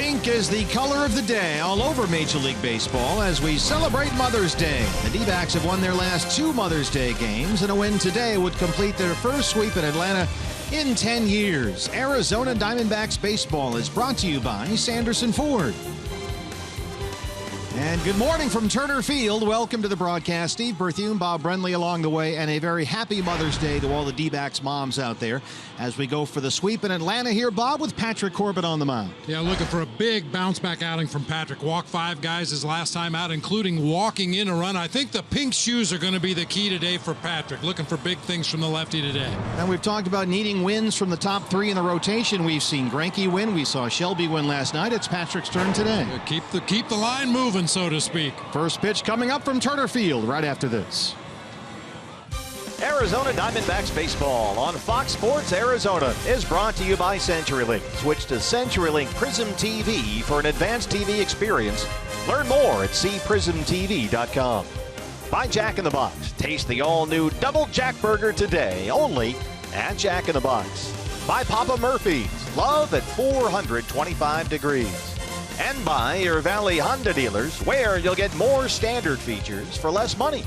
Pink is the color of the day all over Major League Baseball as we celebrate Mother's Day. The D-backs have won their last 2 Mother's Day games, and a win today would complete their first sweep in Atlanta in 10 years. Arizona Diamondbacks baseball is brought to you by Sanderson Ford. And good morning from Turner Field. Welcome to the broadcast. Steve Berthume, Bob Brenly along the way, and a very happy Mother's Day to all the D-backs moms out there as we go for the sweep in Atlanta here, Bob, with Patrick Corbett on the mound. Yeah, looking for a big bounce-back outing from Patrick. Walked 5 guys his last time out, including walking in a run. I think the pink shoes are going to be the key today for Patrick. Looking for big things from the lefty today. And we've talked about needing wins from the top 3 in the rotation. We've seen Greinke win. We saw Shelby win last night. It's Patrick's turn today. Yeah, keep the line moving, so to speak. First pitch coming up from Turner Field right after this. Arizona Diamondbacks baseball on Fox Sports Arizona is brought to you by CenturyLink. Switch to CenturyLink Prism TV for an advanced TV experience. Learn more at cprismtv.com. By Jack in the Box. Taste the all-new Double Jack Burger today, only at Jack in the Box. By Papa Murphy's. Love at 425 degrees. And by your Valley Honda dealers, where you'll get more standard features for less money.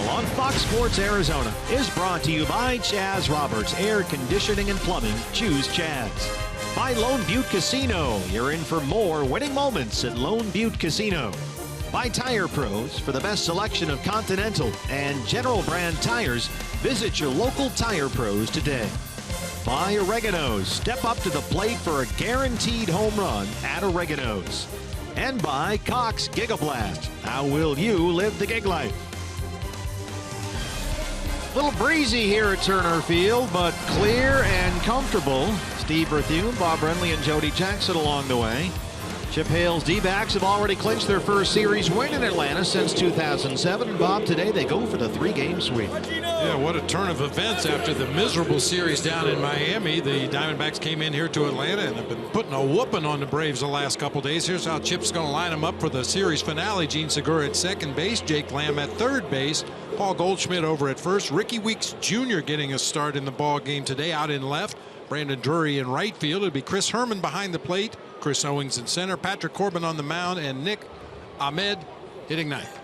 On Fox Sports Arizona is brought to you by Chaz Roberts, Air Conditioning and Plumbing. Choose Chaz. By Lone Butte Casino. You're in for more winning moments at Lone Butte Casino. By Tire Pros. For the best selection of Continental and General brand tires, visit your local Tire Pros today. By Oregano's. Step up to the plate for a guaranteed home run at Oregano's. And by Cox Gigablast. How will you live the gig life? A little breezy here at Turner Field, but clear and comfortable. Steve Berthume, Bob Brenly, and Jody Jackson along the way. Chip Hale's D-backs have already clinched their first series win in Atlanta since 2007. And Bob, today they go for the 3-game sweep. Yeah, what a turn of events after the miserable series down in Miami. The Diamondbacks came in here to Atlanta and have been putting a whooping on the Braves the last couple days. Here's how Chip's going to line them up for the series finale. Gene Segura at second base, Jake Lamb at third base, Paul Goldschmidt over at first, Ricky Weeks Jr. getting a start in the ball game today out in left, Brandon Drury in right field. It'll be Chris Herman behind the plate, Chris Owings in center, Patrick Corbin on the mound, and Nick Ahmed hitting ninth.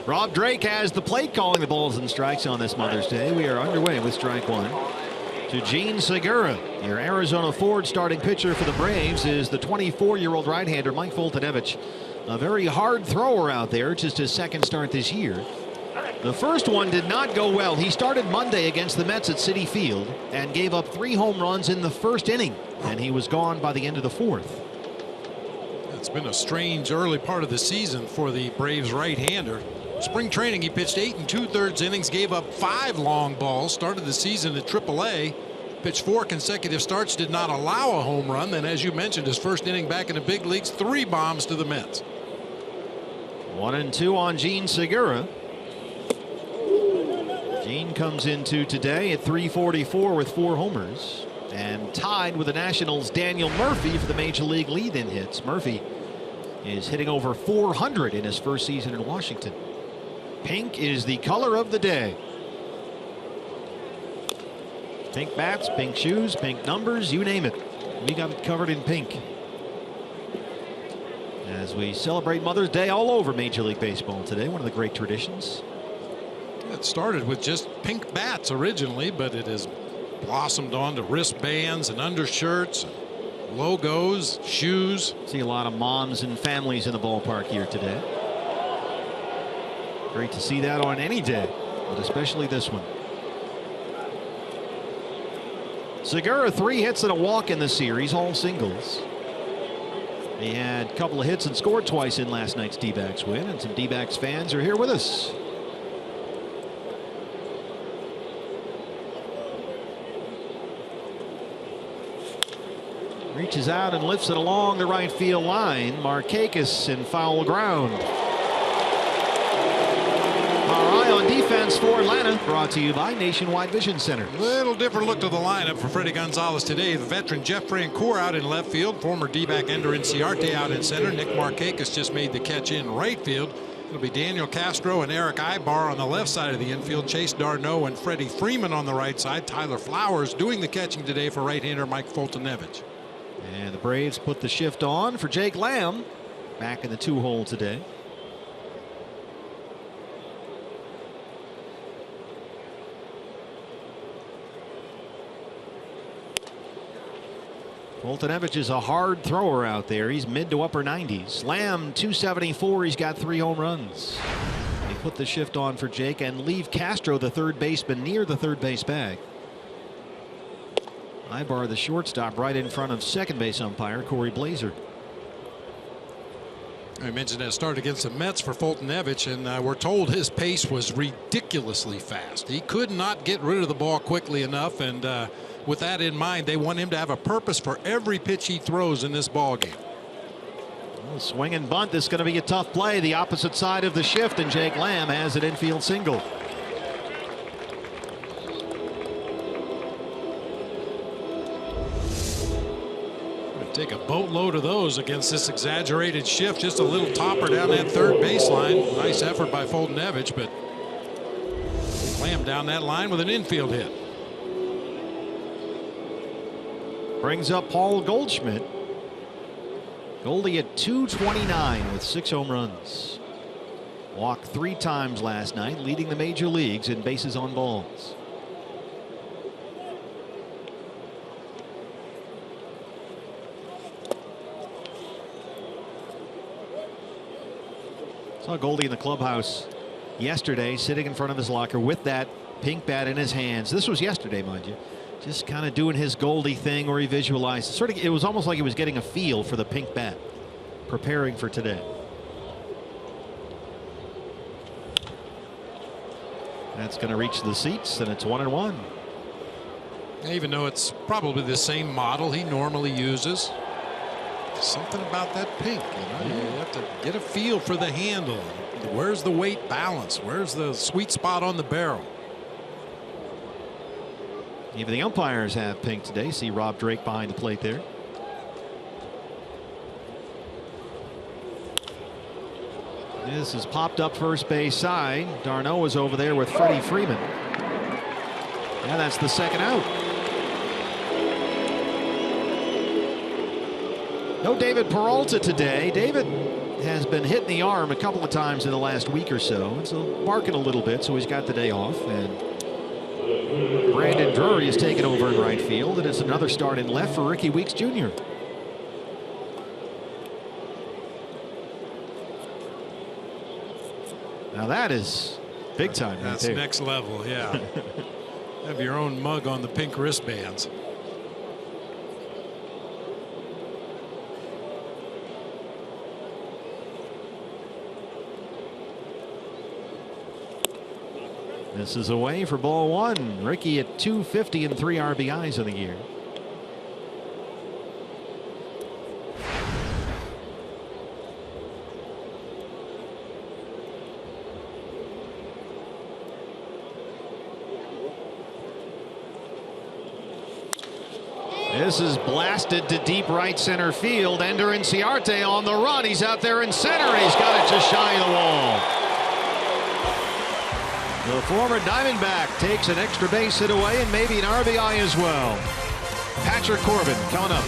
Rob Drake has the plate calling the balls and strikes on this Mother's Day. We are underway with strike one. To Gene Segura, your Arizona Ford starting pitcher for the Braves is the 24-year-old right-hander Mike Foltynewicz. A very hard thrower out there, just his second start this year. The first one did not go well. He started Monday against the Mets at Citi Field and gave up 3 home runs in the first inning, and he was gone by the end of the fourth. It's been a strange early part of the season for the Braves right-hander. Spring training, he pitched 8 2/3 innings, gave up 5 long balls, started the season at AAA, pitched 4 consecutive starts, did not allow a home run. Then, as you mentioned, his first inning back in the big leagues, 3 bombs to the Mets. 1-2 on Gene Segura. Gene comes into today at .344 with 4 homers and tied with the Nationals' Daniel Murphy for the Major League lead in hits. Murphy is hitting over 400 in his first season in Washington. Pink is the color of the day. Pink bats, pink shoes, pink numbers, you name it. We got it covered in pink. As we celebrate Mother's Day all over Major League Baseball today, one of the great traditions. It started with just pink bats originally, but it has blossomed onto wristbands and undershirts, logos, shoes. See a lot of moms and families in the ballpark here today. Great to see that on any day, but especially this one. Segura 3 hits and a walk in the series, all singles. He had a couple of hits and scored twice in last night's D-backs win, and some D-backs fans are here with us. Reaches out and lifts it along the right field line. Markakis in foul ground. ARI on defense for Atlanta, brought to you by Nationwide Vision Center. Little different look to the lineup for Freddie Gonzalez today. The veteran Jeff Francoeur out in left field. Former D-back Ender Inciarte out in center. Nick Markakis just made the catch in right field. It'll be Daniel Castro and Eric Ibar on the left side of the infield. Chase Darno and Freddie Freeman on the right side. Tyler Flowers doing the catching today for right-hander Mike Foltynewicz. And the Braves put the shift on for Jake Lamb, back in the 2-hole today. Foltynewicz is a hard thrower out there. He's mid to upper 90s. Lamb 274. He's got 3 home runs. They put the shift on for Jake and leave Castro, the third baseman, near the third base bag. Ibar, the shortstop, right in front of second base umpire Corey Blazer. I mentioned that start against the Mets for Foltynewicz, and we're told his pace was ridiculously fast. He could not get rid of the ball quickly enough, and with that in mind, they want him to have a purpose for every pitch he throws in this ball game. Well, swing and bunt. This is going to be a tough play. The opposite side of the shift, and Jake Lamb has an infield single. Take a boatload of those against this exaggerated shift. Just a little topper down that third baseline. Nice effort by Foltynewicz, but Lamb down that line with an infield hit. Brings up Paul Goldschmidt. Goldie at .229 with 6 home runs. Walked 3 times last night, leading the major leagues in bases on balls. Saw Goldie in the clubhouse yesterday, sitting in front of his locker with that pink bat in his hands. This was yesterday, mind you. Just kind of doing his Goldie thing where he visualized. It was almost like he was getting a feel for the pink bat, preparing for today. That's going to reach the seats, and it's 1-1. Even though it's probably the same model he normally uses. Something about that pink, you know, you have to get a feel for the handle. Where's the weight balance? Where's the sweet spot on the barrel? Even the umpires have pink today. See Rob Drake behind the plate there. This is popped up first base side. Darno is over there with Freddie Freeman. And that's the second out. No David Peralta today. David has been hit in the arm a couple of times in the last week or so. It's barking a little bit, so he's got the day off. And Brandon Drury is taken over in right field, and it's another start in left for Ricky Weeks Jr. Now that is big time. That's right next level, yeah. Have your own mug on the pink wristbands. This is away for ball one. Ricky at 250 and 3 RBIs in the year. This is blasted to deep right center field. Ender Inciarte on the run. He's out there in center. He's got it just shy of the wall. The former Diamondback takes an extra base hit away and maybe an RBI as well. Patrick Corbin coming up.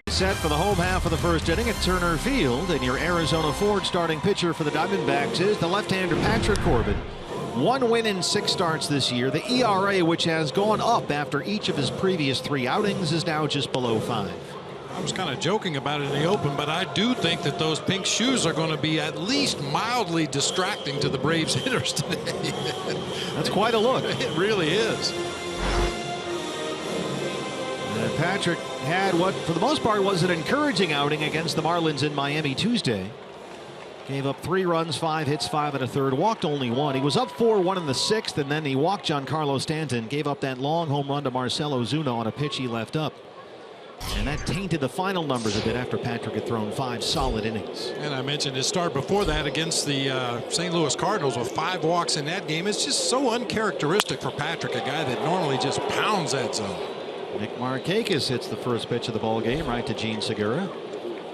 Set for the home half of the first inning at Turner Field, and your Arizona Ford starting pitcher for the Diamondbacks is the left-hander Patrick Corbin. 1 win in 6 starts this year. The ERA, which has gone up after each of his previous 3 outings, is now just below 5. I was kind of joking about it in the open, but I do think that those pink shoes are going to be at least mildly distracting to the Braves hitters today. That's quite a look. It really is. And Patrick had what, for the most part, was an encouraging outing against the Marlins in Miami Tuesday. Gave up 3 runs, 5 hits, 5 1/3, walked only 1. He was up 4-1 in the 6th, and then he walked Giancarlo Stanton, gave up that long home run to Marcell Ozuna on a pitch he left up. And that tainted the final numbers a bit after Patrick had thrown 5 solid innings. And I mentioned his start before that against the St. Louis Cardinals with 5 walks in that game. It's just so uncharacteristic for Patrick, a guy that normally just pounds that zone. Nick Markakis hits the first pitch of the ball game right to Gene Segura.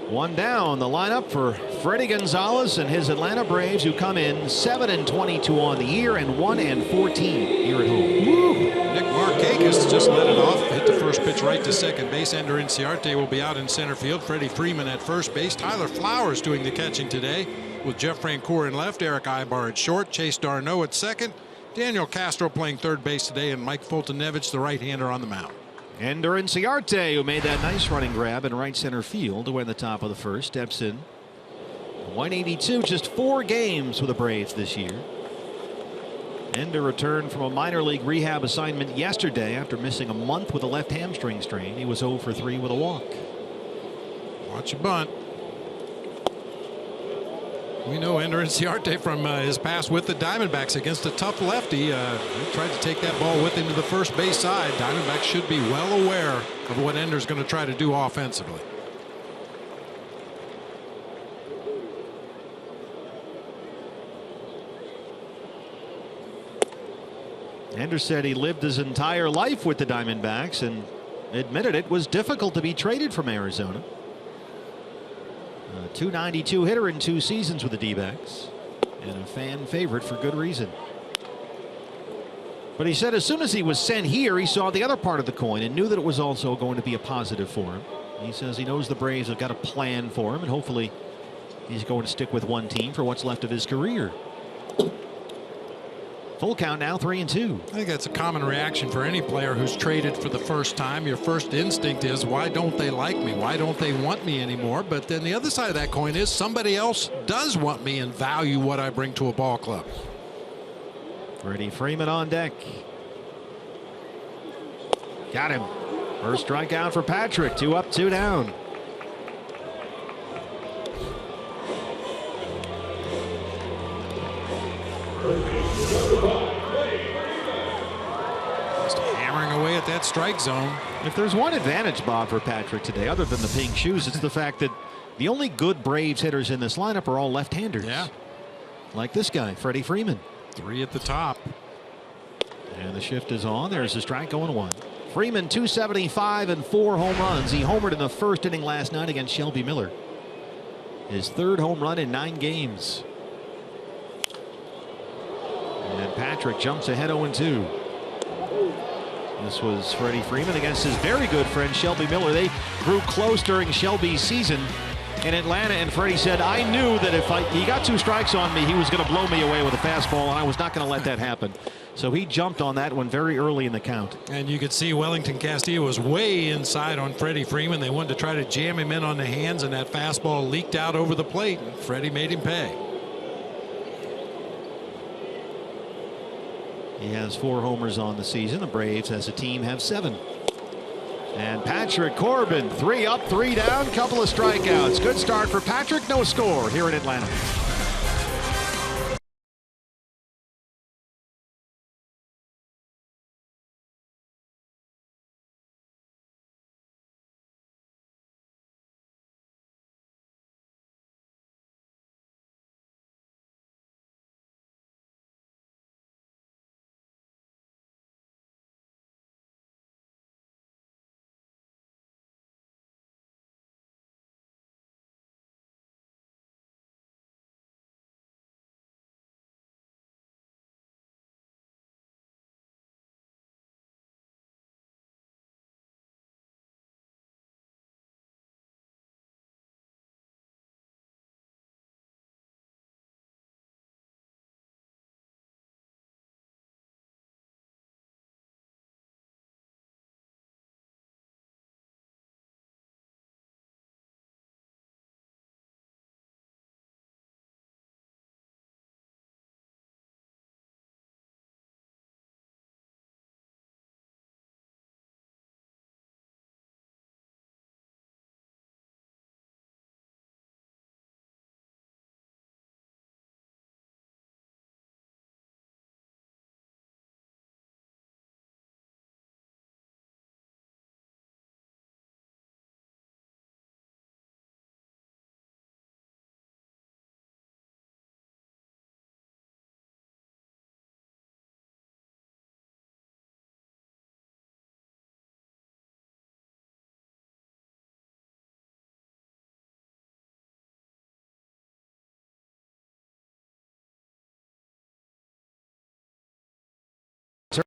1 down. The lineup for Freddie Gonzalez and his Atlanta Braves, who come in 7-22 on the year and 1-14 here at home. Woo. Nick Markakis just let it off, hit the first pitch right to second base. Ender Inciarte will be out in center field. Freddie Freeman at first base. Tyler Flowers doing the catching today with Jeff Francoeur in left. Eric Ibar at short. Chase Darno at second. Daniel Castro playing third base today, and Mike Fultonevich, the right-hander, on the mound. Ender Inciarte, who made that nice running grab in right center field to win the top of the first, steps in. 182, just 4 games with the Braves this year. Ender returned from a minor league rehab assignment yesterday after missing a month with a left hamstring strain. He was 0 for 3 with a walk. Watch a bunt. We know Ender Inciarte from his past with the Diamondbacks against a tough lefty. He tried to take that ball with him to the first base side. Diamondbacks should be well aware of what Ender's going to try to do offensively. Ender said he lived his entire life with the Diamondbacks and admitted it was difficult to be traded from Arizona. A .292 hitter in 2 seasons with the D-backs and a fan favorite for good reason. But he said as soon as he was sent here, he saw the other part of the coin and knew that it was also going to be a positive for him. He says he knows the Braves have got a plan for him, and hopefully he's going to stick with one team for what's left of his career. Full count now, 3-2. I think that's a common reaction for any player who's traded for the first time. Your first instinct is, why don't they like me? Why don't they want me anymore? But then the other side of that coin is somebody else does want me and value what I bring to a ball club. Freddie Freeman on deck. Got him. First strikeout for Patrick. 2 up, 2 down. Just hammering away at that strike zone. If there's one advantage, Bob, for Patrick today, other than the pink shoes, it's the fact that the only good Braves hitters in this lineup are all left-handers. Yeah. Like this guy, Freddie Freeman. 3 at the top. And the shift is on. There's a strike going 1. Freeman, 275 and 4 home runs. He homered in the first inning last night against Shelby Miller. His 3rd home run in 9 games. And Patrick jumps ahead 0-2. This was Freddie Freeman against his very good friend Shelby Miller. They grew close during Shelby's season in Atlanta, and Freddie said, I knew that if he got 2 strikes on me, he was going to blow me away with a fastball, and I was not going to let that happen. So he jumped on that one very early in the count. And you could see Wellington Castillo was way inside on Freddie Freeman. They wanted to try to jam him in on the hands, and that fastball leaked out over the plate. Freddie made him pay. He has 4 homers on the season. The Braves as a team have 7. And Patrick Corbin, 3 up, 3 down, couple of strikeouts. Good start for Patrick, no score here in Atlanta.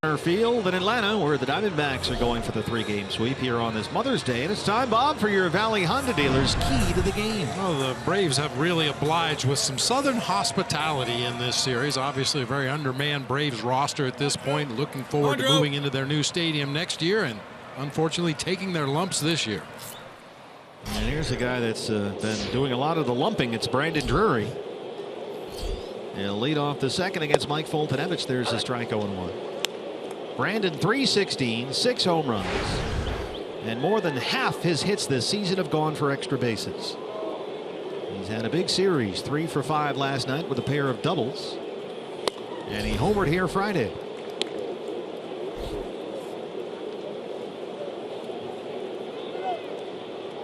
Turner Field in Atlanta, where the Diamondbacks are going for the 3-game sweep here on this Mother's Day. And it's time, Bob, for your Valley Honda dealer's key to the game. Well, the Braves have really obliged with some Southern hospitality in this series. Obviously a very undermanned Braves roster at this point, looking forward to moving into their new stadium next year and unfortunately taking their lumps this year. And here's a guy that's been doing a lot of the lumping. It's Brandon Drury. He'll lead off the second against Mike Foltynewicz. There's a strike 0-1. Brandon 316, 6 home runs. And more than half his hits this season have gone for extra bases. He's had a big series, 3 for 5 last night with a pair of doubles. And he homered here Friday.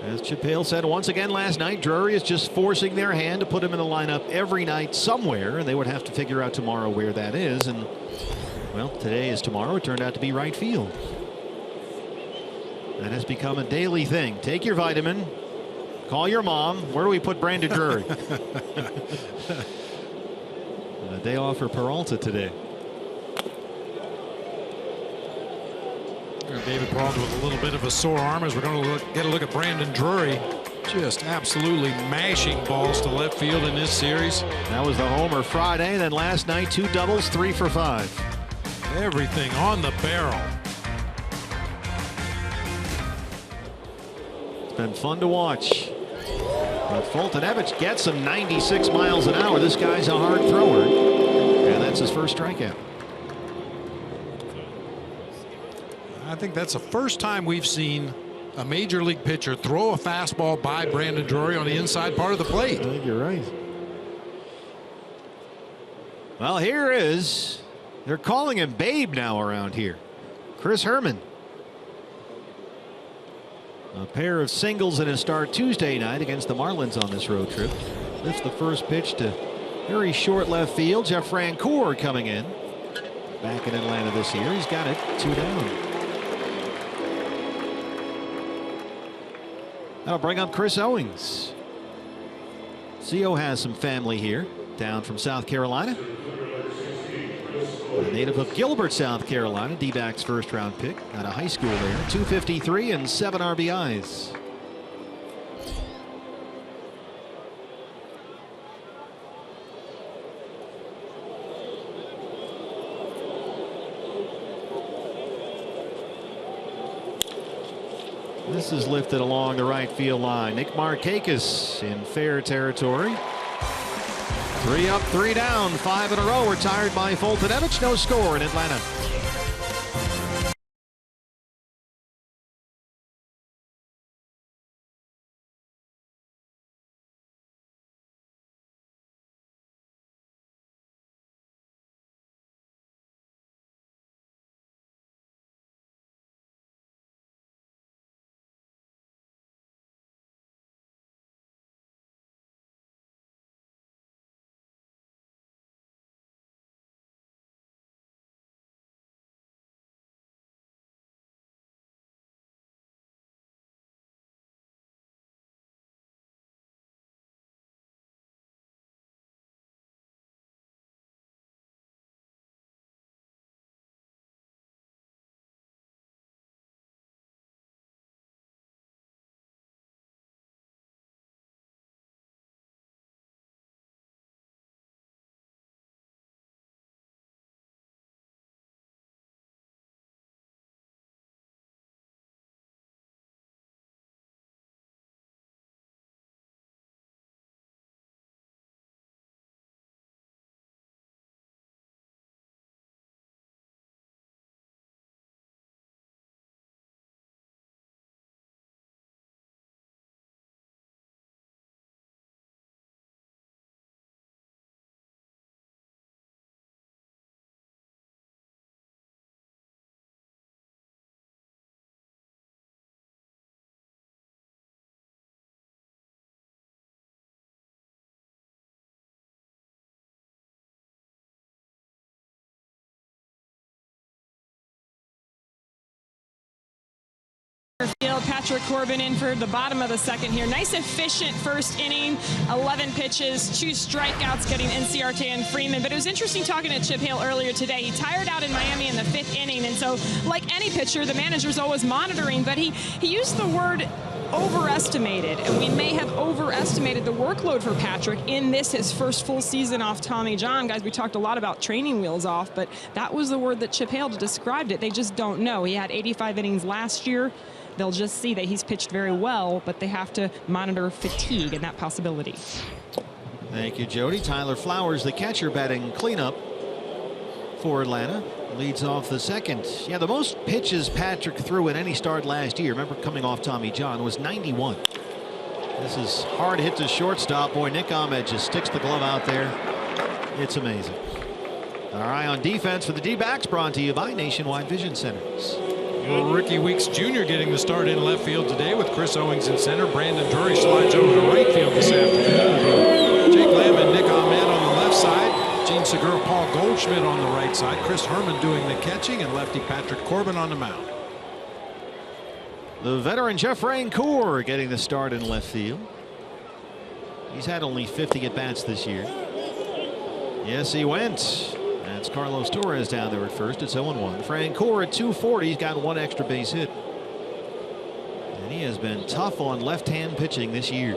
As Chip Hale said once again last night, Drury is just forcing their hand to put him in the lineup every night somewhere, and they would have to figure out tomorrow where that is. And well, today is tomorrow. It turned out to be right field. That has become a daily thing. Take your vitamin. Call your mom. Where do we put Brandon Drury? A day off for Peralta today. David Peralta with a little bit of a sore arm as we're going to get a look at Brandon Drury. Just absolutely mashing balls to left field in this series. That was the homer Friday. Then last night, 2 doubles, 3 for 5. Everything on the barrel. It's been fun to watch. But Foltynewicz gets him 96 miles an hour. This guy's a hard thrower. And that's his first strikeout. I think that's the first time we've seen a major league pitcher throw a fastball by Brandon Drury on the inside part of the plate. I think you're right. Well, here is, they're calling him Babe now around here. Chris Herman. A pair of singles in his start Tuesday night against the Marlins on this road trip. Lifts the first pitch to very short left field. Jeff Francoeur coming in. Back in Atlanta this year. He's got it 2 down. That'll bring up Chris Owings. Co has some family here, down from South Carolina. A native of Gilbert, South Carolina. D-backs first round pick out of high school there. 253 and 7 RBIs. This is lifted along the right field line. Nick Markakis in fair territory. 3 up, 3 down, 5 in a row retired by Foltynewicz. No score in Atlanta. Field, Patrick Corbin in for the bottom of the second here. Nice efficient first inning, 11 pitches, 2 strikeouts, getting Inciarte and Freeman. But it was interesting talking to Chip Hale earlier today. He tired out in Miami in the 5th inning, and so like any pitcher, the manager's always monitoring, but he used the word overestimated, and we may have overestimated the workload for Patrick in this, his first full season off Tommy John. Guys, we talked a lot about training wheels off, but that was the word that Chip Hale described it. They just don't know. He had 85 innings last year. they'll just see that he's pitched very well, but they have to monitor fatigue and that possibility. Thank you, Jody. Tyler Flowers, the catcher, batting cleanup for Atlanta. Leads off the second. Yeah, the most pitches Patrick threw in any start last year, remember coming off Tommy John, was 91. This is hard hit to shortstop. Boy, Nick Ahmed just sticks the glove out there. It's amazing. Our eye on defense for the D-backs, brought to you by Nationwide Vision Centers. Well, Ricky Weeks Jr. getting the start in left field today with Chris Owings in center. Brandon Drury slides over to right field this afternoon. Jake Lamb and Nick Ahmed on the left side. Gene Segura, Paul Goldschmidt on the right side. Chris Herman doing the catching, and lefty Patrick Corbin on the mound. The veteran Jeff Rancourt getting the start in left field. He's had only 50 at-bats this year. Yes, he went. That's Carlos Torres down there at first. It's 0-1. Francoeur at 240. He's got one extra base hit. And he has been tough on left-hand pitching this year.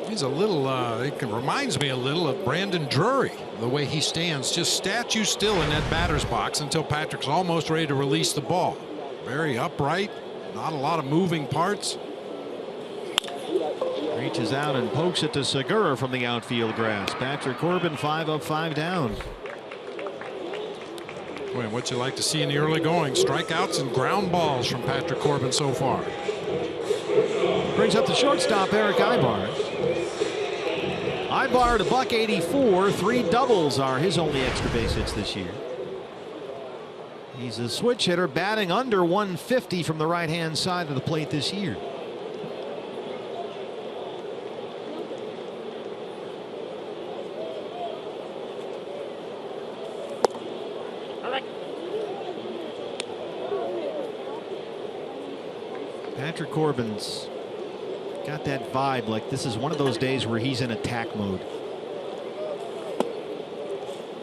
He's a little, it reminds me a little of Brandon Drury, the way he stands, just statue still in that batter's box until Patrick's almost ready to release the ball. Very upright, not a lot of moving parts. Reaches out and pokes it to Segura from the outfield grass. Patrick Corbin 5 up, 5 down. Boy, what you like to see in the early going, strikeouts and ground balls from Patrick Corbin so far. Brings up the shortstop, Eric Ibar. Ibar to .184. 3 doubles are his only extra base hits this year. He's a switch hitter, batting under 150 from the right-hand side of the plate this year. Patrick Corbin's got that vibe like this is one of those days where he's in attack mode.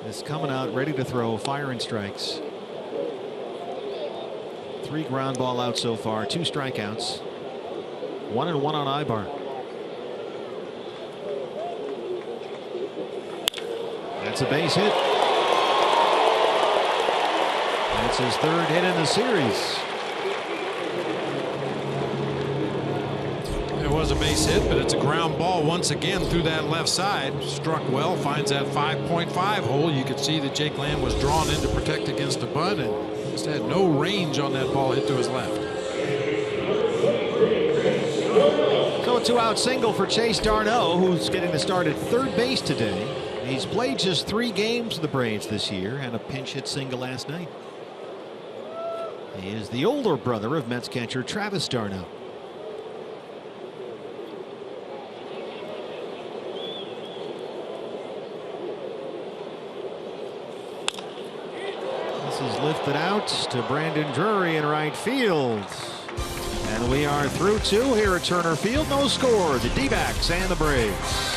Is coming out ready to throw, firing strikes. 3 ground ball outs so far, 2 strikeouts. 1-1 on Ibar. That's a base hit. That's his 3rd hit in the series. It was a base hit, but it's a ground ball once again through that left side. Struck well, finds that 5.5 hole. You could see that Jake Lamb was drawn in to protect against the bunt and just had no range on that ball hit to his left. So a 2-out single for Chase Darno, who's getting the start at 3rd base today. He's played just 3 games with the Braves this year and a pinch hit single last night. He is the older brother of Mets catcher Travis Darno. Is lifted out to Brandon Drury in right field. And we are through 2 here at Turner Field. No score. The D-backs and the Braves.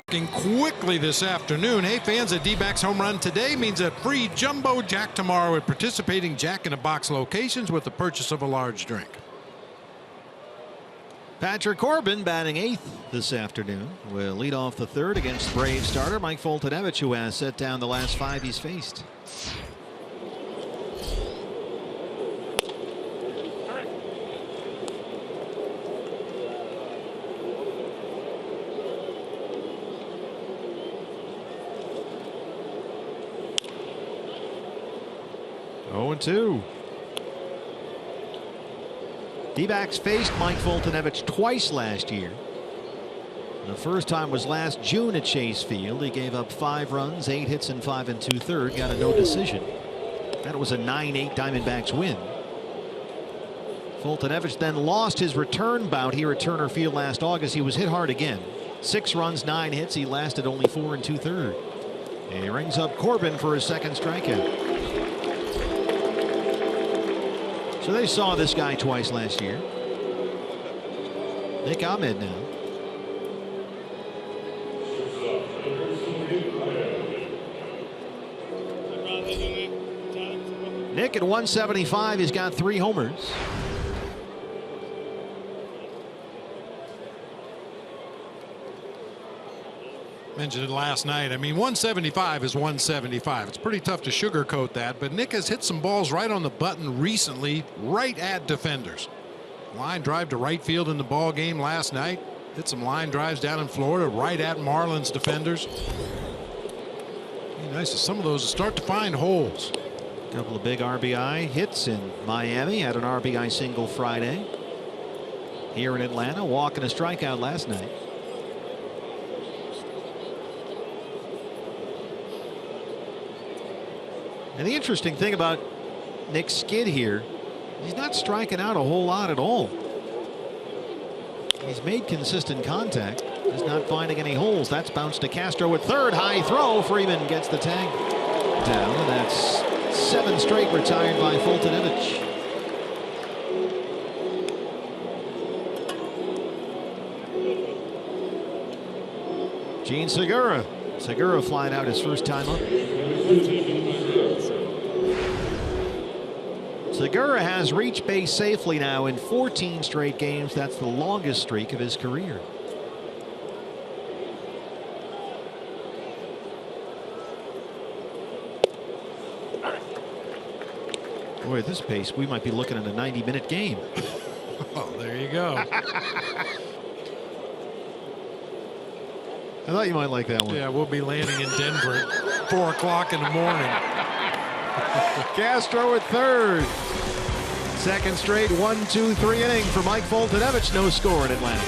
quickly this afternoon. Hey, fans, a D-backs home run today means a free jumbo jack tomorrow at participating Jack-in-a-Box locations with the purchase of a large drink. Patrick Corbin batting 8th this afternoon will lead off the 3rd against Braves starter Mike Foltynewicz, who has set down the last 5 he's faced. Oh, 0-2. D-backs faced Mike Foltynewicz twice last year. The first time was last June at Chase Field. He gave up 5 runs, 8 hits, and 5 2/3. Got a no decision. That was a 9-8 Diamondbacks win. Foltynewicz then lost his return bout here at Turner Field last August. He was hit hard again. 6 runs, 9 hits. He lasted only 4 2/3. And he rings up Corbin for his 2nd strikeout. So they saw this guy twice last year. Nick Ahmed now. Nick at 175, he's got 3 homers. Mentioned it last night. I mean, 175 is 175. It's pretty tough to sugarcoat that, but Nick has hit some balls right on the button recently, right at defenders. Line drive to right field in the ball game last night. Hit some line drives down in Florida, right at Marlins defenders. Be nice if some of those start to find holes. A couple of big RBI hits in Miami. Had an RBI single Friday. Here in Atlanta, walk and a strikeout last night. And the interesting thing about Nick's skid here, he's not striking out a whole lot at all. He's made consistent contact, just not finding any holes. That's bounced to Castro at 3rd. High throw. Freeman gets the tag down. And that's 7 straight retired by Foltynewicz. Gene Segura. Segura flying out his first time up. Segura has reached base safely now in 14 straight games. That's the longest streak of his career. Boy, at this pace, we might be looking at a 90-minute game. Oh, there you go. I thought you might like that one. Yeah, we'll be landing in Denver at 4 o'clock in the morning. Castro at 3rd. 2nd straight 1-2-3 inning for Mike Foltynewicz. No score in Atlanta.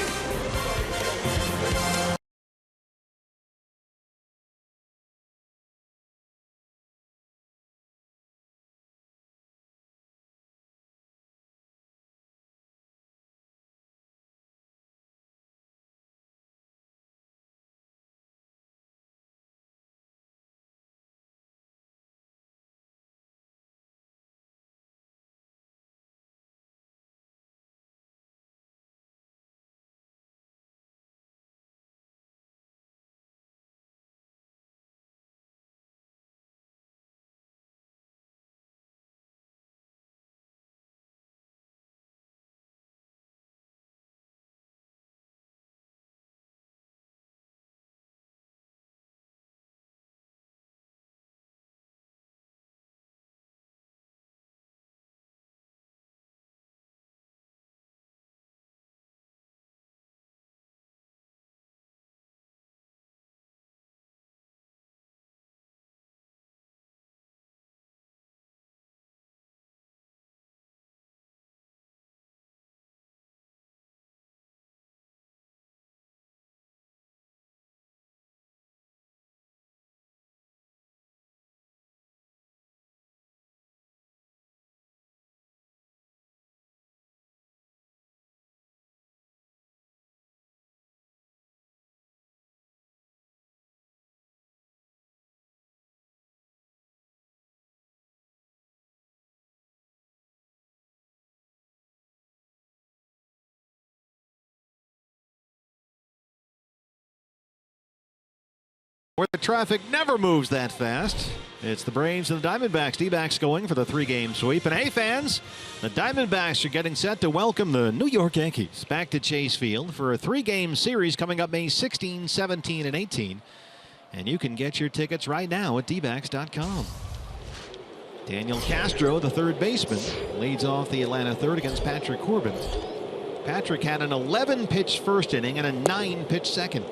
where the traffic never moves that fast. It's the Braves and the Diamondbacks. D-backs going for the 3-game sweep. And hey, fans, the Diamondbacks are getting set to welcome the New York Yankees back to Chase Field for a 3-game series coming up May 16, 17, and 18. And you can get your tickets right now at dbacks.com. Daniel Castro, the third baseman, leads off the Atlanta third against Patrick Corbin. Patrick had an 11-pitch first inning and a 9-pitch second.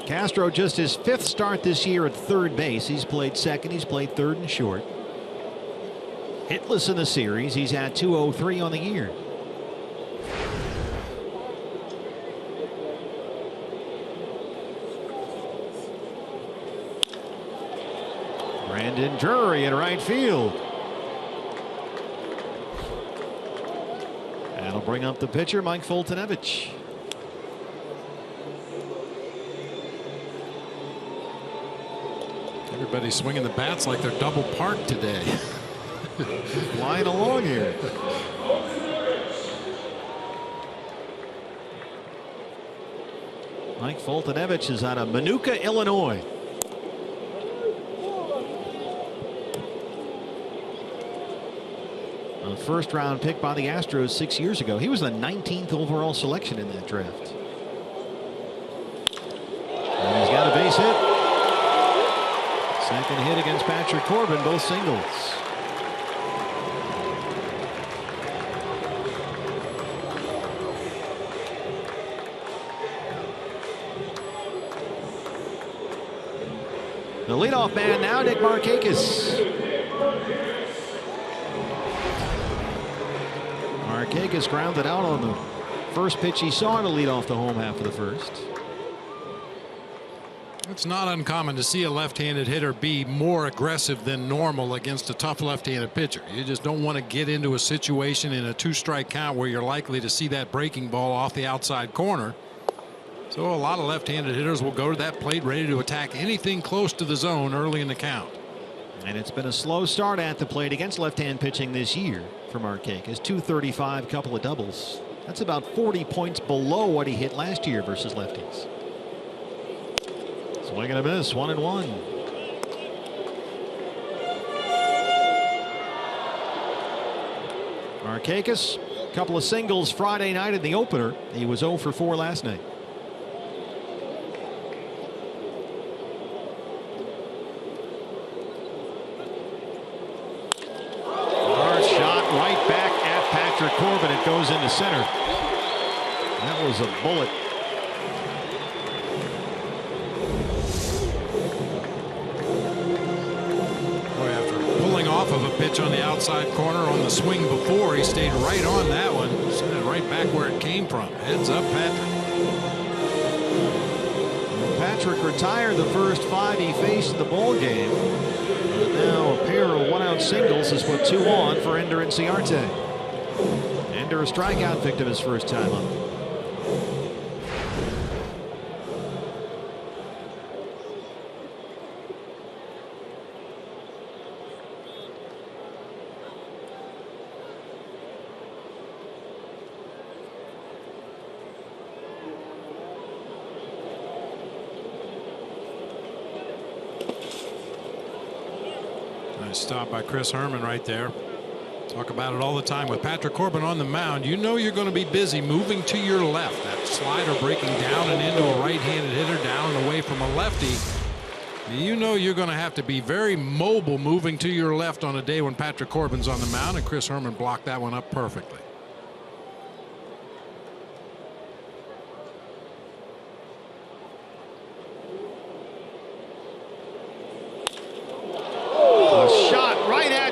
Castro just his 5th start this year at third base. He's played second, he's played third and short. Hitless in the series. He's had 203 on the year. Brandon Drury in right field. That'll bring up the pitcher, Mike Foltynewicz. Everybody's swinging the bats like they're double parked today. Flying along here. Mike Foltynewicz is out of Minooka, Illinois. A first-round pick by the Astros 6 years ago. He was the 19th overall selection in that draft. And he's got a base hit. Second hit against Patrick Corbin, both singles. The leadoff man now, Nick Markakis. Markakis grounded out on the first pitch he saw to lead off the home half of the first. It's not uncommon to see a left-handed hitter be more aggressive than normal against a tough left-handed pitcher. You just don't want to get into a situation in a 2-strike count where you're likely to see that breaking ball off the outside corner. So a lot of left-handed hitters will go to that plate ready to attack anything close to the zone early in the count. And it's been a slow start at the plate against left-hand pitching this year for Markakis. 235, couple of doubles. That's about 40 points below what he hit last year versus lefties. Swing and a miss, 1-1. Markakis, a couple of singles Friday night in the opener. He was 0 for 4 last night. Hard shot right back at Patrick Corbin. It goes into center. That was a bullet. Of a pitch on the outside corner on the swing before, he stayed right on that one, sent it right back where it came from. Heads up, Patrick. Patrick retired the first 5 he faced in the ball game. Now a pair of 1-out singles has put 2 on for Ender Inciarte. Ender a strikeout victim his first time up. Stop by Chris Herman right there. Talk about it all the time with Patrick Corbin on the mound. You know you're going to be busy moving to your left. That slider breaking down and into a right-handed hitter, down and away from a lefty. You know you're going to have to be very mobile moving to your left on a day when Patrick Corbin's on the mound, and Chris Herman blocked that one up perfectly.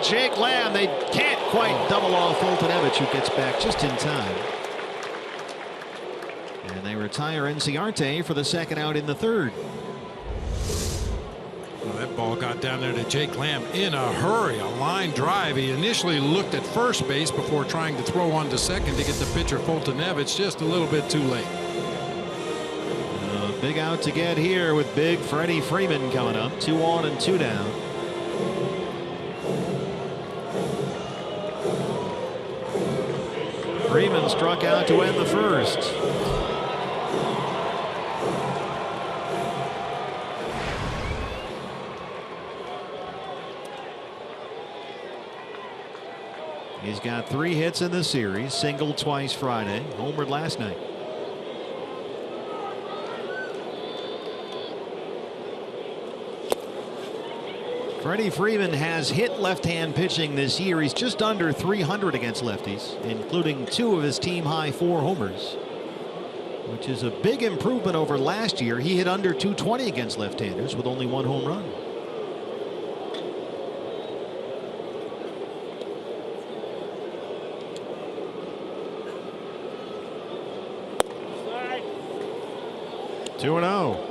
Jake Lamb. They can't quite double off Foltynewicz, who gets back just in time. And they retire Inciarte for the second out in the third. Well, that ball got down there to Jake Lamb in a hurry. A line drive. He initially looked at first base before trying to throw on to second to get the pitcher Foltynewicz just a little bit too late. Big out to get here with big Freddie Freeman coming up. 2 on and 2 down. Freeman struck out to end the first. He's got 3 hits in the series, singled twice Friday, homered last night. Freddie Freeman has hit left-hand pitching this year. He's just under 300 against lefties, including 2 of his team-high 4 homers, which is a big improvement over last year. He hit under 220 against left-handers with only 1 home run. Slide. 2-0.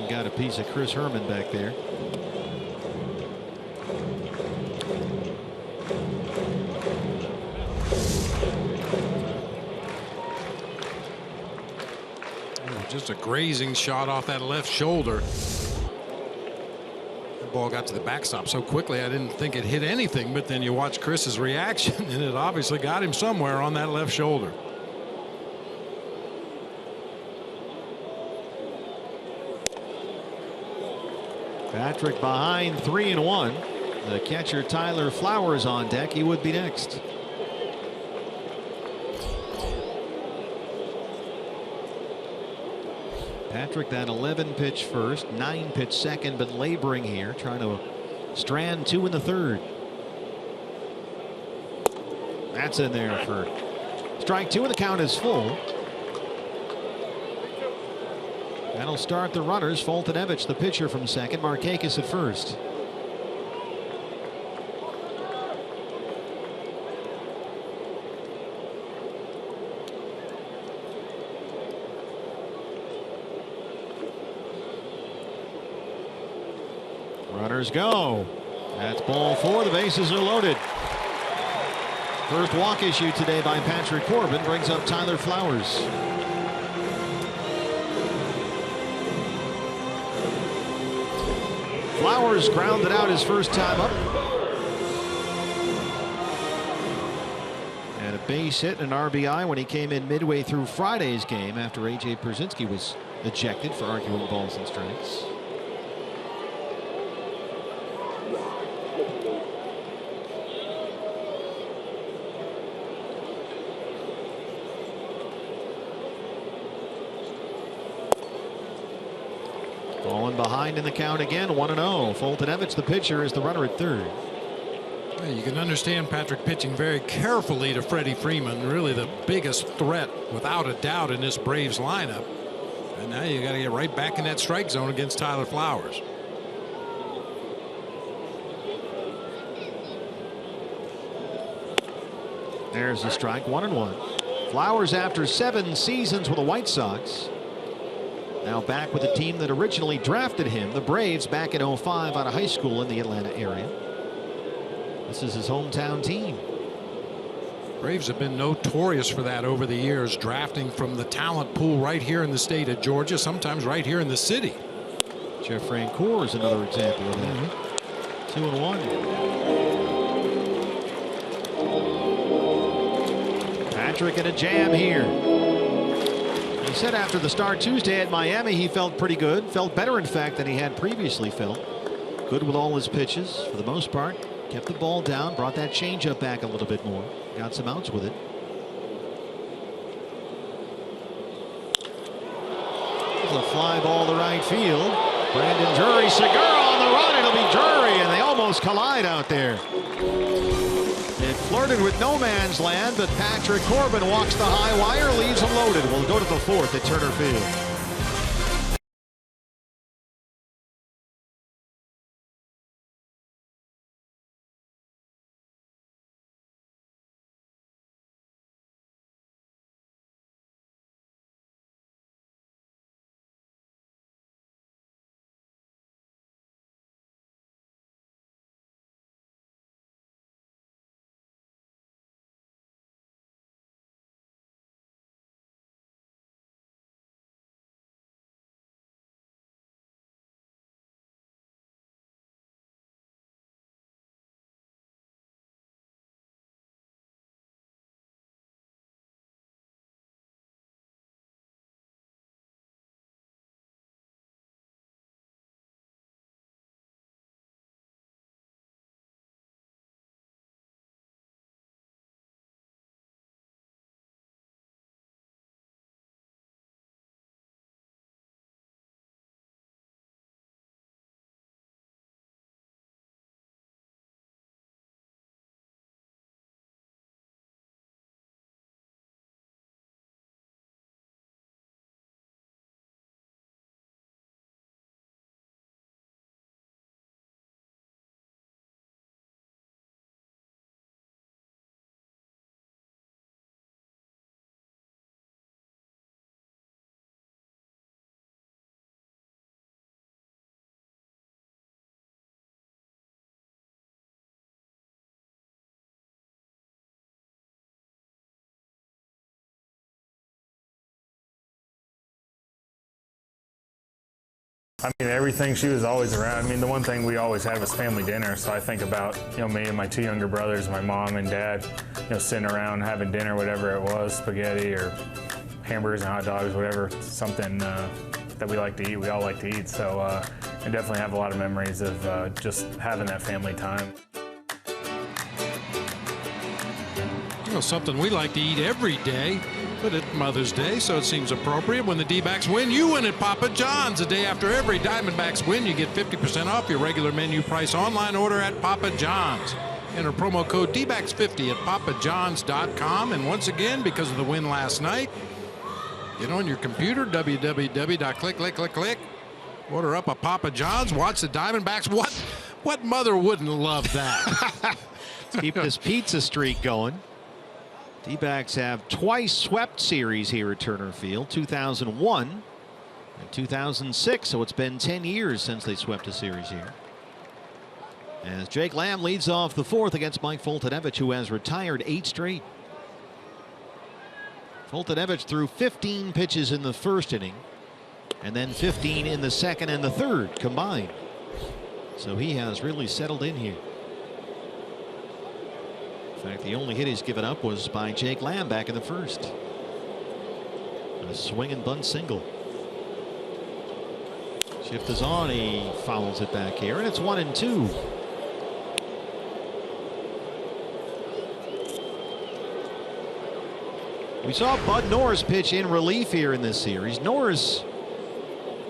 Got a piece of Chris Herman back there. Just a grazing shot off that left shoulder. The ball got to the backstop so quickly I didn't think it hit anything, but then you watch Chris's reaction and it obviously got him somewhere on that left shoulder. Patrick behind 3-1. The catcher Tyler Flowers on deck. He would be next. Patrick, that 11-pitch first, 9-pitch second, but laboring here, trying to strand 2 in the 3rd. That's in there for strike 2, and the count is full. That'll start the runners. Foltynewicz, the pitcher from second. Markakis at first. Runners go. That's ball 4. The bases are loaded. First walk issue today by Patrick Corbin brings up Tyler Flowers. Flowers grounded out his first time up. And a base hit and an RBI when he came in midway through Friday's game after A.J. Pierzynski was ejected for arguing balls and strikes. Falling behind in the count again, 1-0. Foltynewicz, the pitcher, is the runner at third. Yeah, you can understand Patrick pitching very carefully to Freddie Freeman, really the biggest threat without a doubt in this Braves lineup. And now you got to get right back in that strike zone against Tyler Flowers. There's the strike, 1-1. Flowers, after 7 seasons with the White Sox, now back with the team that originally drafted him, the Braves, back in '05 out of high school in the Atlanta area. This is his hometown team. Braves have been notorious for that over the years, drafting from the talent pool right here in the state of Georgia, sometimes right here in the city. Jeff Francoeur is another example of that. 2-1. Patrick in a jam here. He said after the start Tuesday at Miami he felt pretty good, felt better in fact than he had previously felt. Good with all his pitches for the most part. Kept the ball down, brought that changeup back a little bit more. Got some outs with it. There's a fly ball to right field. Brandon Drury, Segura on the run. It'll be Drury, and they almost collide out there. It flirted with no man's land, but Patrick Corbin walks the high wire, leaves him loaded. We'll go to the 4th at Turner Field. I mean, everything. She was always around. I mean, the one thing we always had was family dinner. So I think about, me and my 2 younger brothers, my mom and dad, sitting around having dinner, whatever it was, spaghetti or hamburgers and hot dogs, whatever, something that we like to eat. We all like to eat. So I definitely have a lot of memories of just having that family time. Something we like to eat every day, but it's Mother's Day, so it seems appropriate. When the D-backs win, you win at Papa John's. The day after every Diamondbacks win, you get 50% off your regular menu price online order at Papa John's. Enter promo code DBACKS50 at papajohns.com. And once again, because of the win last night, get on your computer, www.click. Order up a Papa John's. Watch the Diamondbacks. What mother wouldn't love that? Keep this pizza streak going. D-backs have twice swept series here at Turner Field, 2001 and 2006, so it's been 10 years since they swept a series here. As Jake Lamb leads off the 4th against Mike Foltynewicz, who has retired 8 straight. Foltynewicz threw 15 pitches in the 1st inning, and then 15 in the 2nd and the 3rd combined. So he has really settled in here. In fact, the only hit he's given up was by Jake Lamb back in the 1st. A swing and bunt single. Shift is on. He fouls it back here, and it's 1-2. We saw Bud Norris pitch in relief here in this series. Norris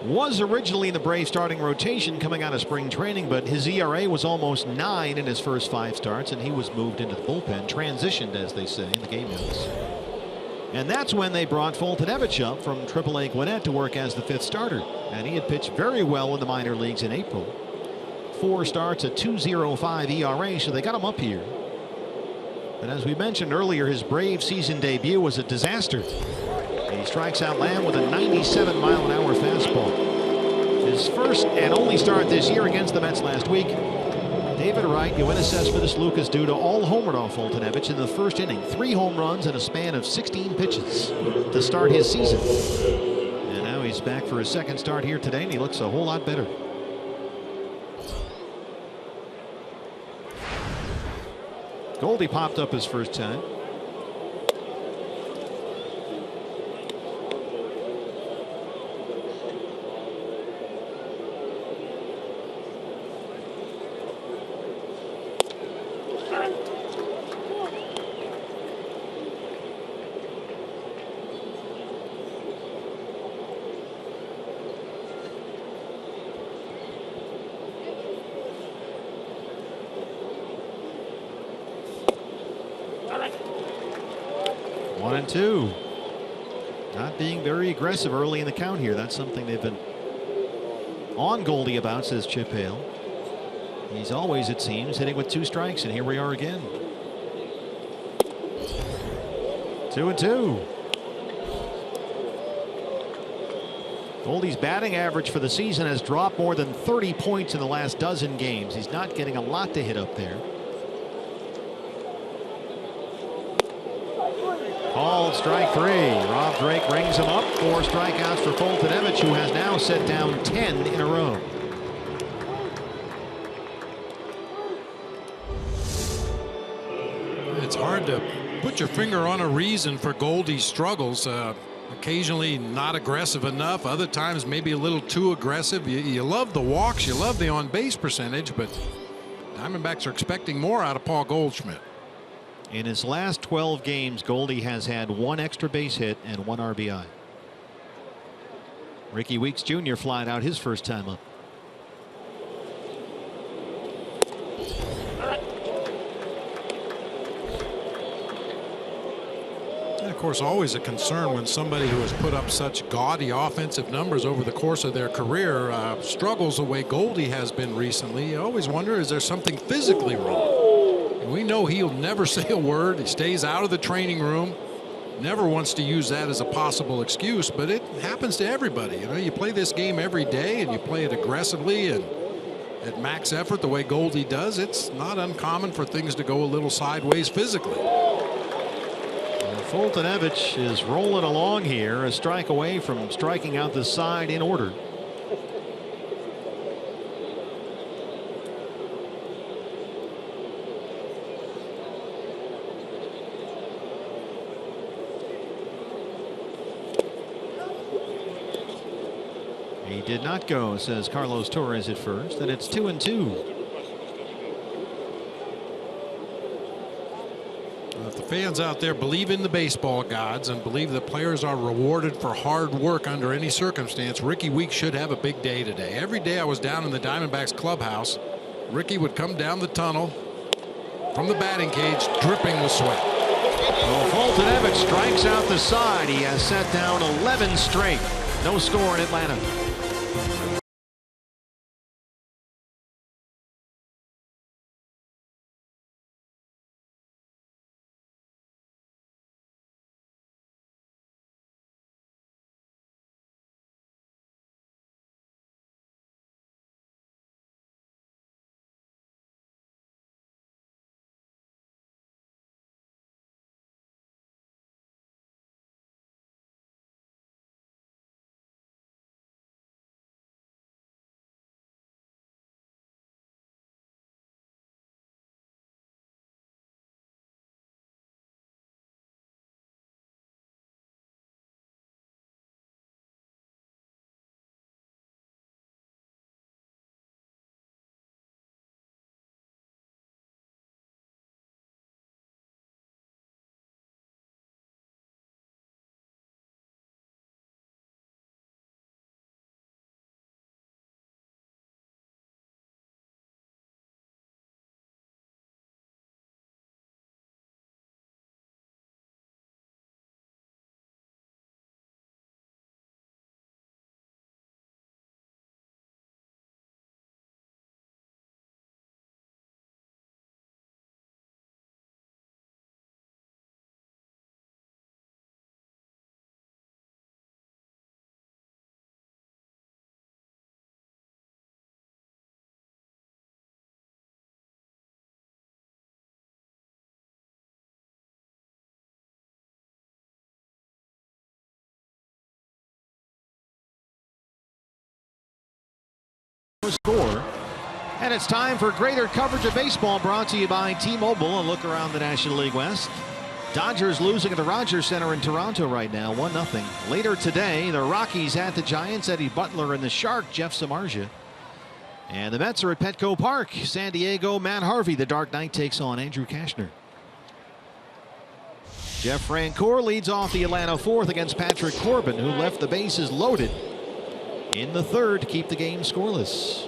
was originally in the Braves starting rotation coming out of spring training, but his ERA was almost 9 in his first 5 starts, and he was moved into the bullpen, transitioned, as they say in the game notes. And that's when they brought Foltynewicz up from AAA Gwinnett to work as the 5th starter, and he had pitched very well in the minor leagues in April. 4 starts, a 2.05 ERA, so they got him up here. But as we mentioned earlier, his Brave season debut was a disaster. He strikes out Lamb with a 97-mile-an-hour fastball. His first and only start this year against the Mets last week. David Wright, Yoenis Cespedes, Lucas Duda all homered off Foltynewicz in the 1st inning. 3 home runs in a span of 16 pitches to start his season. And now he's back for his 2nd start here today, and he looks a whole lot better. Goldie popped up his first time. One and two. Not being very aggressive early in the count here. That's something they've been on Goldie about, says Chip Hale. He's always, it seems, hitting with 2 strikes, and here we are again. 2-2. Goldie's batting average for the season has dropped more than 30 points in the last dozen games. He's not getting a lot to hit up there. Called strike 3. Rob Drake rings him up. 4 strikeouts for Foltynewicz, who has now set down 10 in a row. It's hard to put your finger on a reason for Goldie's struggles. Occasionally not aggressive enough. Other times maybe a little too aggressive. You love the walks. You love the on-base percentage, but Diamondbacks are expecting more out of Paul Goldschmidt. In his last 12 games, Goldie has had 1 extra base hit and 1 RBI. Ricky Weeks Jr. flying out his first time up. And of course, always a concern when somebody who has put up such gaudy offensive numbers over the course of their career struggles the way Goldie has been recently. You always wonder, is there something physically wrong? We know he'll never say a word. He stays out of the training room. Never wants to use that as a possible excuse, but it happens to everybody. You know, you play this game every day and you play it aggressively and at max effort the way Goldie does. It's not uncommon for things to go a little sideways physically. Foltynewicz is rolling along here, a strike away from striking out the side in order. He did not go, says Carlos Torres at first, and it's 2-2. If the fans out there believe in the baseball gods and believe that players are rewarded for hard work under any circumstance, Ricky Weeks should have a big day today. Every day I was down in the Diamondbacks clubhouse, Ricky would come down the tunnel from the batting cage dripping with sweat. Well, Fulton strikes out the side. He has set down 11 straight. No score in Atlanta. Score. And it's time for greater coverage of baseball, brought to you by T-Mobile. A look around the National League West. Dodgers losing at the Rogers Center in Toronto right now, 1-0. Later today, the Rockies at the Giants, Eddie Butler and the Shark, Jeff Samardzija. And the Mets are at Petco Park, San Diego, Matt Harvey. The Dark Knight takes on Andrew Kashner. Jeff Francoeur leads off the Atlanta fourth against Patrick Corbin, who left the bases loaded in the third to keep the game scoreless.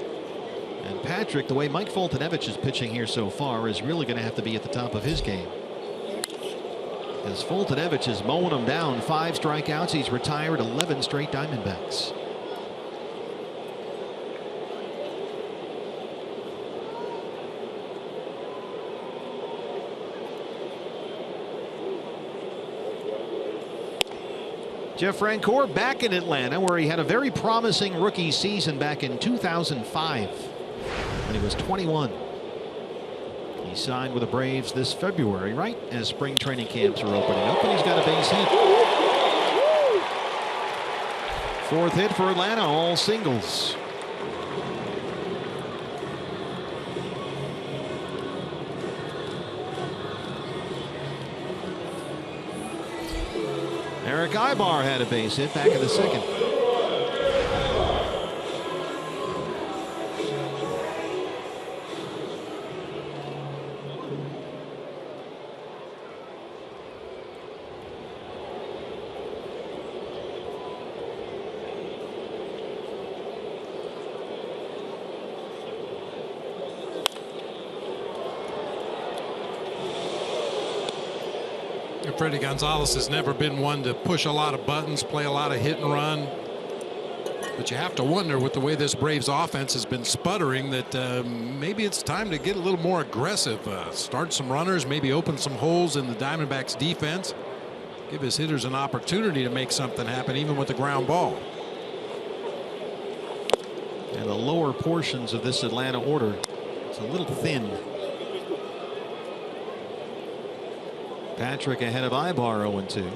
And Patrick, the way Mike Fultonevich is pitching here so far, is really going to have to be at the top of his game. As Fultonevich is mowing him down, 5 strikeouts. He's retired 11 straight Diamondbacks. Jeff Francoeur back in Atlanta, where he had a very promising rookie season back in 2005 when he was 21. He signed with the Braves this February, right as spring training camps are opening up, and he's got a base hit. 4th hit for Atlanta, all singles. Eric Ibar had a base hit back in the second. Freddie Gonzalez has never been one to push a lot of buttons, play a lot of hit and run. But you have to wonder, with the way this Braves offense has been sputtering, that maybe it's time to get a little more aggressive. Start some runners, maybe open some holes in the Diamondbacks defense. Give his hitters an opportunity to make something happen, even with the ground ball. And the lower portions of this Atlanta order, it's a little thin. Patrick ahead of Ibar, 0-2.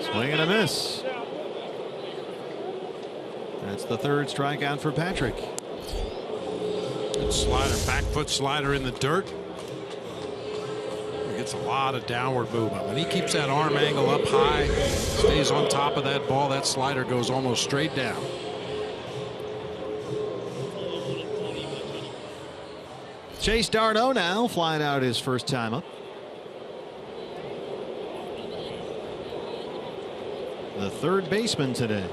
Swing and a miss. That's the 3rd strikeout for Patrick. slider, back foot slider in the dirt. He gets a lot of downward movement. When he keeps that arm angle up high, stays on top of that ball, that slider goes almost straight down. Chase Darno now flying out his first time up. The third baseman today.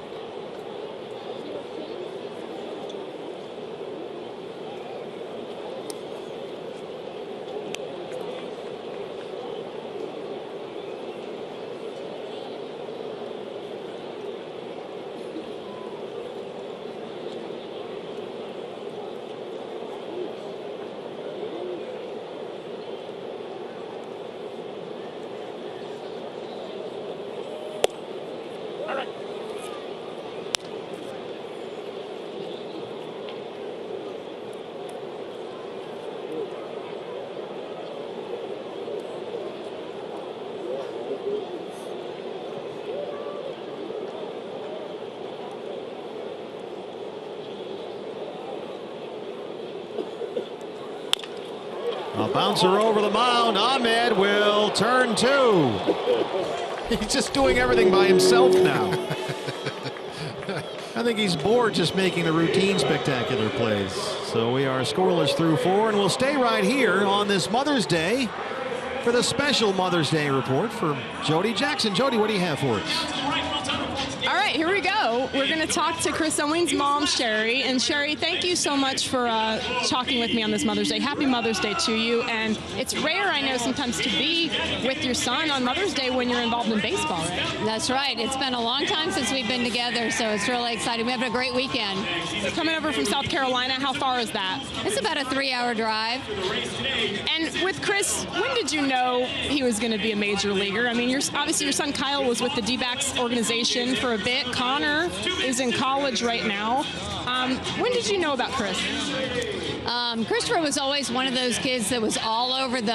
A bouncer over the mound. Ahmed will turn two. He's just doing everything by himself now. I think he's bored just making the routine spectacular plays. So we are scoreless through 4, and we'll stay right here on this Mother's Day for the special Mother's Day report for Jody Jackson. Jody, what do you have for us? All right, here we go. We're going to talk to Chris Owings' mom, Sherry. And Sherry, thank you so much for talking with me on this Mother's Day. Happy Mother's Day to you. And it's rare, I know, sometimes to be with your son on Mother's Day when you're involved in baseball, right? That's right. It's been a long time since we've been together, so it's really exciting. We have a great weekend. Coming over from South Carolina, how far is that? It's about a 3-hour drive. And with Chris, when did you know he was going to be a major leaguer? I mean, obviously your son Kyle was with the D-backs organization for a bit. Connor is in college right now. When did you know about Chris? Christopher was always one of those kids that was all over the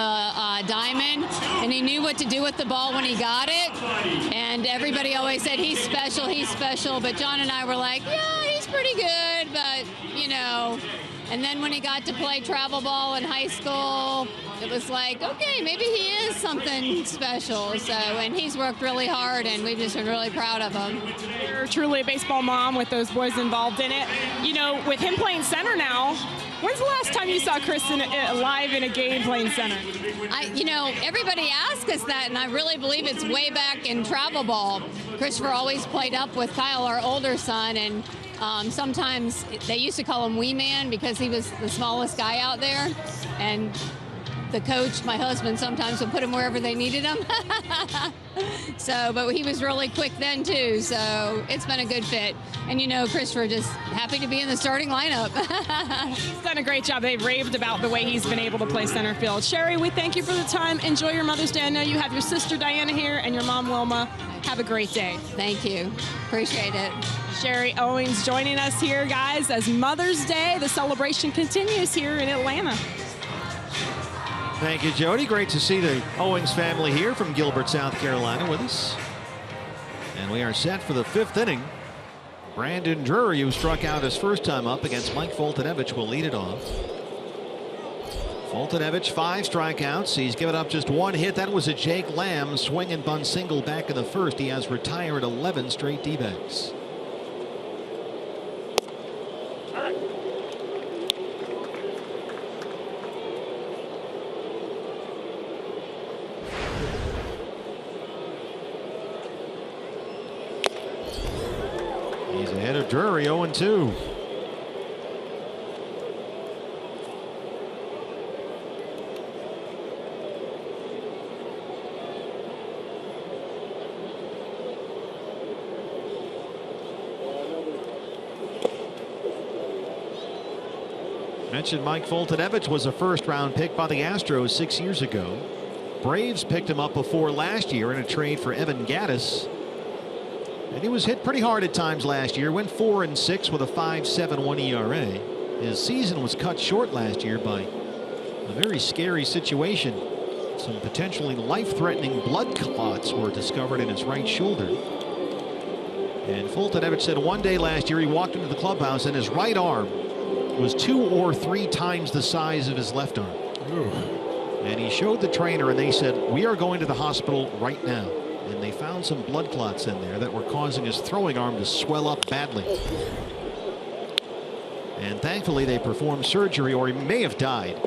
diamond, and he knew what to do with the ball when he got it. And everybody always said, he's special, he's special. But John and I were like, yeah, he's pretty good, but, you know. And then when he got to play travel ball in high school, it was like, okay, maybe he is something special. So, and he's worked really hard, and we've just been really proud of him. You're truly a baseball mom with those boys involved in it. You know, with him playing center now, when's the last time you saw Chris live in a game playing center? You know, everybody asks us that, and I really believe it's way back in travel ball. Christopher always played up with Kyle, our older son, and sometimes they used to call him Wee Man because he was the smallest guy out there. And the coach, my husband, sometimes would put him wherever they needed him. So, but he was really quick then too, so it's been a good fit. And you know, Christopher just happy to be in the starting lineup. He's done a great job. They've raved about the way he's been able to play center field. Sherry, we thank you for the time. Enjoy your Mother's Day. I know you have your sister Diana here and your mom Wilma. Have a great day. Thank you. Appreciate it. Sherry Owings joining us here, guys, as Mother's Day. The celebration continues here in Atlanta. Thank you, Jody. Great to see the Owings family here from Gilbert, South Carolina with us. And we are set for the 5th inning. Brandon Drury, who struck out his first time up against Mike Foltynewicz, will lead it off. Foltynewicz, 5 strikeouts. He's given up just 1 hit. That was a Jake Lamb swing and bunt single back in the first. He has retired 11 straight D-backs. He's ahead of Drury, 0-2. Mentioned Mike Foltynewicz was a first-round pick by the Astros 6 years ago. Braves picked him up before last year in a trade for Evan Gattis. And he was hit pretty hard at times last year. Went 4-6 with a 5.71 ERA. His season was cut short last year by a very scary situation. Some potentially life-threatening blood clots were discovered in his right shoulder. And Foltynewicz said one day last year he walked into the clubhouse and his right arm was 2 or 3 times the size of his left arm. Ooh. And he showed the trainer, and they said, "We are going to the hospital right now." And they found some blood clots in there that were causing his throwing arm to swell up badly. And thankfully they performed surgery, or he may have died.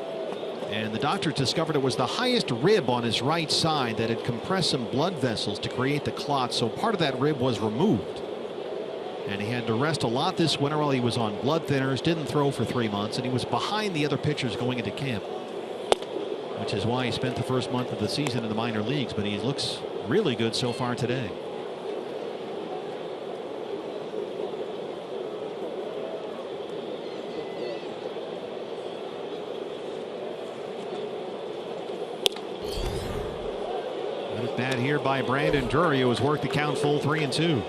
And the doctors discovered it was the highest rib on his right side that had compressed some blood vessels to create the clot. So part of that rib was removed. And he had to rest a lot this winter while he was on blood thinners, didn't throw for 3 months, and he was behind the other pitchers going into camp, which is why he spent the first month of the season in the minor leagues. But he looks really good so far today. Good at bat here by Brandon Drury, who has worked the count full 3-2.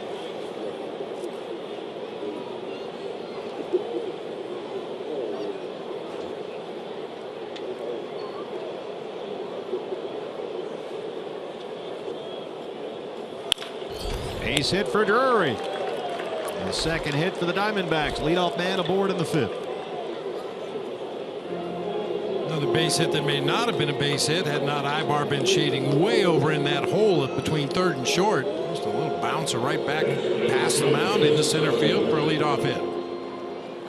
Base hit for Drury. The second hit for the Diamondbacks. Leadoff man aboard in the 5th. Another base hit that may not have been a base hit had not Ibar been shading way over in that hole between third and short. Just a little bouncer right back past the mound into center field for a leadoff hit.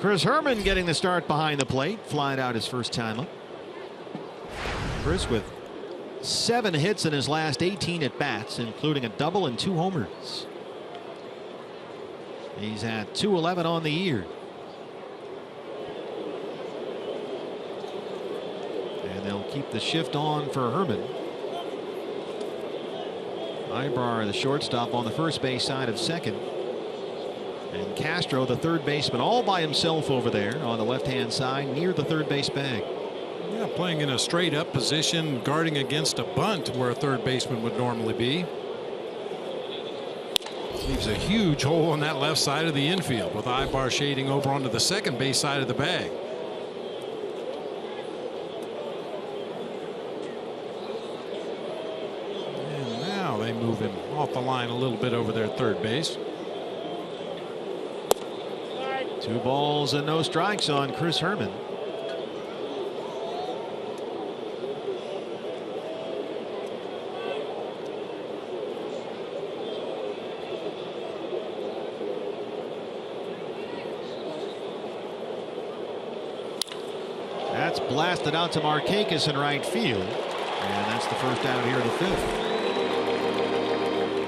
Chris Herman getting the start behind the plate, flying out his first time up. Chris with 7 hits in his last 18 at bats, including a double and 2 homers. He's at .211 on the year. And they'll keep the shift on for Herman. Ibar, the shortstop, on the first base side of second. And Castro, the third baseman, all by himself over there on the left-hand side near the third base bag. Yeah, playing in a straight up position, guarding against a bunt where a third baseman would normally be. Leaves a huge hole on that left side of the infield with Ibar shading over onto the second base side of the bag. And now they move him off the line a little bit over there at third base. 2 balls and no strikes on Chris Herman. That's blasted out to Markakis in right field. And that's the first out here in the 5th.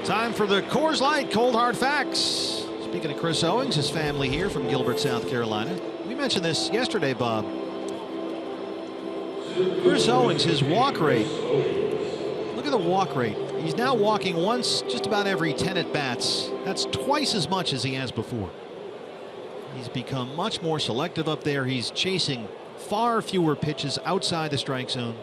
Time for the Coors Light Cold Hard Facts. Speaking of Chris Owings, his family here from Gilbert, South Carolina. We mentioned this yesterday, Bob. Chris Owings, his walk rate. Look at the walk rate. He's now walking once just about every 10 at bats. That's twice as much as he has before. He's become much more selective up there. He's chasing far fewer pitches outside the strike zone.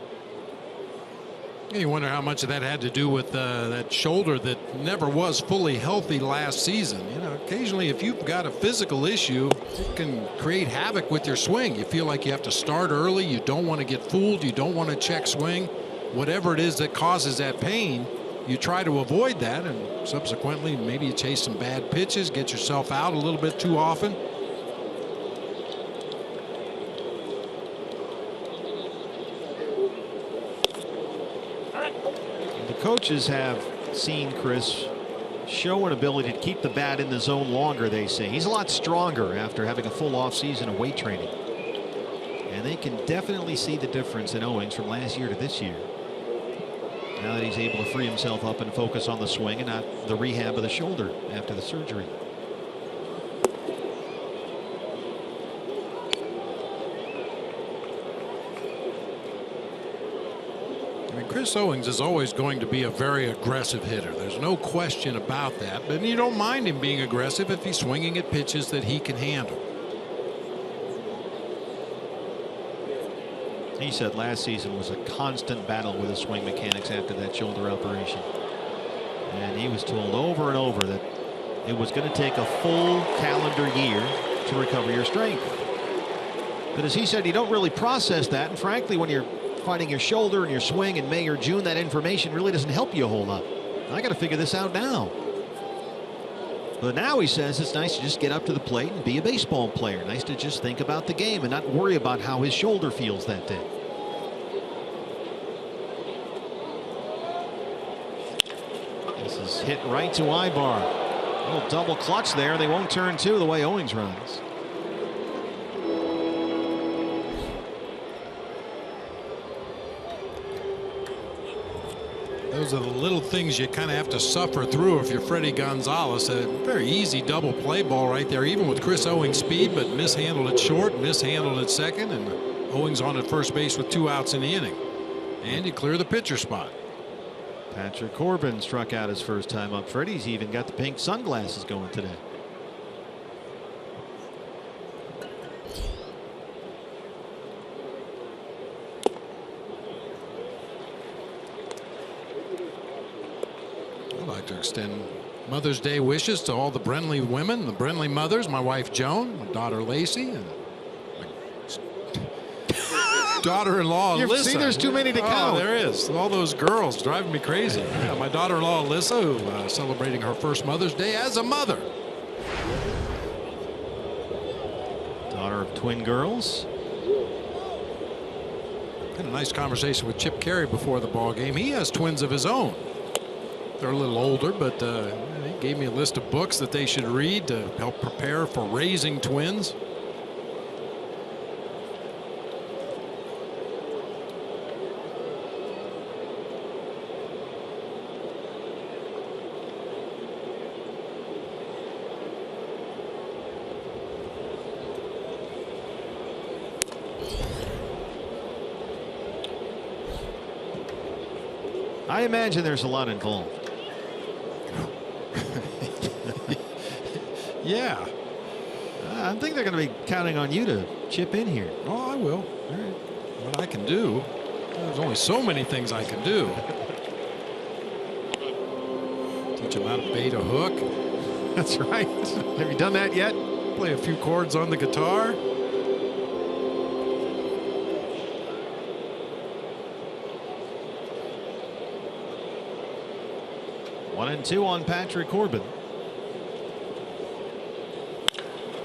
You wonder how much of that had to do with that shoulder that never was fully healthy last season. You know, occasionally if you've got a physical issue, it can create havoc with your swing. You feel like you have to start early. You don't want to get fooled. You don't want to check swing. Whatever it is that causes that pain, you try to avoid that, and subsequently maybe you chase some bad pitches, get yourself out a little bit too often. Coaches have seen Chris show an ability to keep the bat in the zone longer, they say. He's a lot stronger after having a full offseason of weight training. And they can definitely see the difference in Owings from last year to this year. Now that he's able to free himself up and focus on the swing and not the rehab of the shoulder after the surgery. Chris Owings is always going to be a very aggressive hitter. There's no question about that. But you don't mind him being aggressive if he's swinging at pitches that he can handle. He said last season was a constant battle with his swing mechanics after that shoulder operation. And he was told over and over that it was going to take a full calendar year to recover your strength. But as he said, you don't really process that. And frankly, when you're fighting your shoulder and your swing in May or June, that information really doesn't help you a whole lot. I got to figure this out now. But now he says it's nice to just get up to the plate and be a baseball player. Nice to just think about the game and not worry about how his shoulder feels that day. This is hit right to Ibar. A little double clutch there. They won't turn two the way Owings runs. Those are the little things you kind of have to suffer through if you're Freddie Gonzalez. A very easy double play ball right there, even with Chris Owings' speed, but mishandled it short, mishandled it second, and Owings on at first base with 2 outs in the inning. And you clear the pitcher spot. Patrick Corbin struck out his first time up. Freddie's even got the pink sunglasses going today. I'd like to extend Mother's Day wishes to all the Brenly women, the Brenly mothers, my wife Joan, my daughter Lacey, and my daughter-in-law Alyssa. See, there's too many to count. There is. All those girls driving me crazy. Yeah, my daughter-in-law Alyssa, who celebrating her first Mother's Day as a mother. Daughter of twin girls. Had a nice conversation with Chip Carey before the ball game. He has twins of his own. They're a little older, but he gave me a list of books that they should read to help prepare for raising twins. I imagine there's a lot involved. Yeah. I think they're going to be counting on you to chip in here. Oh, I will. All right. What I can do. There's only so many things I can do. Teach them how to bait a hook. That's right. Have you done that yet? Play a few chords on the guitar. One and two on Patrick Corbin.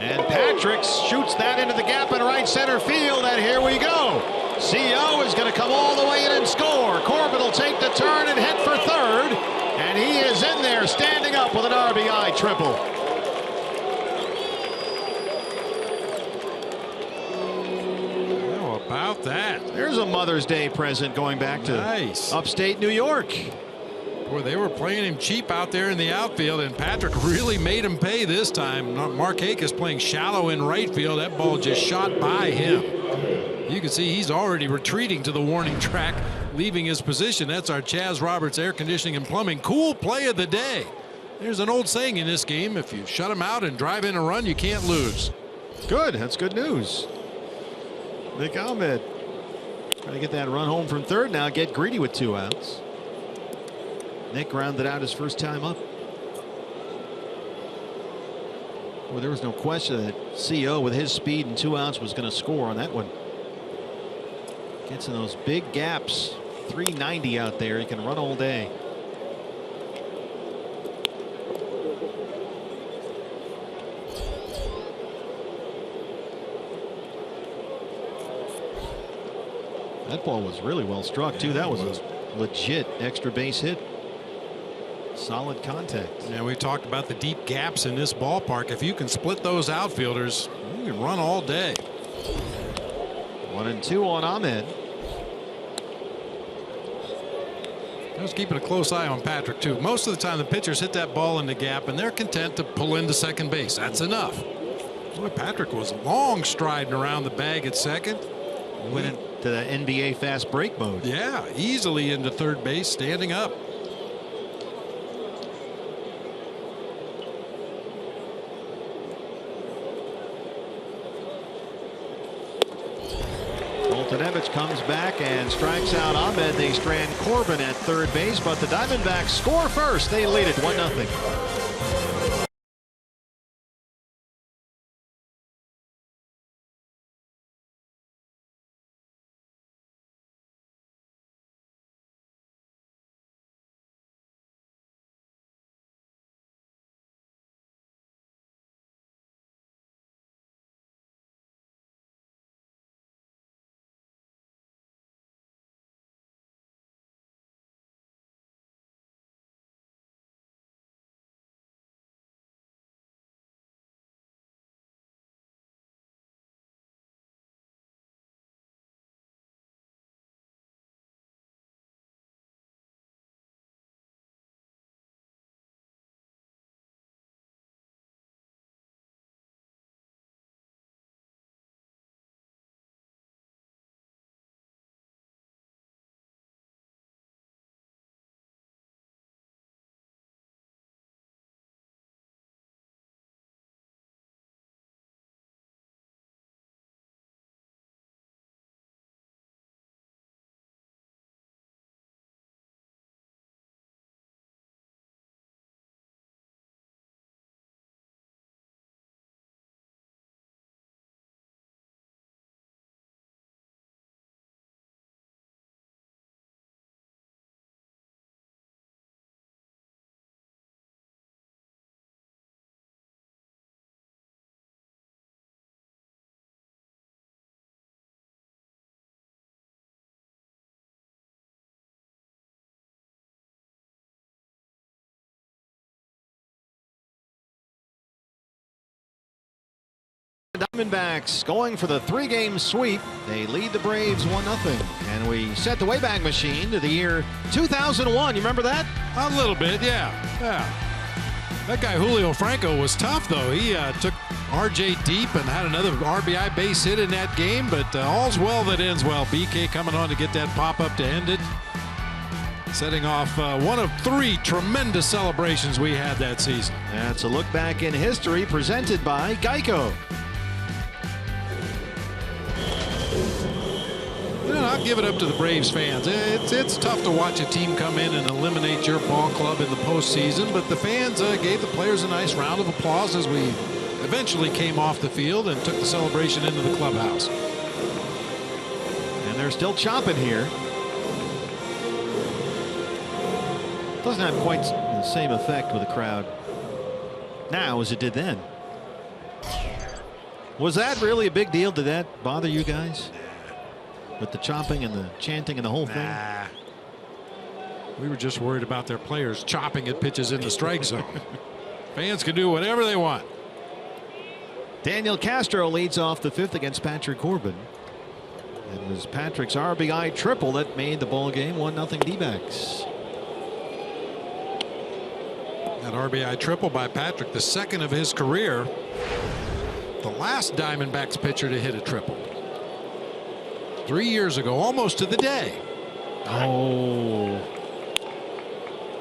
And Patrick shoots that into the gap in right center field, and here we go. CO is going to come all the way in and score. Corbin will take the turn and hit for third, and he is in there standing up with an RBI triple. How about that? There's a Mother's Day present going back to upstate New York. Boy, they were playing him cheap out there in the outfield, and Patrick really made him pay this time. Mark Akis playing shallow in right field. That ball just shot by him. You can see he's already retreating to the warning track, leaving his position. That's our Chaz Roberts Air Conditioning and Plumbing cool play of the day. There's an old saying in this game: if you shut him out and drive in a run, you can't lose. Good. That's good news. Nick Ahmed trying to get that run home from third now. Get greedy with 2 outs. Nick rounded out his first time up. Well, there was no question that CO with his speed and 2 outs was going to score on that one. Gets in those big gaps. 390 out there. He can run all day. That ball was really well struck too. That was a legit extra base hit. Solid contact. Yeah, we talked about the deep gaps in this ballpark. If you can split those outfielders, you can run all day. 1 and 2 on Ahmed. I was keeping a close eye on Patrick too. Most of the time the pitchers hit that ball in the gap and they're content to pull into second base. That's enough. Boy, Patrick was long striding around the bag at second. Went into the NBA fast break mode. Yeah, easily into third base, standing up. Oltanevich comes back and strikes out Ahmed. They strand Corbin at third base, but the Diamondbacks score first. They lead it 1-0. Diamondbacks going for the 3-game sweep. They lead the Braves 1-0. And we set the Wayback Machine to the year 2001. You remember that? A little bit, yeah. That guy Julio Franco was tough, though. He took RJ deep and had another RBI base hit in that game, but all's well that ends well. BK coming on to get that pop-up to end it. Setting off one of 3 tremendous celebrations we had that season. That's a look back in history presented by Geico. I'll give it up to the Braves fans. It's tough to watch a team come in and eliminate your ball club in the postseason, but the fans gave the players a nice round of applause as we eventually came off the field and took the celebration into the clubhouse. And they're still chomping here. Doesn't have quite the same effect with the crowd now as it did then. Was that really a big deal? Did that bother you guys? With the chopping and the chanting and the whole thing? We were just worried about their players chopping at pitches in the strike zone. Fans can do whatever they want. Daniel Castro leads off the 5th against Patrick Corbin. It was Patrick's RBI triple that made the ball game 1-0 D-backs. That RBI triple by Patrick, the 2nd of his career. The last Diamondbacks pitcher to hit a triple. 3 years ago, almost to the day. Oh.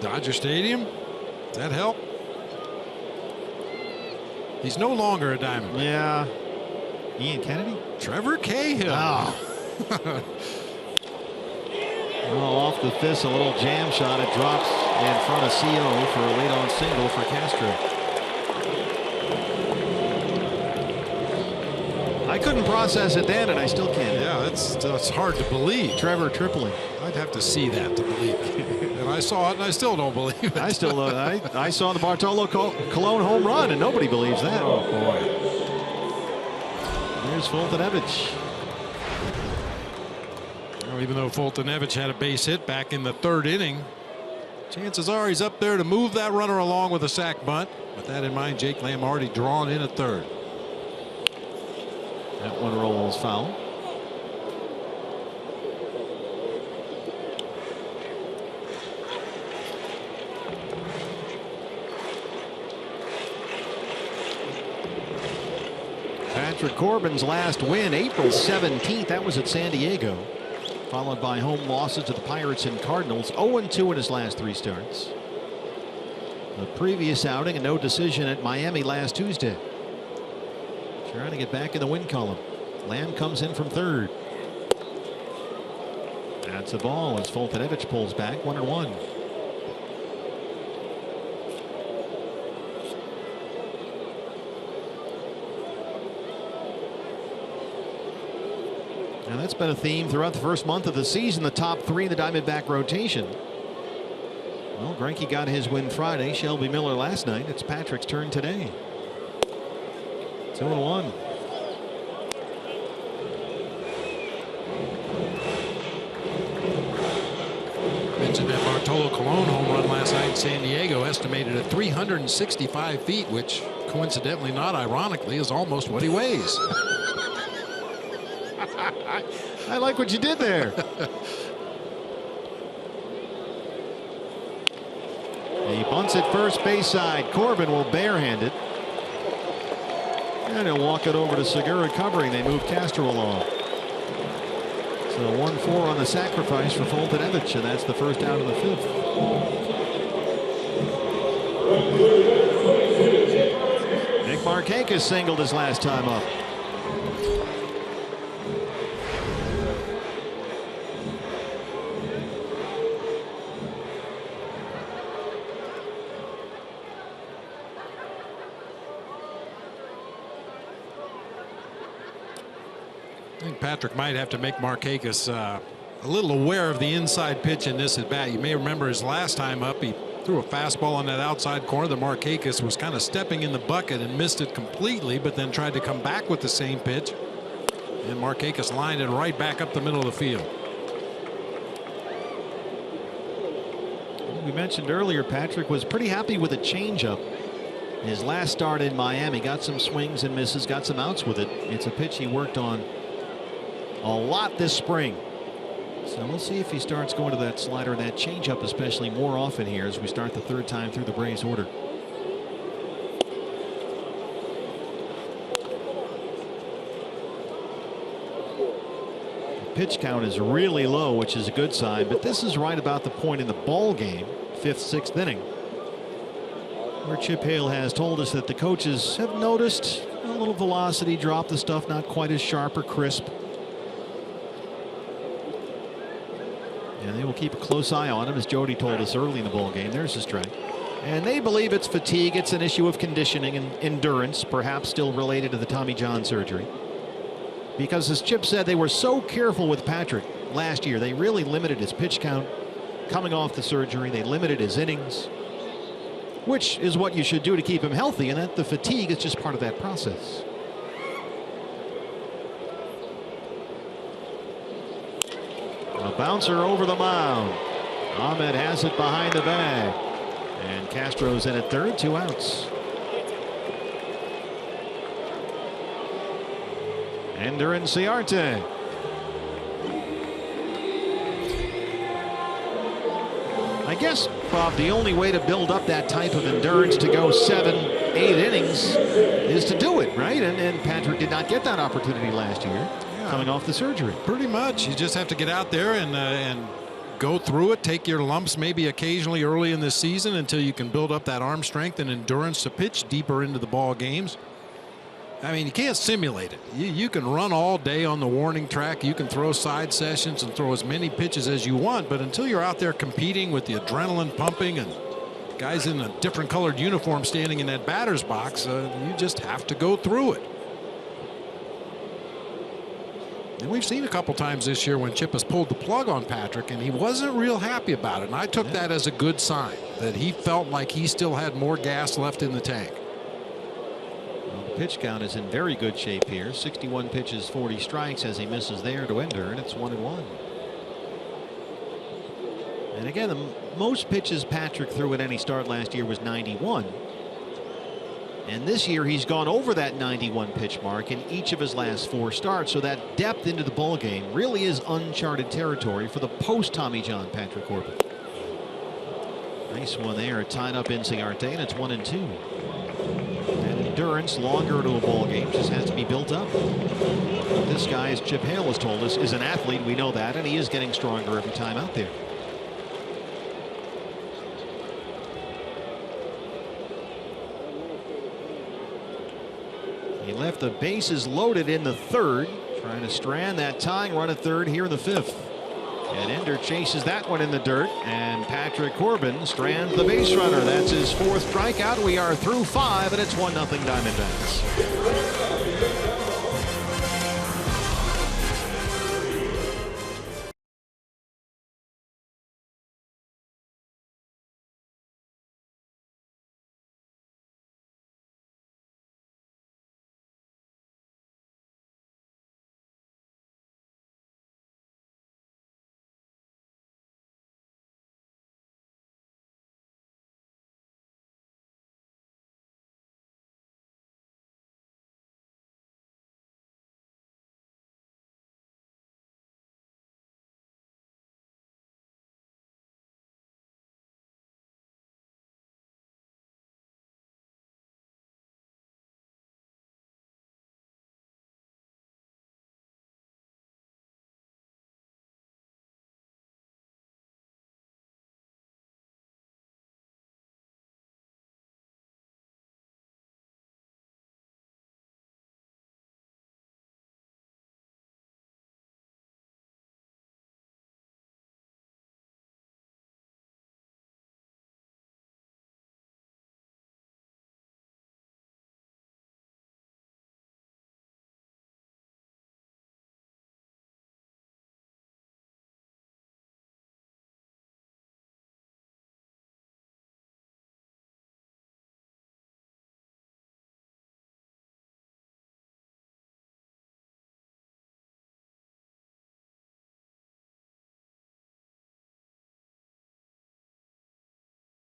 Dodger Stadium. Does that help? He's no longer a Diamondback. Yeah. Ian Kennedy? Trevor Cahill. Oh. Well, off the fist, a little jam shot. It drops in front of CO for a lead-on single for Castro. I couldn't process it then, and I still can't. Yeah, that's hard to believe. Trevor tripling. I'd have to see that to believe it. And I saw it, and I still don't believe it. I still, I saw the Bartolo Colon home run, and nobody believes that. Oh, boy. There's Fultonevich. Well, even though Fultonevich had a base hit back in the 3rd inning, chances are he's up there to move that runner along with a sac bunt. With that in mind, Jake Lamb already drawn in at 3rd. That one rolls foul. Patrick Corbin's last win, April 17th. That was at San Diego. Followed by home losses to the Pirates and Cardinals. 0-2 in his last 3 starts. The previous outing, a no decision at Miami last Tuesday. Trying to get back in the win column. Lamb comes in from 3rd. That's a ball as Fultonevich pulls back 1-1. Now that's been a theme throughout the first month of the season. The top 3 in the Diamondback rotation. Well, Greinke got his win Friday. Shelby Miller last night. It's Patrick's turn today. 2-1. Mentioned that Bartolo Colon home run last night in San Diego, estimated at 365 feet, which coincidentally, not ironically, is almost what he weighs. I like what you did there. He bunts it first base side. Corbin will barehand it. And he'll walk it over to Segura covering. They move Castro along. So 1-4 on the sacrifice for Fultonevich, and that's the first out of the 5th. Nick Markakis singled his last time up. I think Patrick might have to make Markakis a little aware of the inside pitch in this at bat. You may remember his last time up, he threw a fastball on that outside corner. The Markakis was kind of stepping in the bucket and missed it completely, but then tried to come back with the same pitch. And Markakis lined it right back up the middle of the field. We mentioned earlier Patrick was pretty happy with a changeup. His last start in Miami got some swings and misses, got some outs with it. It's a pitch he worked on a lot this spring. So we'll see if he starts going to that slider and that changeup especially more often here as we start the third time through the Braves order. The pitch count is really low, which is a good sign, but this is right about the point in the ball game, 5th, 6th inning, where Chip Hale has told us that the coaches have noticed a little velocity drop, the stuff not quite as sharp or crisp. And they will keep a close eye on him, as Jody told us early in the ball game. There's the strike. And they believe it's fatigue. It's an issue of conditioning and endurance, perhaps still related to the Tommy John surgery. Because as Chip said, they were so careful with Patrick last year. They really limited his pitch count coming off the surgery. They limited his innings, which is what you should do to keep him healthy, and that the fatigue is just part of that process. A bouncer over the mound. Ahmed has it behind the bag. And Castro's in at third, 2 outs. Ender and Ciarte. I guess, Bob, the only way to build up that type of endurance to go 7, 8 innings is to do it, right? And Patrick did not get that opportunity last year. Coming off the surgery. Pretty much. You just have to get out there and go through it, take your lumps maybe occasionally early in the season until you can build up that arm strength and endurance to pitch deeper into the ball games. I mean, you can't simulate it. You can run all day on the warning track. You can throw side sessions and throw as many pitches as you want, but until you're out there competing with the adrenaline pumping and guys in a different colored uniform standing in that batter's box, you just have to go through it. And we've seen a couple times this year when Chip has pulled the plug on Patrick and he wasn't real happy about it. And I took that as a good sign that he felt like he still had more gas left in the tank. Well, the pitch count is in very good shape here. 61 pitches, 40 strikes as he misses there to Ender, and it's 1-1. And again, the most pitches Patrick threw at any start last year was 91. And this year he's gone over that 91 pitch mark in each of his last 4 starts. So that depth into the ball game really is uncharted territory for the post Tommy John Patrick Corbin. Nice one there, tied up in Ciarte, and it's 1-2. And endurance longer to a ball game just has to be built up. This guy, as Chip Hale has told us, is an athlete. We know that, and he is getting stronger every time out there. He left the bases loaded in the 3rd, trying to strand that tying run at 3rd here in the 5th. And Ender chases that one in the dirt, and Patrick Corbin strands the base runner. That's his 4th strikeout. We are through 5, and it's 1-0 Diamondbacks.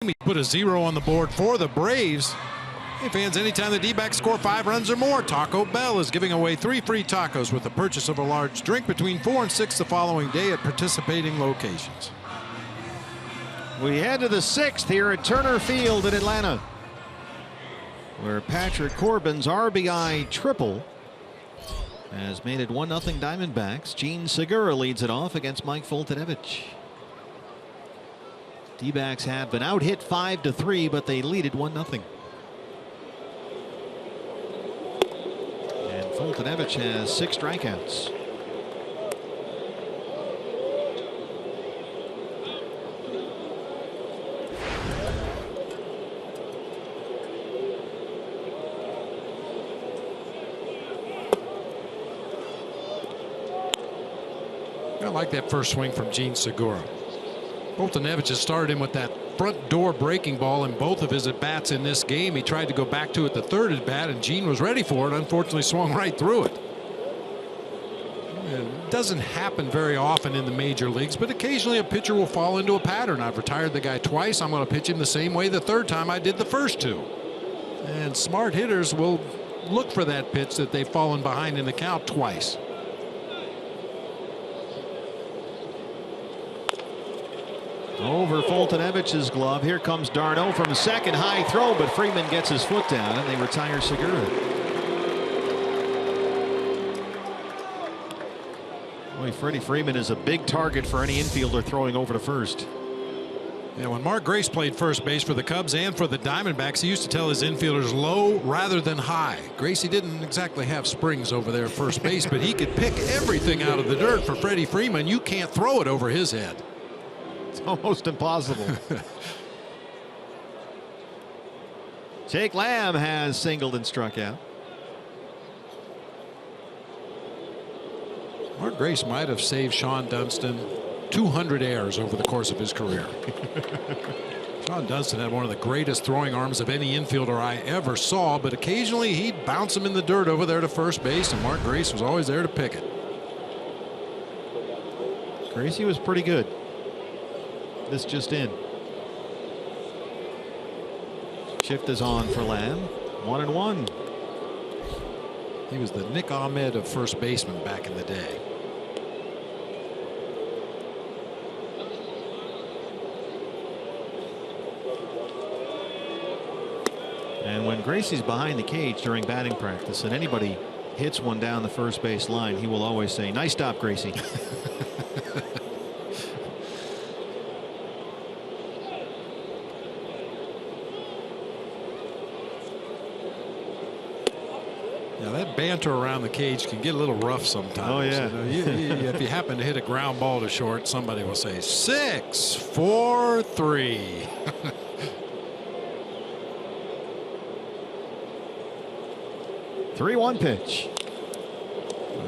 He put a 0 on the board for the Braves. Hey fans, anytime the D-backs score 5 runs or more, Taco Bell is giving away 3 free tacos with the purchase of a large drink between 4 and 6 the following day at participating locations. We head to the 6th here at Turner Field in Atlanta, where Patrick Corbin's RBI triple has made it 1-0 Diamondbacks. Gene Segura leads it off against Mike Foltynewicz. D-backs have been out hit 5-3, but they lead it 1-0. And Foltynewicz has 6 strikeouts. I like that first swing from Gene Segura. Foltynewicz has started him with that front door breaking ball in both of his at-bats in this game. He tried to go back to it the third at-bat, and Gene was ready for it. Unfortunately, swung right through it. It doesn't happen very often in the major leagues, but occasionally a pitcher will fall into a pattern. I've retired the guy twice. I'm going to pitch him the same way the third time I did the first 2. And smart hitters will look for that pitch that they've fallen behind in the count twice. Over Foltynewicz's glove. Here comes d'Arnaud from second. High throw, but Freeman gets his foot down, and they retire Segura. Boy, Freddie Freeman is a big target for any infielder throwing over to first. Yeah, when Mark Grace played first base for the Cubs and for the Diamondbacks, he used to tell his infielders low rather than high. Gracie didn't exactly have springs over there at first base, but he could pick everything out of the dirt. For Freddie Freeman, you can't throw it over his head. It's almost impossible. Jake Lamb has singled and struck out. Mark Grace might have saved Sean Dunston 200 errors over the course of his career. Sean Dunston had one of the greatest throwing arms of any infielder I ever saw, but occasionally he'd bounce him in the dirt over there to first base, and Mark Grace was always there to pick it. Gracie was pretty good. This just in. Shift is on for Lamb. 1-1. He was the Nick Ahmed of first baseman back in the day. And when Gracie's behind the cage during batting practice and anybody hits one down the first base line, he will always say, "Nice stop, Gracie." That banter around the cage can get a little rough sometimes. Oh yeah. If you happen to hit a ground ball to short, somebody will say 6, 4, 3. Three-one pitch.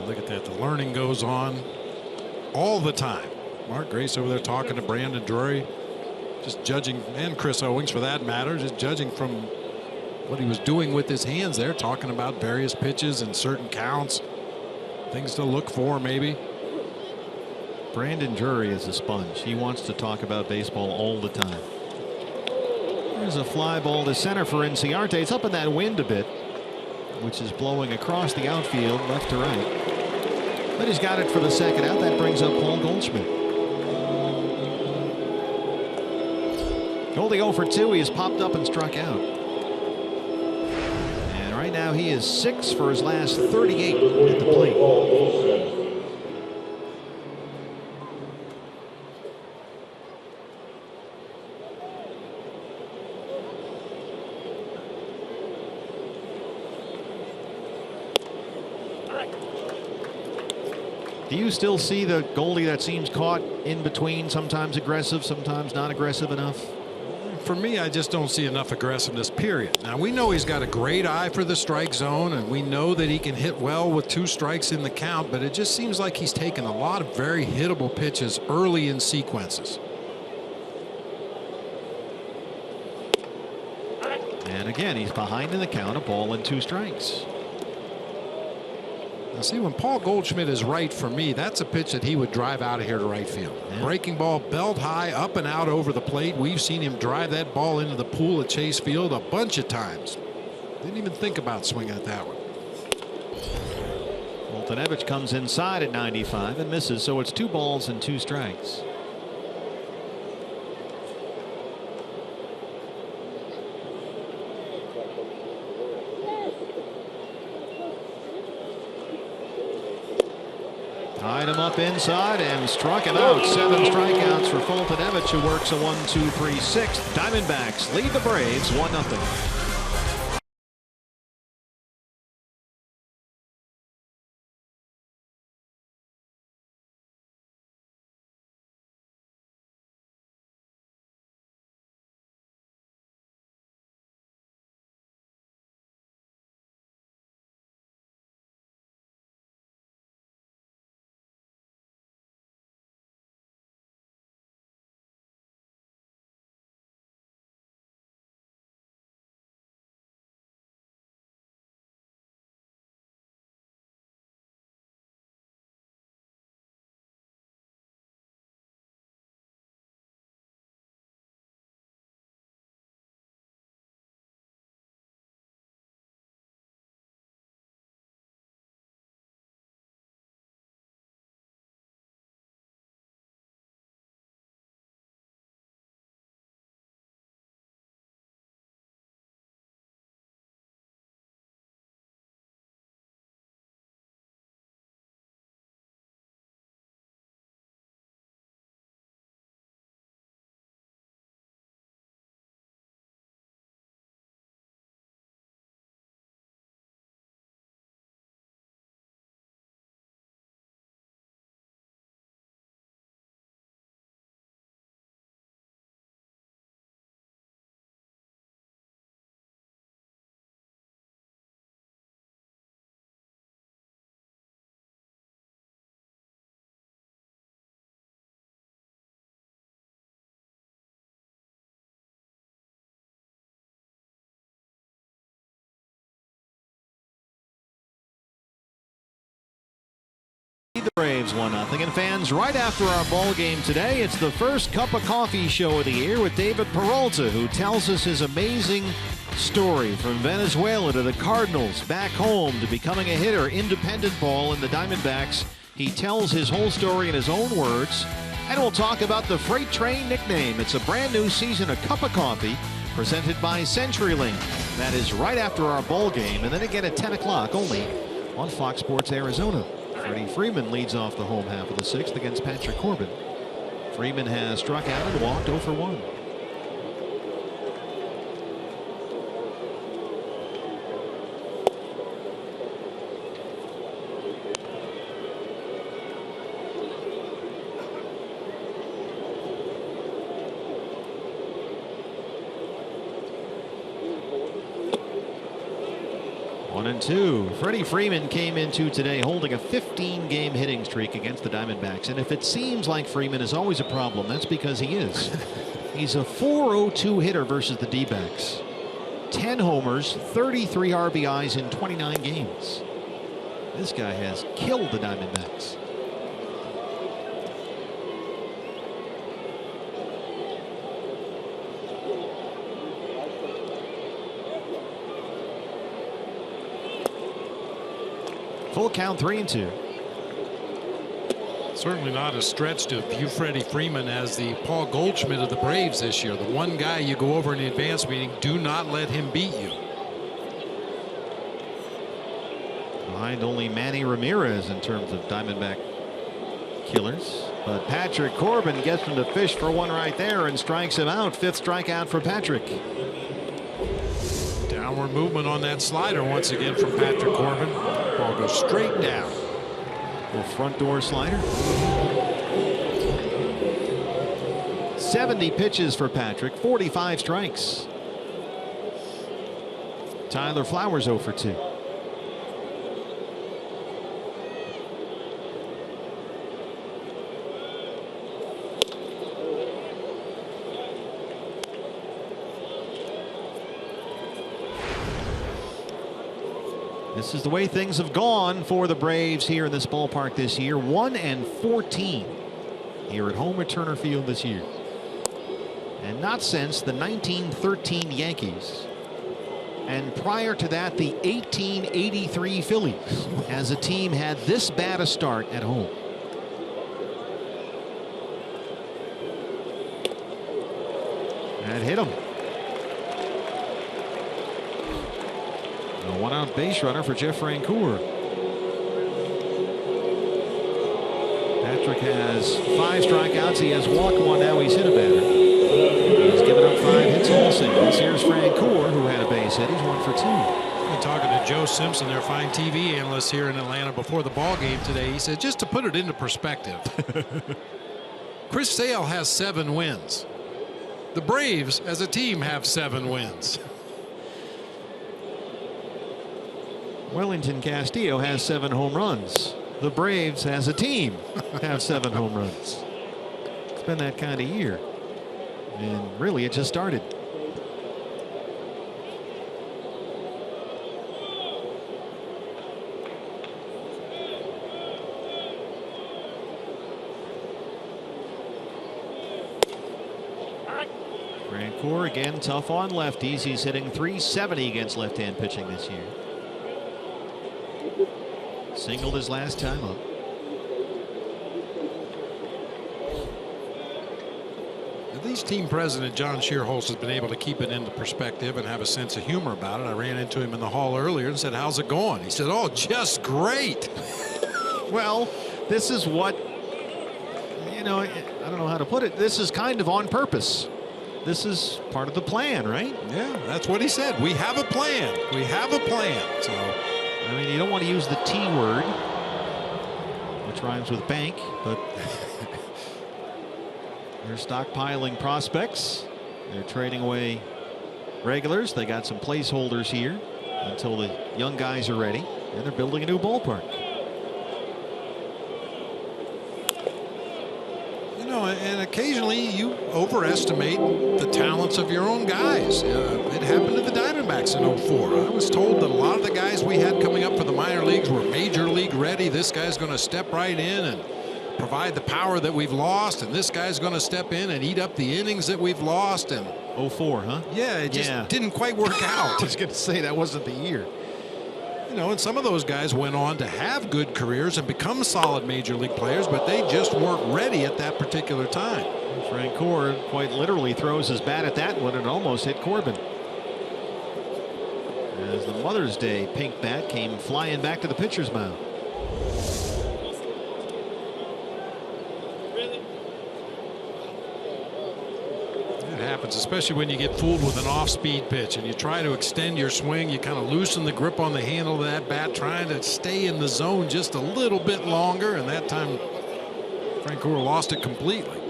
Look at that. The learning goes on all the time. Mark Grace over there talking to Brandon Drury, just judging, and Chris Owings for that matter, just judging from what he was doing with his hands there, talking about various pitches and certain counts, things to look for maybe. Brandon Drury is a sponge. He wants to talk about baseball all the time. There's a fly ball to center for Inciarte. It's up in that wind a bit, which is blowing across the outfield left to right. But he's got it for the second out. That brings up Paul Goldschmidt. Goldie 0 for 2. He has popped up and struck out. Right now he is 6 for his last 38 at the plate. Do you still see the Goldie that seems caught in between, sometimes aggressive, sometimes not aggressive enough? For me, I just don't see enough aggressiveness, period. Now, we know he's got a great eye for the strike zone, and we know that he can hit well with 2 strikes in the count, but it just seems like he's taken a lot of very hittable pitches early in sequences. And again, he's behind in the count, a ball and 2 strikes. Now, see, when Paul Goldschmidt is right, for me, that's a pitch that he would drive out of here to right field. Yeah. Breaking ball, belt high, up and out over the plate. We've seen him drive that ball into the pool at Chase Field a bunch of times. Didn't even think about swinging at that one. Foltynewicz comes inside at 95 and misses, so it's 2 balls and 2 strikes. Tied him up inside and struck him out. 7 strikeouts for Foltynewicz, who works a 1-2-3-6. Diamondbacks lead the Braves 1-0. The Braves 1-0. And fans, right after our ball game today, it's the first cup of coffee show of the year with David Peralta, who tells us his amazing story from Venezuela to the Cardinals, back home to becoming a hitter, independent ball in the Diamondbacks. He tells his whole story in his own words. And we'll talk about the Freight Train nickname. It's a brand new season of Cup of Coffee presented by CenturyLink. That is right after our ball game, and then again at 10 o'clock only on Fox Sports Arizona. Freddie Freeman leads off the home half of the 6th against Patrick Corbin. Freeman has struck out and walked 0 for 1. And 2. Freddie Freeman came into today holding a 15-game hitting streak against the Diamondbacks. And if it seems like Freeman is always a problem, that's because he is. He's a .402 hitter versus the D-backs. 10 homers, 33 RBIs in 29 games. This guy has killed the Diamondbacks. Full count, 3-2. Certainly not a stretch to view Freddie Freeman as the Paul Goldschmidt of the Braves this year. The one guy you go over in the advance meeting, do not let him beat you. Behind only Manny Ramirez in terms of Diamondback killers. But Patrick Corbin gets him to fish for one right there and strikes him out. 5th strikeout for Patrick. Downward movement on that slider once again from Patrick Corbin. Ball goes straight down. Little front door slider. 70 pitches for Patrick, 45 strikes. Tyler Flowers 0 for 2. This is the way things have gone for the Braves here in this ballpark this year. 1-14 here at home at Turner Field this year. And not since the 1913 Yankees. And prior to that, the 1883 Phillies, as a team, had this bad a start at home. That hit him. A one-out base runner for Jeff Francoeur. Patrick has 5 strikeouts. He has walked 1. Now he's hit a batter. He's given up 5 hits, all singles. Here's Francoeur, who had a base hit. He's 1 for 2. I'm talking to Joe Simpson, their fine TV analyst here in Atlanta, before the ball game today. He said, just to put it into perspective, Chris Sale has 7 wins. The Braves, as a team, have 7 wins. Wellington Castillo has 7 home runs. The Braves, as a team, have 7 home runs. It's been that kind of year. And really, it just started. Francoeur again tough on lefties. He's hitting .370 against left-hand pitching this year. Singled his last time up. At least team president John Shearholz has been able to keep it into perspective and have a sense of humor about it. I ran into him in the hall earlier and said, how's it going? He said, oh, just great. Well, this is what, you know, I don't know how to put it. This is kind of on purpose. This is part of the plan, right? Yeah, that's what he said. We have a plan. We have a plan. So, I mean, you don't want to use the T word, which rhymes with bank, but they're stockpiling prospects. They're trading away regulars. They got some placeholders here until the young guys are ready, and they're building a new ballpark. you know, and occasionally you overestimate the talents of your own guys. It happened to the Diamondbacks in '04. I was told that a lot of the guys we had coming up for the minor leagues were major league ready. This guy's going to step right in and provide the power that we've lost, and this guy's going to step in and eat up the innings that we've lost. And '04, huh? Yeah, it just didn't quite work out. I was going to say that wasn't the year. You know, and some of those guys went on to have good careers and become solid major league players, but they just weren't ready at that particular time. Francoeur quite literally throws his bat at that one and almost hit Corbin. As the Mother's Day pink bat came flying back to the pitcher's mound. Happens, especially when you get fooled with an off-speed pitch and you try to extend your swing. You kind of loosen the grip on the handle of that bat, trying to stay in the zone just a little bit longer, and that time Francoeur lost it completely.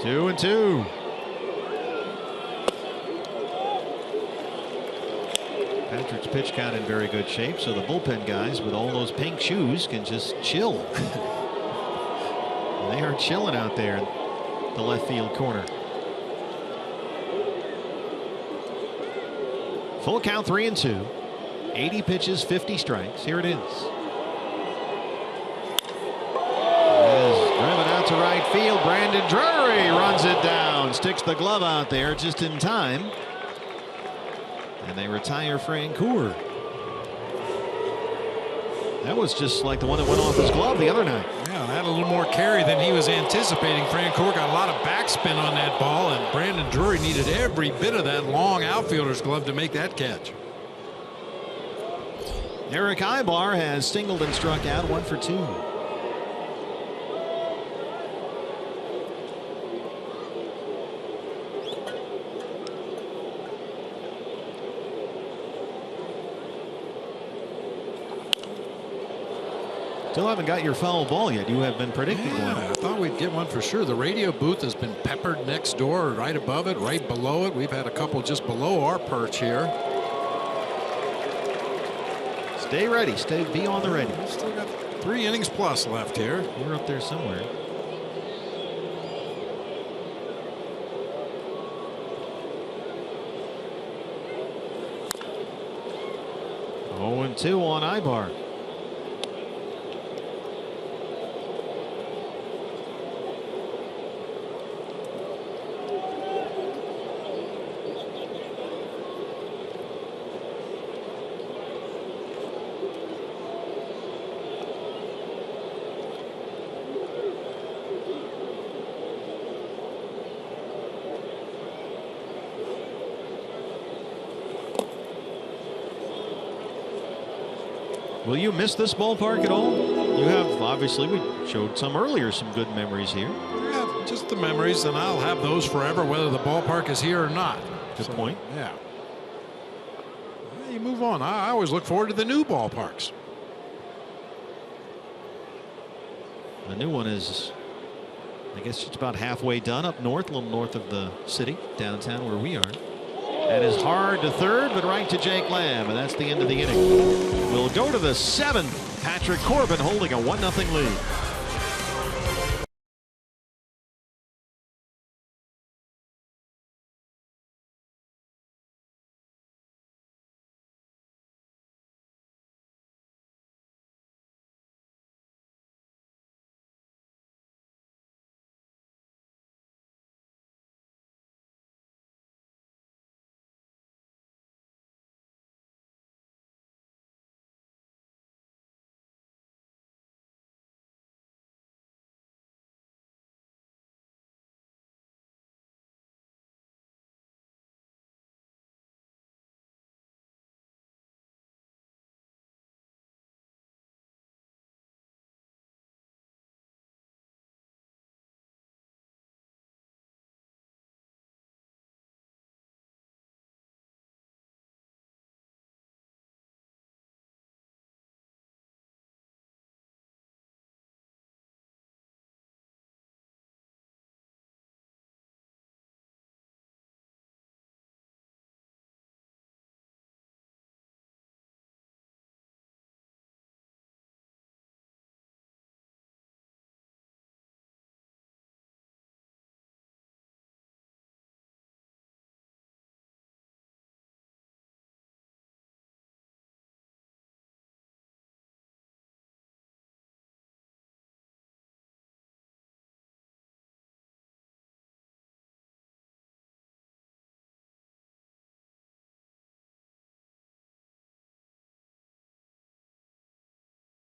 Two and two. Patrick's pitch count in very good shape, so the bullpen guys with all those pink shoes can just chill. They are chilling out there in the left field corner. Full count, 3-2. 80 pitches, 50 strikes. Here it is. To right field, Brandon Drury runs it down, sticks the glove out there just in time, and they retire Francoeur. That was just like the one that went off his glove the other night. Yeah, had a little more carry than he was anticipating. Francoeur got a lot of backspin on that ball, and Brandon Drury needed every bit of that long outfielder's glove to make that catch. Eric Ibar has singled and struck out, 1 for 2. Still haven't got your foul ball yet. You have been predicting one. I thought we'd get one for sure. The radio booth has been peppered next door, right above it, right below it. We've had a couple just below our perch here. Stay ready. Be on the ready. Still got 3 innings plus left here. We're up there somewhere. Oh, and 2 on Ibar. Will you miss this ballpark at all? You have, obviously, we showed some earlier, some good memories here. Yeah, just the memories, and I'll have those forever, whether the ballpark is here or not. Good point. Yeah. You move on. I always look forward to the new ballparks. The new one is, I guess it's about halfway done up north, a little north of the city, downtown where we are. That is hard to third, but right to Jake Lamb, and that's the end of the inning. We'll go to the 7th. Patrick Corbin holding a 1-0 lead.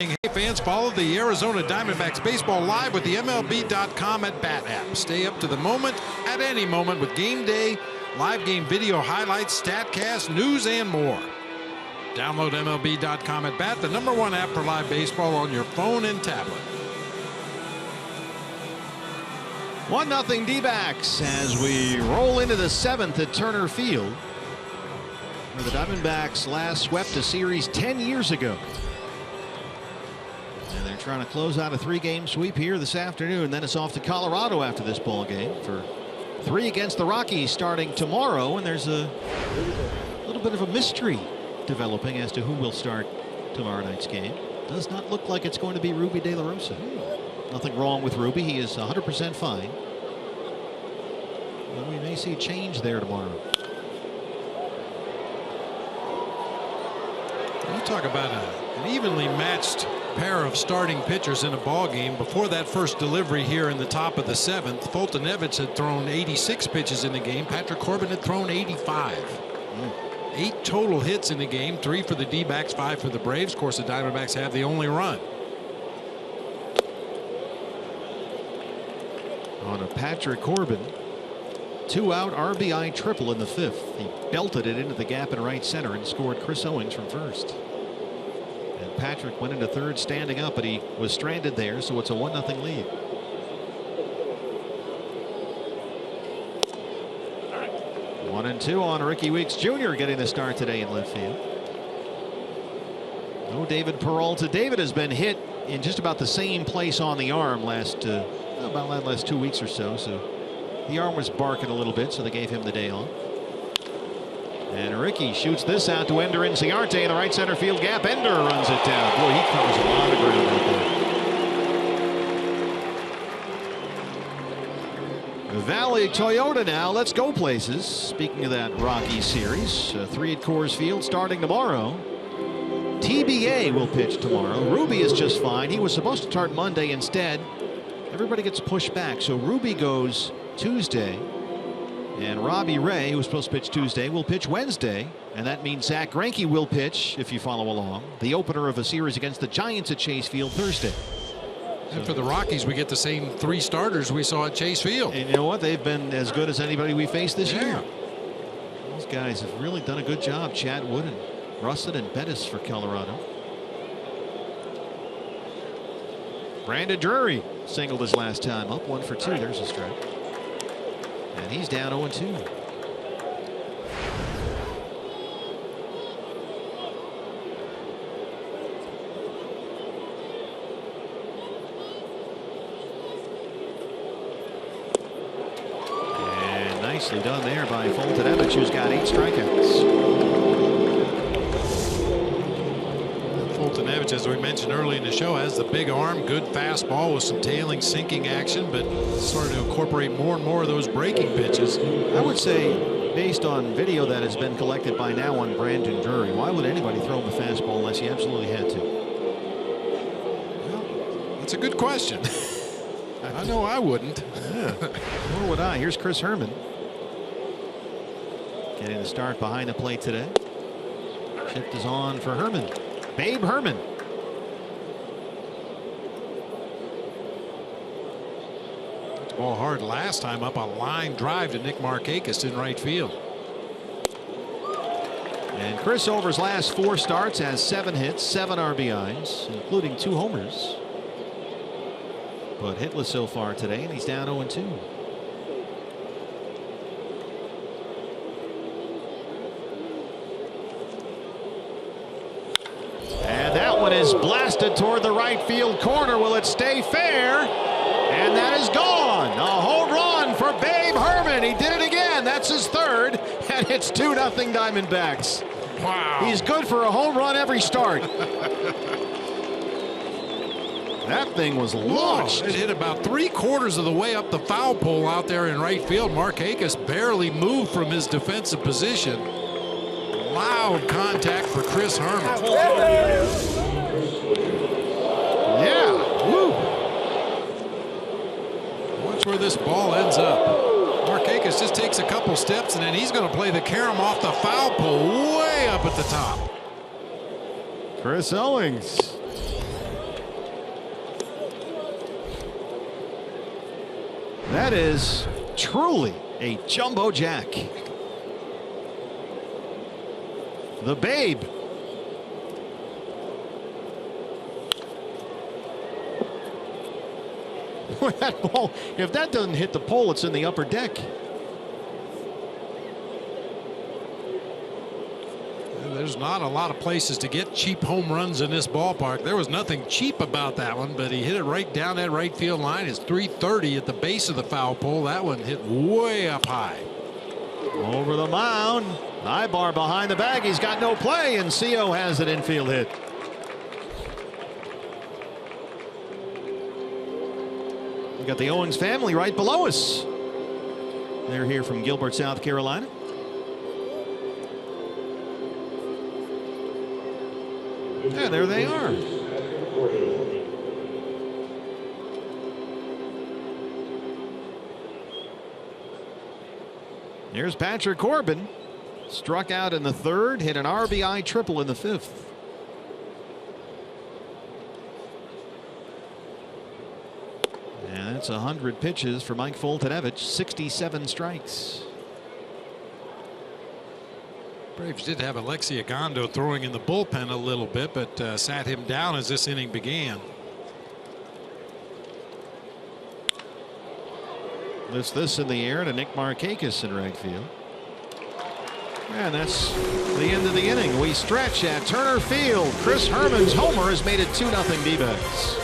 Hey fans, follow the Arizona Diamondbacks baseball live with the MLB.com at Bat app. Stay up to the moment at any moment with game day, live game video highlights, StatCast, news, and more. Download MLB.com at Bat, the #1 app for live baseball on your phone and tablet. 1-0 D-backs as we roll into the 7th at Turner Field, where the Diamondbacks last swept a series 10 years ago. And they're trying to close out a 3-game sweep here this afternoon. Then it's off to Colorado after this ball game for 3 against the Rockies starting tomorrow. And there's a little bit of a mystery developing as to who will start tomorrow night's game. Does not look like it's going to be Ruby De La Rosa. Nothing wrong with Ruby. He is 100% fine. Well, we may see change there tomorrow. You talk about an evenly matched pair of starting pitchers in a ball game. Before that first delivery here in the top of the 7th, Fulton-Evans had thrown 86 pitches in the game. Patrick Corbin had thrown 85. 8 total hits in the game, 3 for the D-backs, 5 for the Braves. Of course, the Diamondbacks have the only run. On a Patrick Corbin 2-out RBI triple in the 5th. He belted it into the gap in right center and scored Chris Owings from first. And Patrick went into third standing up, but he was stranded there, so it's a 1-0 lead. One and 2 on Ricky Weeks Jr. getting the start today in left field. No David Peralta. David has been hit in just about the same place on the arm last 2 weeks or so. So the arm was barking a little bit, so they gave him the day off. And Ricky shoots this out to Ender Inciarte in the right center field gap. Ender runs it down. Boy, he covers a lot of ground out there. Valley Toyota now. Let's go places. Speaking of that Rockies series, 3 at Coors Field starting tomorrow. TBA will pitch tomorrow. Ruby is just fine. He was supposed to start Monday instead. Everybody gets pushed back. So Ruby goes Tuesday. And Robbie Ray, who was supposed to pitch Tuesday, will pitch Wednesday. And that means Zach Greinke will pitch, if you follow along, the opener of a series against the Giants at Chase Field Thursday. And for the Rockies, we get the same 3 starters we saw at Chase Field. And you know what? They've been as good as anybody we faced this year. Those guys have really done a good job. Chad Wood and Russet and Bettis for Colorado. Brandon Drury singled his last time up. 1 for 2. There's a strike. And he's down 0-2. And nicely done there by Foltynewicz, who's got 8 strikeouts. Foltynewicz, as we mentioned early in the show, has the big arm, good fastball with some tailing, sinking action, but starting to incorporate more and more of those breaking pitches. I would say, based on video that has been collected by now on Brandon Drury, why would anybody throw him a fastball unless he absolutely had to? Well, that's a good question. I know I wouldn't. Yeah. Nor would I. Here's Chris Herman getting the start behind the plate today. Shift is on for Herman. Babe Herman. Ball hard last time up, a line drive to Nick Markakis in right field. And Chris Over's last 4 starts has 7 hits, 7 RBIs, including 2 homers. But hitless so far today, and he's down 0-2. And that one is blasted toward the right field corner. Will it stay fair? And that is gone. A home run for Babe Herman. He did it again. That's his 3rd, and it's 2-0 Diamondbacks. Wow. He's good for a home run every start. That thing was launched. It hit about 3/4 of the way up the foul pole out there in right field. Markakis barely moved from his defensive position. Loud contact for Chris Herman. Yeah. Woo. Watch where this ball ends up. Markakis just takes a couple steps, and then he's going to play the carom off the foul pole way up at the top. Chris Owings. That is truly a jumbo jack. The Babe. That ball, if that doesn't hit the pole, it's in the upper deck. There's not a lot of places to get cheap home runs in this ballpark. There was nothing cheap about that one, but he hit it right down that right field line. It's 330 at the base of the foul pole. That one hit way up high. Over the mound. Ibar behind the bag. He's got no play, and CO has an infield hit. We got the Owens family right below us. They're here from Gilbert, South Carolina. Yeah, there they are. Here's Patrick Corbin. Struck out in the 3rd, hit an RBI triple in the 5th. And that's 100 pitches for Mike Foltynewicz, 67 strikes. Braves did have Alexi Agondo throwing in the bullpen a little bit, but sat him down as this inning began. Lifts this in the air to Nick Markakis in right field. And that's the end of the inning. We stretch at Turner Field. Chris Herman's homer has made it 2-0 D-backs.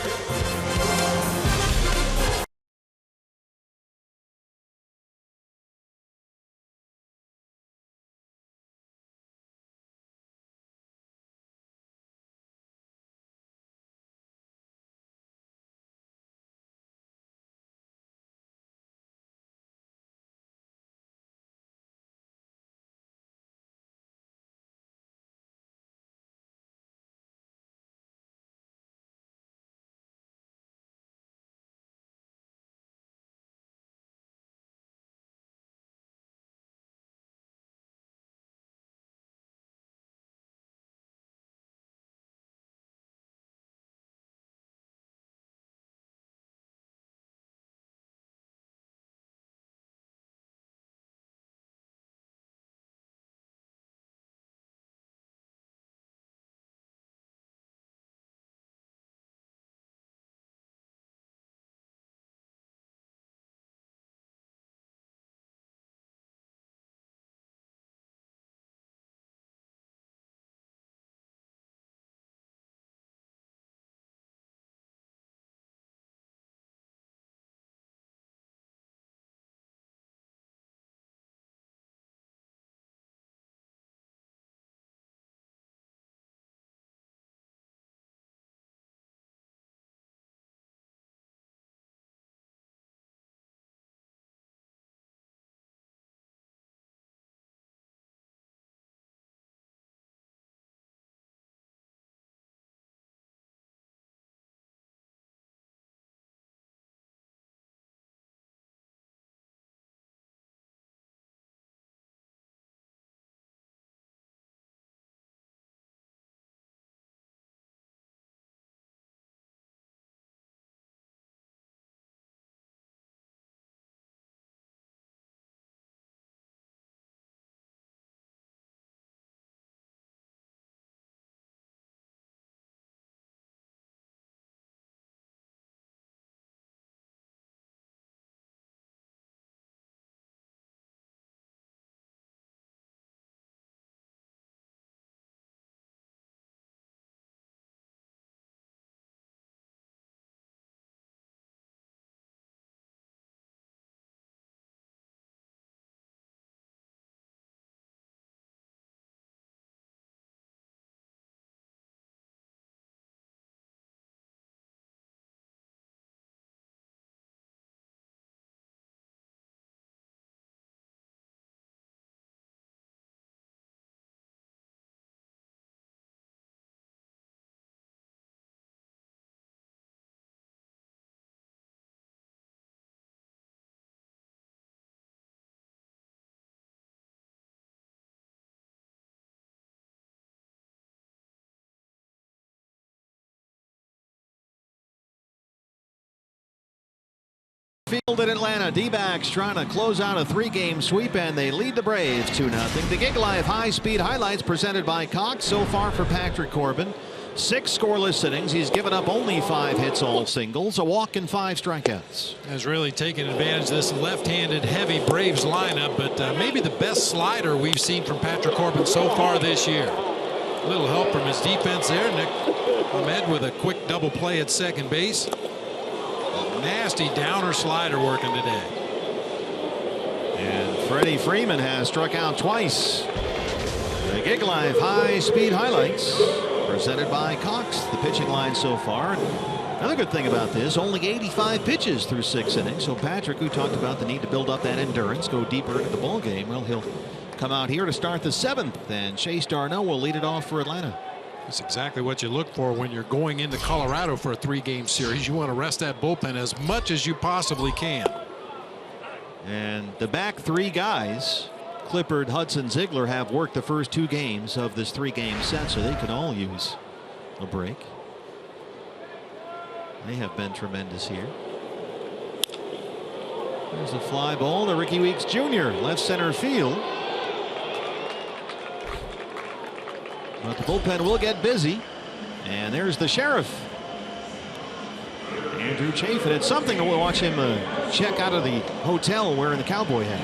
Field in Atlanta. D-backs trying to close out a 3-game sweep, and they lead the Braves 2-0. The Gig Live high-speed highlights presented by Cox. So far for Patrick Corbin, 6 scoreless innings. He's given up only 5 hits, all singles, a walk and 5 strikeouts. Has really taken advantage of this left-handed heavy Braves lineup, but maybe the best slider we've seen from Patrick Corbin so far this year. A little help from his defense there. Nick Ahmed with a quick double play at second base. Nasty downer slider working today. And Freddie Freeman has struck out twice. The Gig Live high-speed highlights presented by Cox. The pitching line so far. Another good thing about this, only 85 pitches through 6 innings. So Patrick, who talked about the need to build up that endurance, go deeper into the ball game, well, he'll come out here to start the 7th, and Chase Darno will lead it off for Atlanta. That's exactly what you look for when you're going into Colorado for a 3-game series. You want to rest that bullpen as much as you possibly can. And the back 3 guys, Clippard, Hudson, Ziegler, have worked the first 2 games of this 3-game set, so they could all use a break. They have been tremendous here. There's a fly ball to Ricky Weeks Jr. left center field. But the bullpen will get busy. And there's the sheriff, Andrew Chafin. It's something to watch him check out of the hotel wearing the cowboy hat.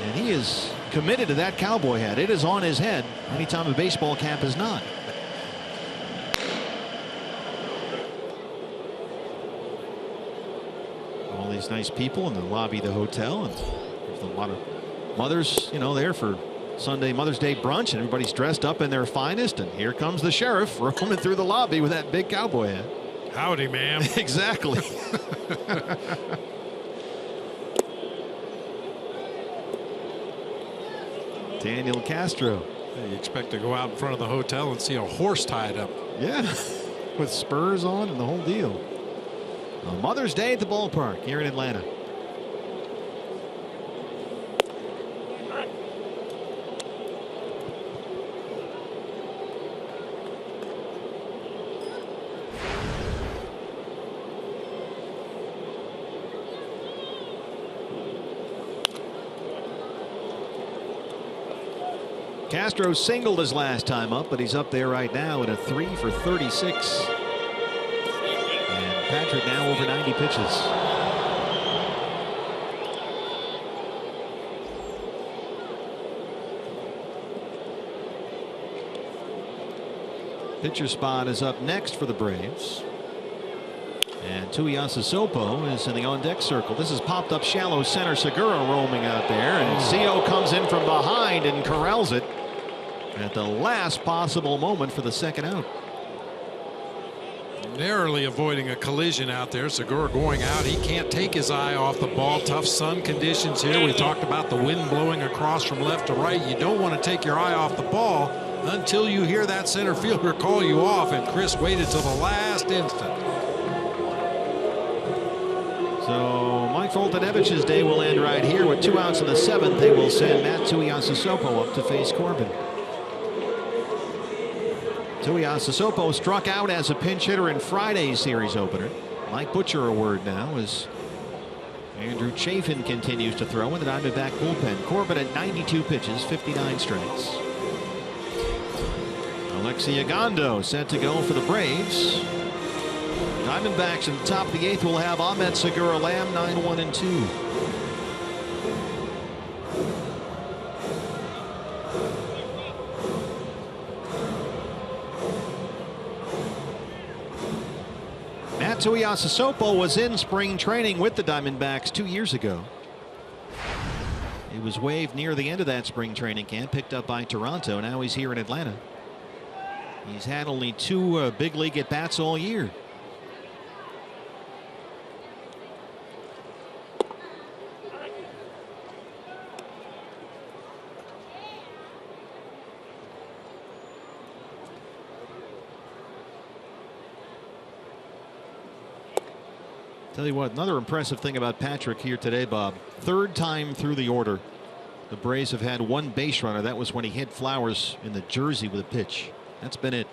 And he is committed to that cowboy hat. It is on his head anytime a baseball cap is not. All these nice people in the lobby of the hotel, and there's a lot of mothers, you know, there for Sunday Mother's Day brunch, and everybody's dressed up in their finest, and here comes the sheriff roaming through the lobby with that big cowboy hat. Howdy, ma'am. Exactly. Daniel Castro. You expect to go out in front of the hotel and see a horse tied up. Yeah, with spurs on and the whole deal. On Mother's Day at the ballpark here in Atlanta. Castro singled his last time up, but he's up there right now at a 3 for 36. And Patrick now over 90 pitches. Pitcher spot is up next for the Braves. And Tuiasosopo is in the on-deck circle. This is popped up shallow center. Segura roaming out there. And Co comes in from behind and corrals it at the last possible moment for the second out. Narrowly avoiding a collision out there. Segura going out. He can't take his eye off the ball. Tough sun conditions here. We talked about the wind blowing across from left to right. You don't want to take your eye off the ball until you hear that center fielder call you off. And Chris waited till the last instant. So Mike Foltynewicz's day will end right here. With 2 outs in the 7th, they will send Matt Tuiasosopo up to face Corbin. Tuiasosopo struck out as a pinch hitter in Friday's series opener. Mike Butcher a word now as Andrew Chafin continues to throw in the Diamondback bullpen. Corbin at 92 pitches, 59 strikes. Alexi Ogando set to go for the Braves. Diamondbacks in the top of the 8th will have Ahmed Segura Lamb 9-1-2. Matt Tuiasosopo was in spring training with the Diamondbacks 2 years ago. He was waived near the end of that spring training camp, picked up by Toronto. Now he's here in Atlanta. He's had only 2 big league at bats all year. Tell you what, another impressive thing about Patrick here today, Bob. 3rd time through the order, the Braves have had 1 base runner. That was when he hit Flowers in the jersey with a pitch. That's been it.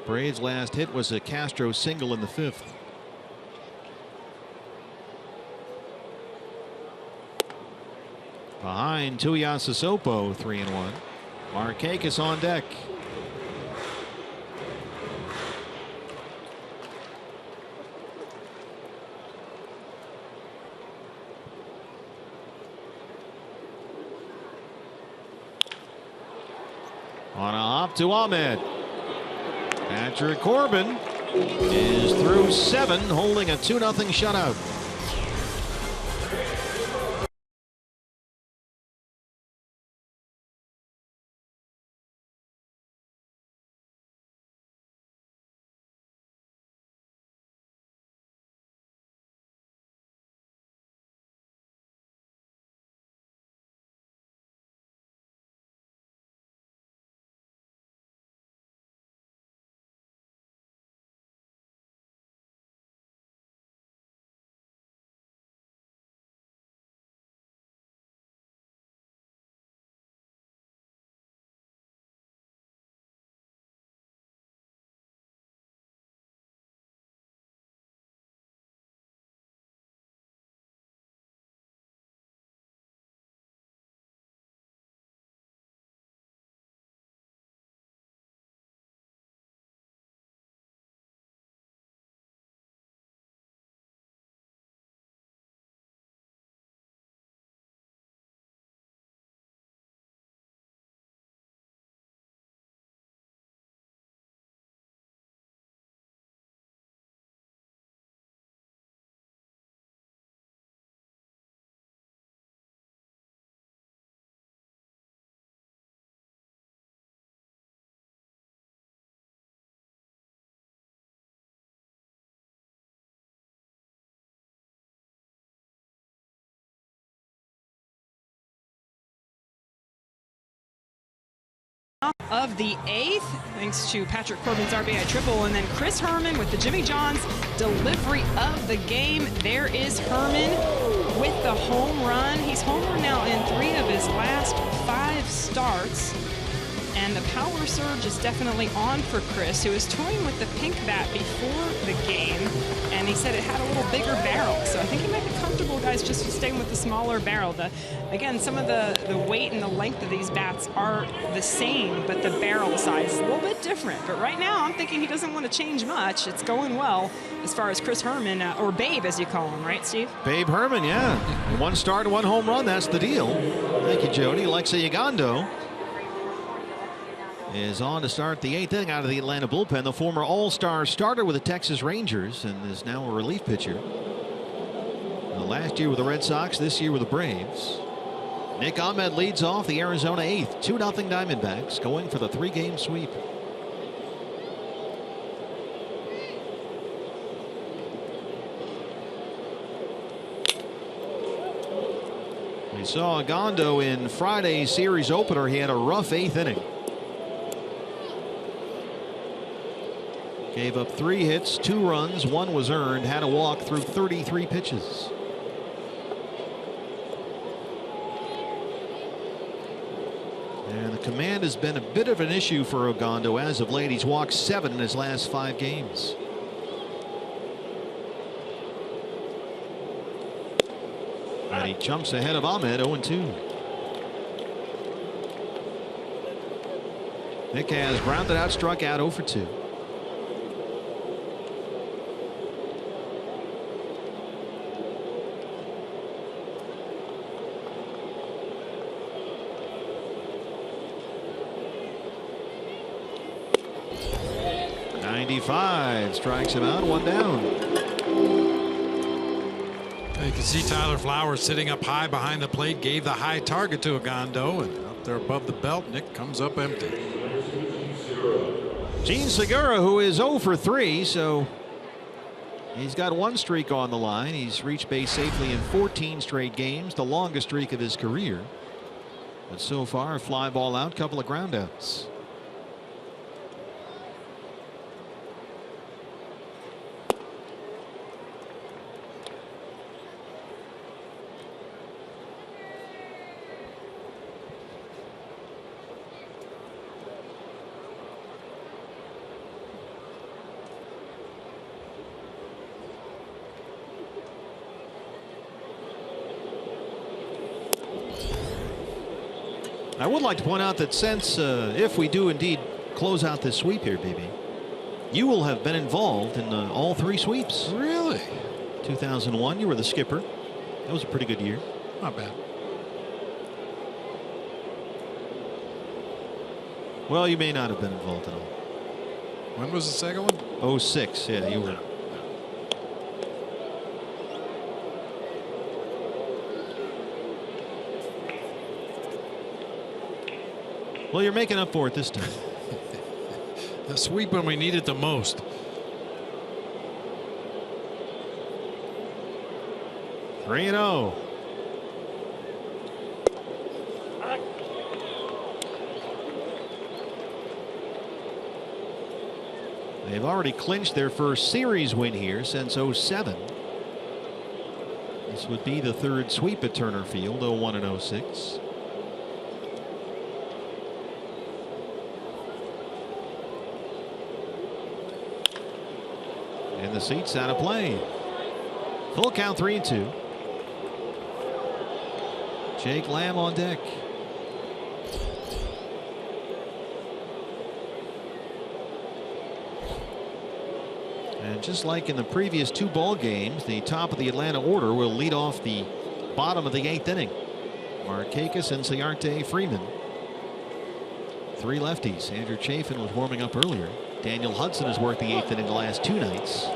Braves' last hit was a Castro single in the 5th. Behind Tuiasosopo, 3-1. Markakis on deck. On a hop to Ahmed. Patrick Corbin is through 7, holding a 2-0 shutout. of the 8th, thanks to Patrick Corbin's RBI triple, and then Chris Herman with the Jimmy John's delivery of the game. There is Herman with the home run. He's homered now in 3 of his last 5 starts. And the power surge is definitely on for Chris, who was toying with the pink bat before the game. And he said it had a little bigger barrel. So I think he might be comfortable, guys, just staying with the smaller barrel. Again, some of the weight and the length of these bats are the same, but the barrel size is a little bit different. But right now, I'm thinking he doesn't want to change much. It's going well as far as Chris Herman, or Babe, as you call him, right, Steve? Babe Herman, yeah. 1 start, 1 home run. That's the deal. Thank you, Jody. Alexei Ogando is on to start the 8th inning out of the Atlanta bullpen. The former All-Star starter with the Texas Rangers and is now a relief pitcher. Last year with the Red Sox, this year with the Braves. Nick Ahmed leads off the Arizona 8th. 2-0 Diamondbacks going for the 3-game sweep. We saw Ogando in Friday's series opener. He had a rough 8th inning. Gave up 3 hits, 2 runs, 1 was earned, had a walk through 33 pitches. And the command has been a bit of an issue for Ogando as of late. He's walked 7 in his last 5 games. And he jumps ahead of Ahmed, 0-2. Nick has grounded out, struck out, 0 for 2. Strikes him out, 1 down. You can see Tyler Flowers sitting up high behind the plate, gave the high target to Ogando, and up there above the belt, Nick comes up empty. Gene Segura, who is 0 for 3, so he's got 1 streak on the line. He's reached base safely in 14 straight games, the longest streak of his career. But so far, a fly ball out, couple of groundouts. I would like to point out that since if we do indeed close out this sweep here, BB, you will have been involved in all 3 sweeps. Really? 2001, you were the skipper. That was a pretty good year. Not bad. Well, you may not have been involved at all. When was the second one? 06, yeah, you were. Well, you're making up for it this time. The sweep when we need it the most. Three and 0. They've already clinched their first series win here since 07. This would be the 3rd sweep at Turner Field, 01 and 06. And the seat's out of play. Full count, 3-2. Jake Lamb on deck. And just like in the previous 2 ball games, the top of the Atlanta order will lead off the bottom of the 8th inning. Markakis, Inciarte, Freeman. 3 lefties. Andrew Chafin was warming up earlier. Daniel Hudson has worked the 8th inning the last 2 nights.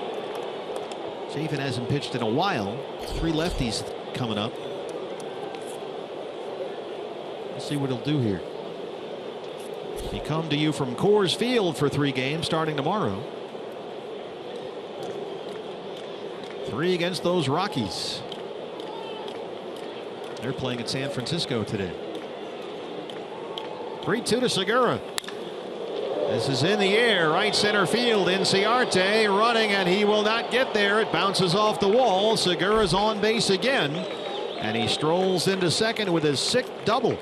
Chafin hasn't pitched in a while. 3 lefties coming up. Let's see what he'll do here. He come to you from Coors Field for 3 games starting tomorrow. 3 against those Rockies. They're playing at San Francisco today. 3-2 to Segura. This is in the air, right center field. Inciarte running, and he will not get there. It bounces off the wall. Segura's on base again, and he strolls into second with his 6th double.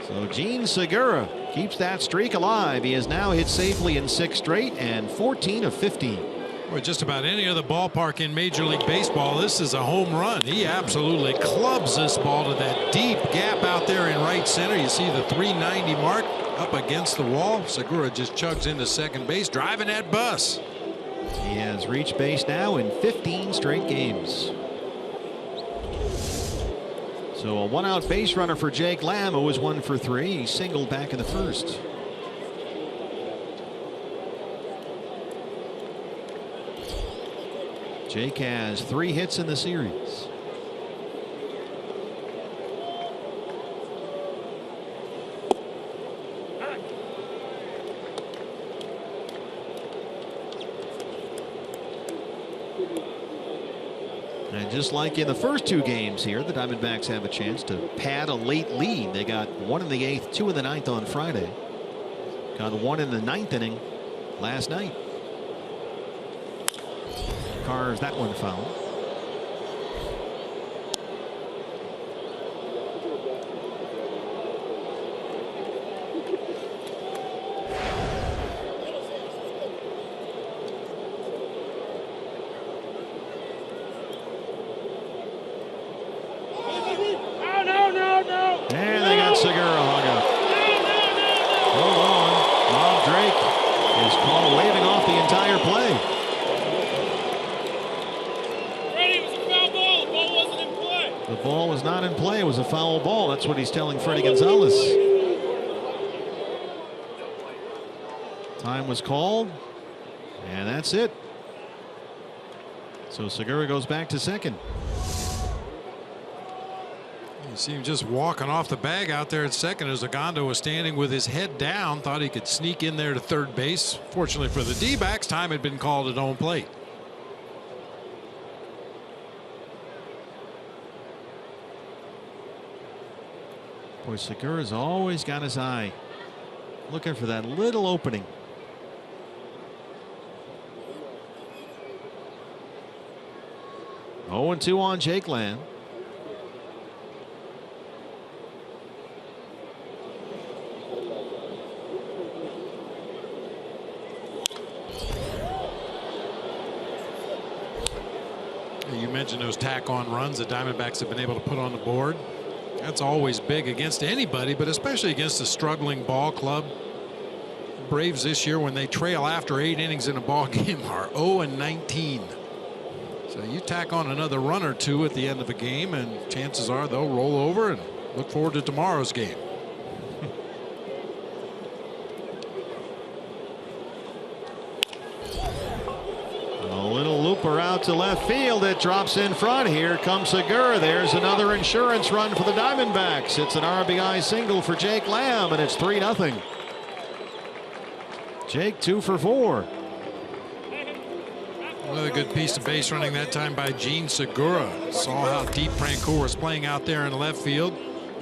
So Gene Segura keeps that streak alive. He has now hit safely in 6 straight and 14 of 15. Or just about any other ballpark in Major League Baseball, this is a home run. He absolutely clubs this ball to that deep gap out there in right center. You see the 390 mark up against the wall. Segura just chugs into second base, driving that bus. He has reached base now in 15 straight games. So a 1-out base runner for Jake Lamb, who was 1 for 3. He singled back in the first. Jake has 3 hits in the series. And just like in the first 2 games here, the Diamondbacks have a chance to pad a late lead. They got 1 in the 8th, 2 in the 9th on Friday. Got 1 in the 9th inning last night. Carves that one foul. And they got Segura hung up. Hold on. Bob Drake is called waving off the entire play. The ball was not in play. It was a foul ball. That's what he's telling Freddie Gonzalez. Time was called, and that's it. So Segura goes back to second. You see him just walking off the bag out there at second as Ogando was standing with his head down. Thought he could sneak in there to third base. Fortunately for the D-backs, time had been called at home plate. Boy, Segura's always got his eye looking for that little opening. Oh, 2 on Jake Lamb. You mentioned those tack-on runs the Diamondbacks have been able to put on the board. That's always big against anybody, but especially against a struggling ball club. Braves this year, when they trail after 8 innings in a ball game, are 0-19. So you tack on another run or 2 at the end of a game, and chances are they'll roll over and look forward to tomorrow's game. A little looper out to left field. It drops in front. Here comes Segura. There's another insurance run for the Diamondbacks. It's an RBI single for Jake Lamb, and it's 3-0. Jake 2 for 4. Another good piece of base running that time by Gene Segura. Saw how deep Francoeur was playing out there in left field.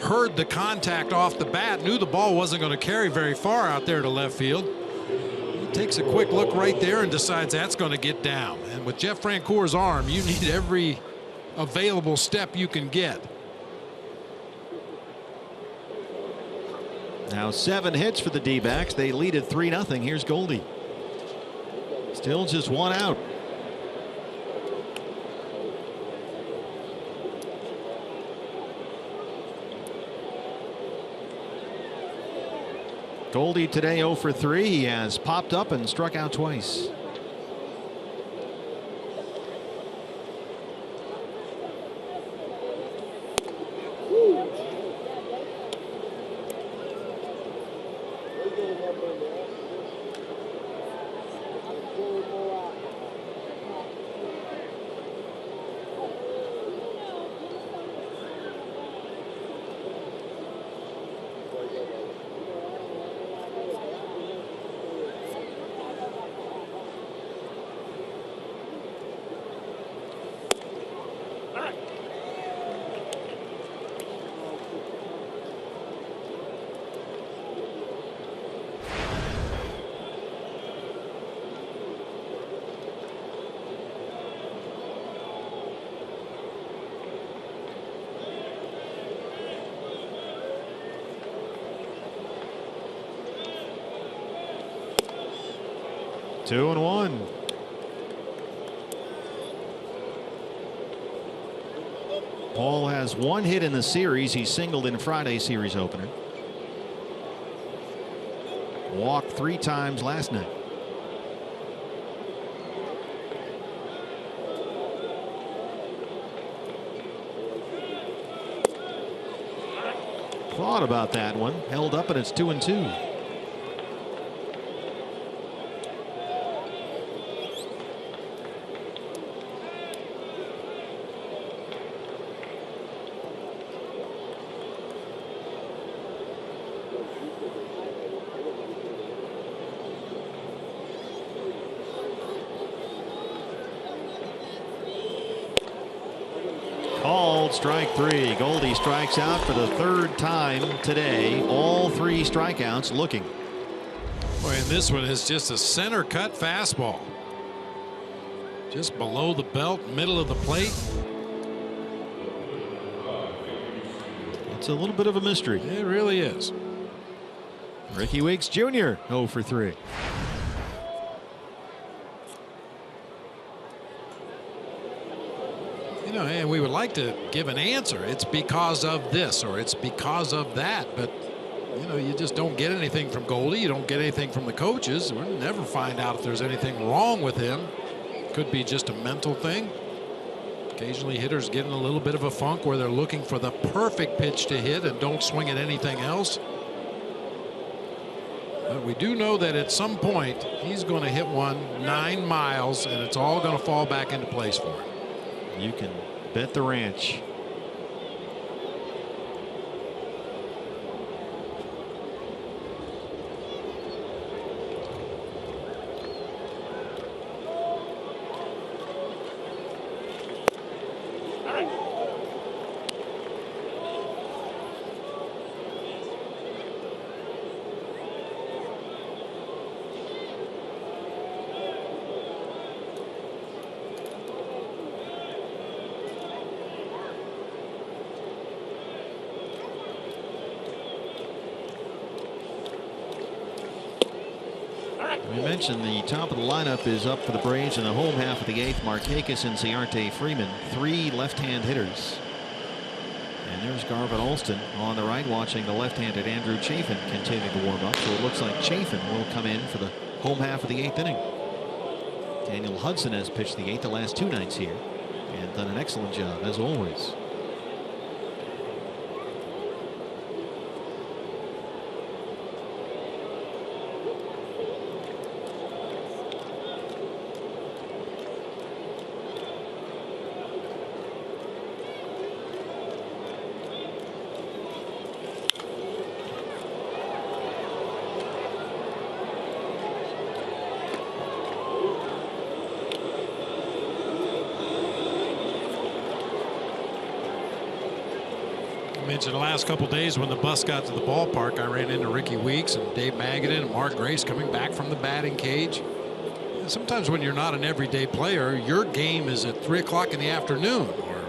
Heard the contact off the bat. Knew the ball wasn't going to carry very far out there to left field. Takes a quick look right there and decides that's going to get down. And with Jeff Francoeur's arm, you need every available step you can get. Now 7 hits for the D-backs. They lead at 3-0. Here's Goldie. Still just 1 out. Goldie today 0 for 3. He has popped up and struck out twice. 2-1. Paul has 1 hit in the series. He singled in Friday's series opener. Walked 3 times last night. Thought about that one. Held up, and it's 2-2. Called strike 3. Goldie strikes out for the 3rd time today. All 3 strikeouts looking. Boy, and this one is just a center cut fastball. Just below the belt, middle of the plate. It's a little bit of a mystery. It really is. Ricky Weeks Jr. 0 for 3. You know, and we would like to give an answer. It's because of this or it's because of that. But, you know, you just don't get anything from Goldie. You don't get anything from the coaches. We'll never find out if there's anything wrong with him. Could be just a mental thing. Occasionally hitters get in a little bit of a funk where they're looking for the perfect pitch to hit and don't swing at anything else. But we do know that at some point he's going to hit one 9 miles and it's all going to fall back into place for him. You can bet the ranch. We mentioned the top of the lineup is up for the Braves in the home half of the 8th. Markakis and Ciarte Freeman, 3 left-hand hitters. And there's Garvin Alston on the right watching the left-handed Andrew Chafin continue to warm up. So it looks like Chafin will come in for the home half of the 8th inning. Daniel Hudson has pitched the 8th the last 2 nights here and done an excellent job as always. Mentioned the last couple days when the bus got to the ballpark, I ran into Ricky Weeks and Dave Magadan and Mark Grace coming back from the batting cage. And sometimes when you're not an everyday player, your game is at 3 o'clock in the afternoon or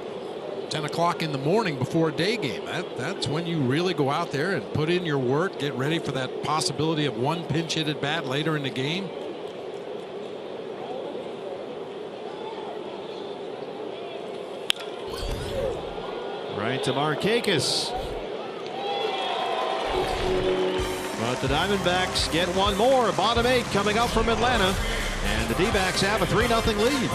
10 o'clock in the morning before a day game. That's when you really go out there and put in your work, get ready for that possibility of one pinch hit at bat later in the game. Right to Markakis. But the Diamondbacks get one more. Bottom 8 coming up from Atlanta. And the D-backs have a 3-0 lead.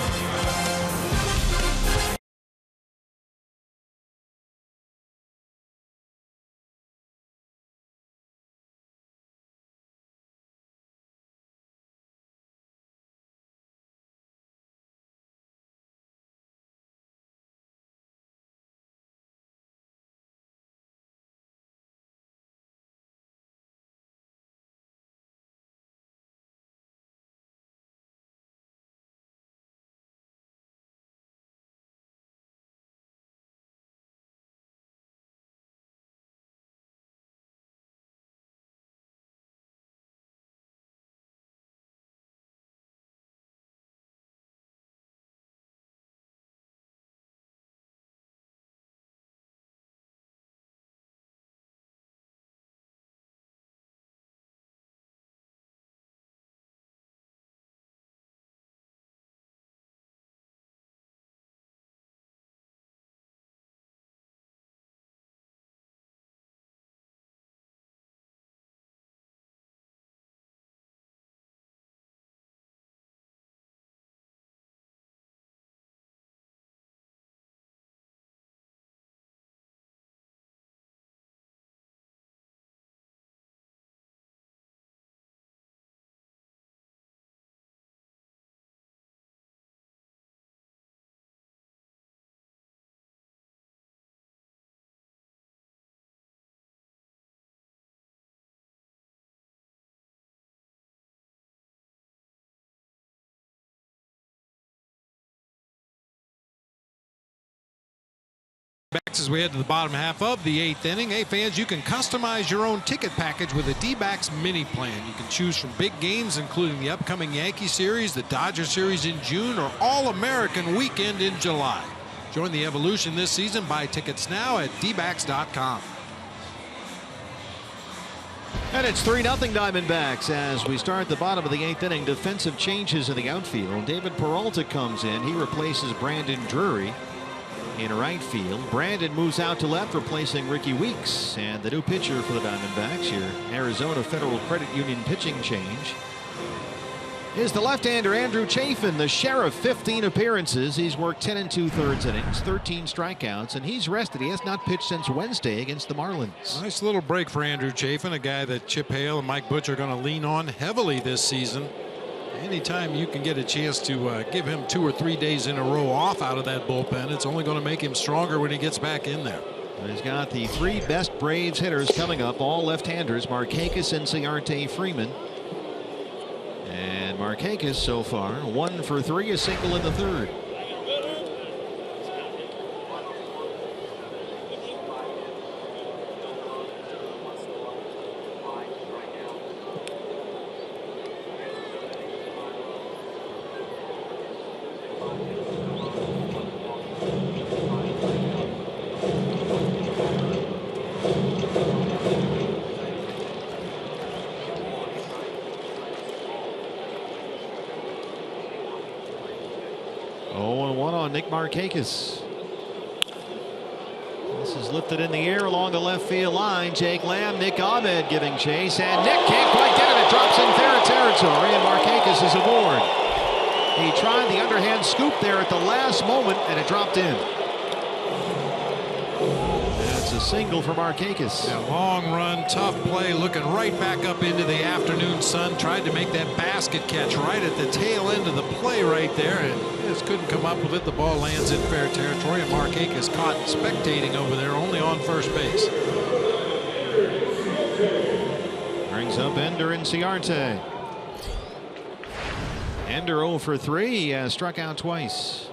As we head to the bottom half of the 8th inning. Hey fans, you can customize your own ticket package with a D-backs mini plan. You can choose from big games including the upcoming Yankee series, the Dodger series in June, or All-American weekend in July. Join the evolution this season. Buy tickets now at dbacks.com. And it's 3-0 Diamondbacks as we start the bottom of the 8th inning. Defensive changes in the outfield. David Peralta comes in. He replaces Brandon Drury in right field. Brandon moves out to left, replacing Ricky Weeks. And the new pitcher for the Diamondbacks, your Arizona Federal Credit Union pitching change, is the left-hander Andrew Chafin, the sheriff. 15 appearances. He's worked 10 2/3 innings, 13 strikeouts, and he's rested. He has not pitched since Wednesday against the Marlins. Nice little break for Andrew Chafin, a guy that Chip Hale and Mike Butcher are going to lean on heavily this season. Anytime you can get a chance to give him 2 or 3 days in a row off out of that bullpen, it's only going to make him stronger when he gets back in there. He's got the 3 best Braves hitters coming up, all left-handers: Markakis, Inciarte, Freeman. And Markakis so far 1 for 3, a single in the 3rd. Nick Markakis. This is lifted in the air along the left field line. Jake Lamb, Nick Ahmed giving chase, and Nick can't quite get it. It drops in fair territory, and Markakis is aboard. He tried the underhand scoop there at the last moment, and it dropped in. That's a single for Markakis. Yeah, long run, tough play, looking right back up into the afternoon sun. Tried to make that basket catch right at the tail end of the play right there, and just couldn't come up with it. The ball lands in fair territory, and Markakis caught spectating over there, only on first base. Brings up Ender Inciarte. Ender 0 for 3. He has struck out twice.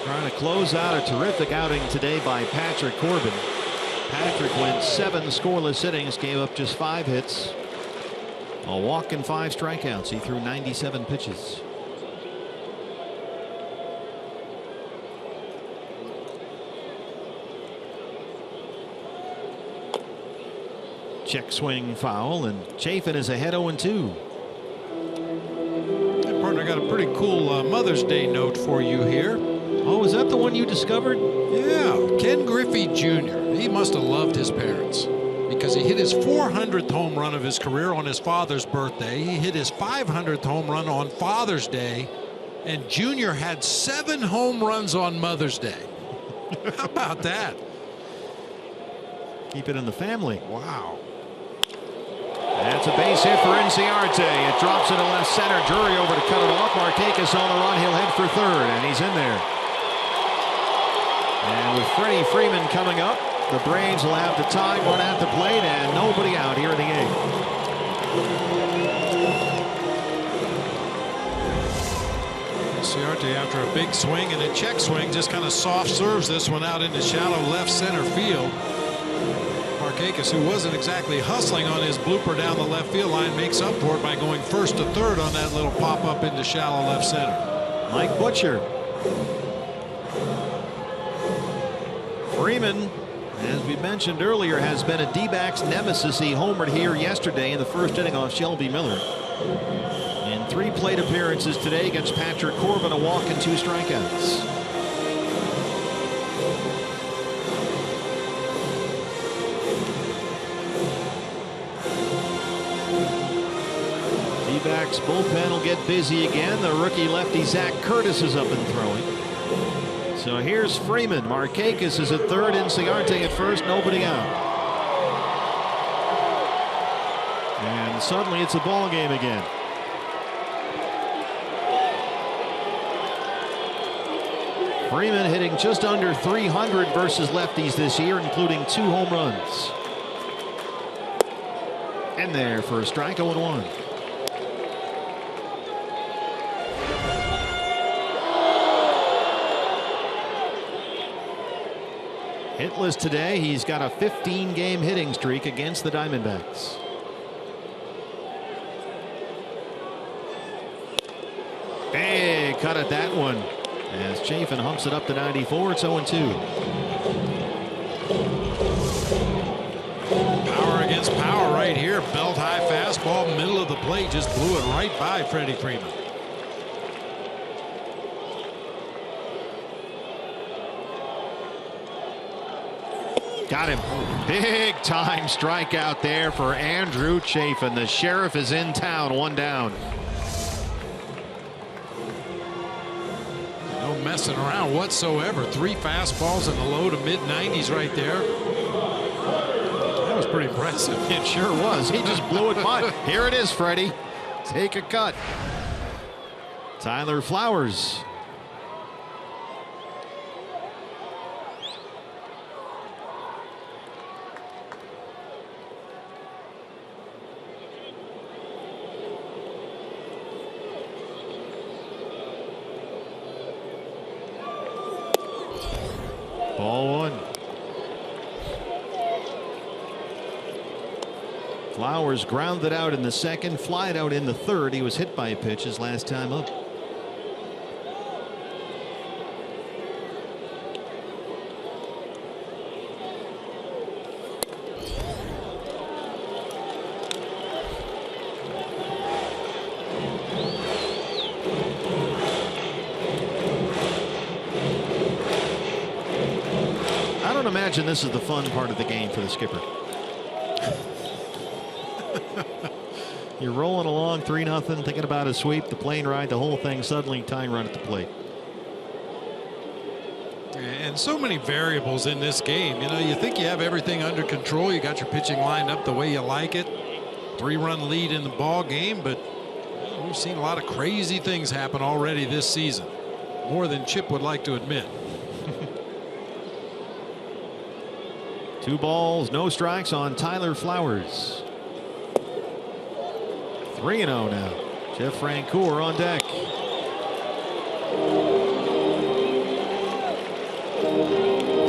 Trying to close out a terrific outing today by Patrick Corbin. Patrick went 7 scoreless innings, gave up just 5 hits, a walk and 5 strikeouts. He threw 97 pitches. Check swing foul, and Chafin is ahead 0-2. Hey, partner, I got a pretty cool Mother's Day note for you here. Oh, is that the one you discovered? Yeah, Ken Griffey Jr. He must have loved his parents because he hit his 400th home run of his career on his father's birthday. He hit his 500th home run on Father's Day, and Junior had 7 home runs on Mother's Day. How about that? Keep it in the family. Wow. That's a base hit for Inciarte. It drops into left center. Drury over to cut it off. Markakis on the run. He'll head for third, and he's in there. And with Freddie Freeman coming up, the Braves will have the time run at the plate, and nobody out here in the 8th. Inciarte, after a big swing and a check swing, just kind of soft serves this one out into shallow left center field. Markakis, who wasn't exactly hustling on his blooper down the left field line, makes up for it by going first to third on that little pop up into shallow left center. Mike Butcher. Freeman, as we mentioned earlier, has been a D-backs nemesis. He homered here yesterday in the first inning off Shelby Miller. In 3 plate appearances today against Patrick Corbin, a walk and 2 strikeouts. D-backs bullpen will get busy again. The rookie lefty Zach Curtis is up and throwing. So here's Freeman. Markakis is at third. Inciarte at first. Nobody out. And suddenly it's a ball game again. Freeman hitting just under 300 versus lefties this year, including 2 home runs. In there for a strike, 0-1. Hitless today. He's got a 15-game hitting streak against the Diamondbacks. Big cut at that one as Chafin humps it up to 94. It's 0-2. Power against power right here. Belt high fastball, middle of the plate, just blew it right by Freddie Freeman. Got him. Big time strikeout there for Andrew Chafin. The sheriff is in town, 1 down. No messing around whatsoever. 3 fastballs in the low to mid 90s right there. That was pretty impressive. It sure was. He just blew it by. Here it is, Freddie. Take a cut. Tyler Flowers. Ball 1. Flowers grounded out in the second, flied out in the third. He was hit by a pitch his last time up. I don't imagine this is the fun part of the game for the skipper. You're rolling along 3-0, thinking about a sweep, the plane ride, the whole thing, suddenly tying run at the plate. And so many variables in this game. You know, you think you have everything under control. You got your pitching lined up the way you like it. 3-run lead in the ball game, but we've seen a lot of crazy things happen already this season. More than Chip would like to admit. 2 balls, no strikes on Tyler Flowers. 3-0 now. Jeff Francoeur on deck.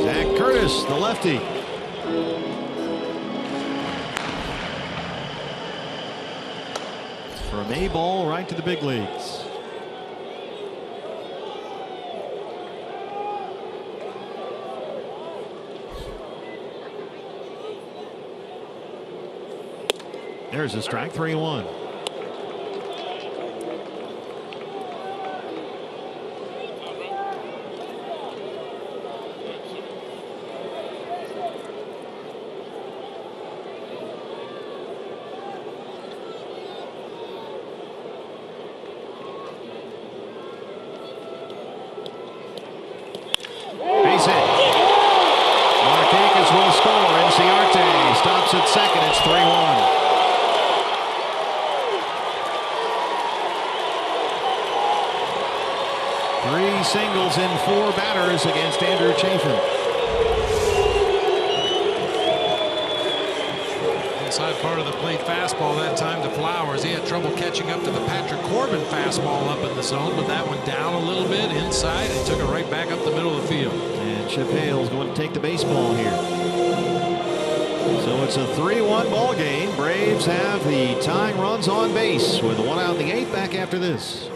Zach Curtis, the lefty. From A ball right to the big leagues. There's a strike, 3-1. Base hit. Marquez will score. Inciarte stops at second. It's 3-1. Three singles in 4 batters against Andrew Chafin. Inside part of the plate fastball that time to Flowers. He had trouble catching up to the Patrick Corbin fastball up in the zone, but that went down a little bit inside and took it right back up the middle of the field. And Chip Hale's going to take the baseball here. So it's a 3-1 ball game. Braves have the tying runs on base with 1 out in the 8th. Back after this.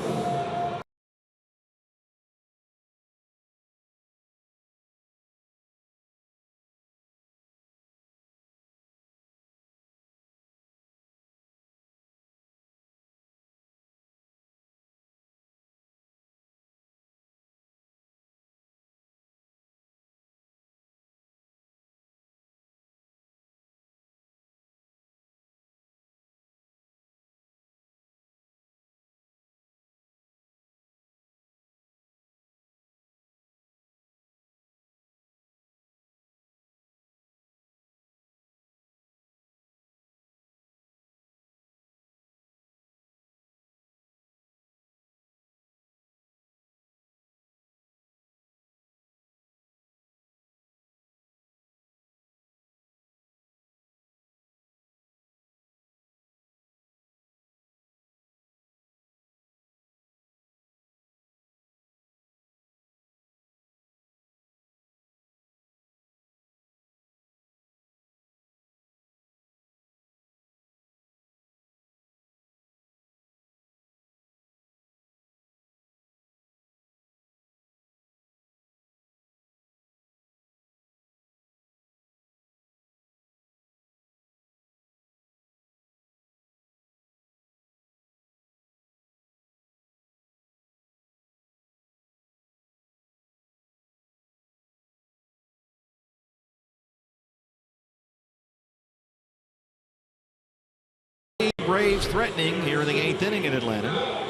Braves threatening here in the 8th inning in Atlanta.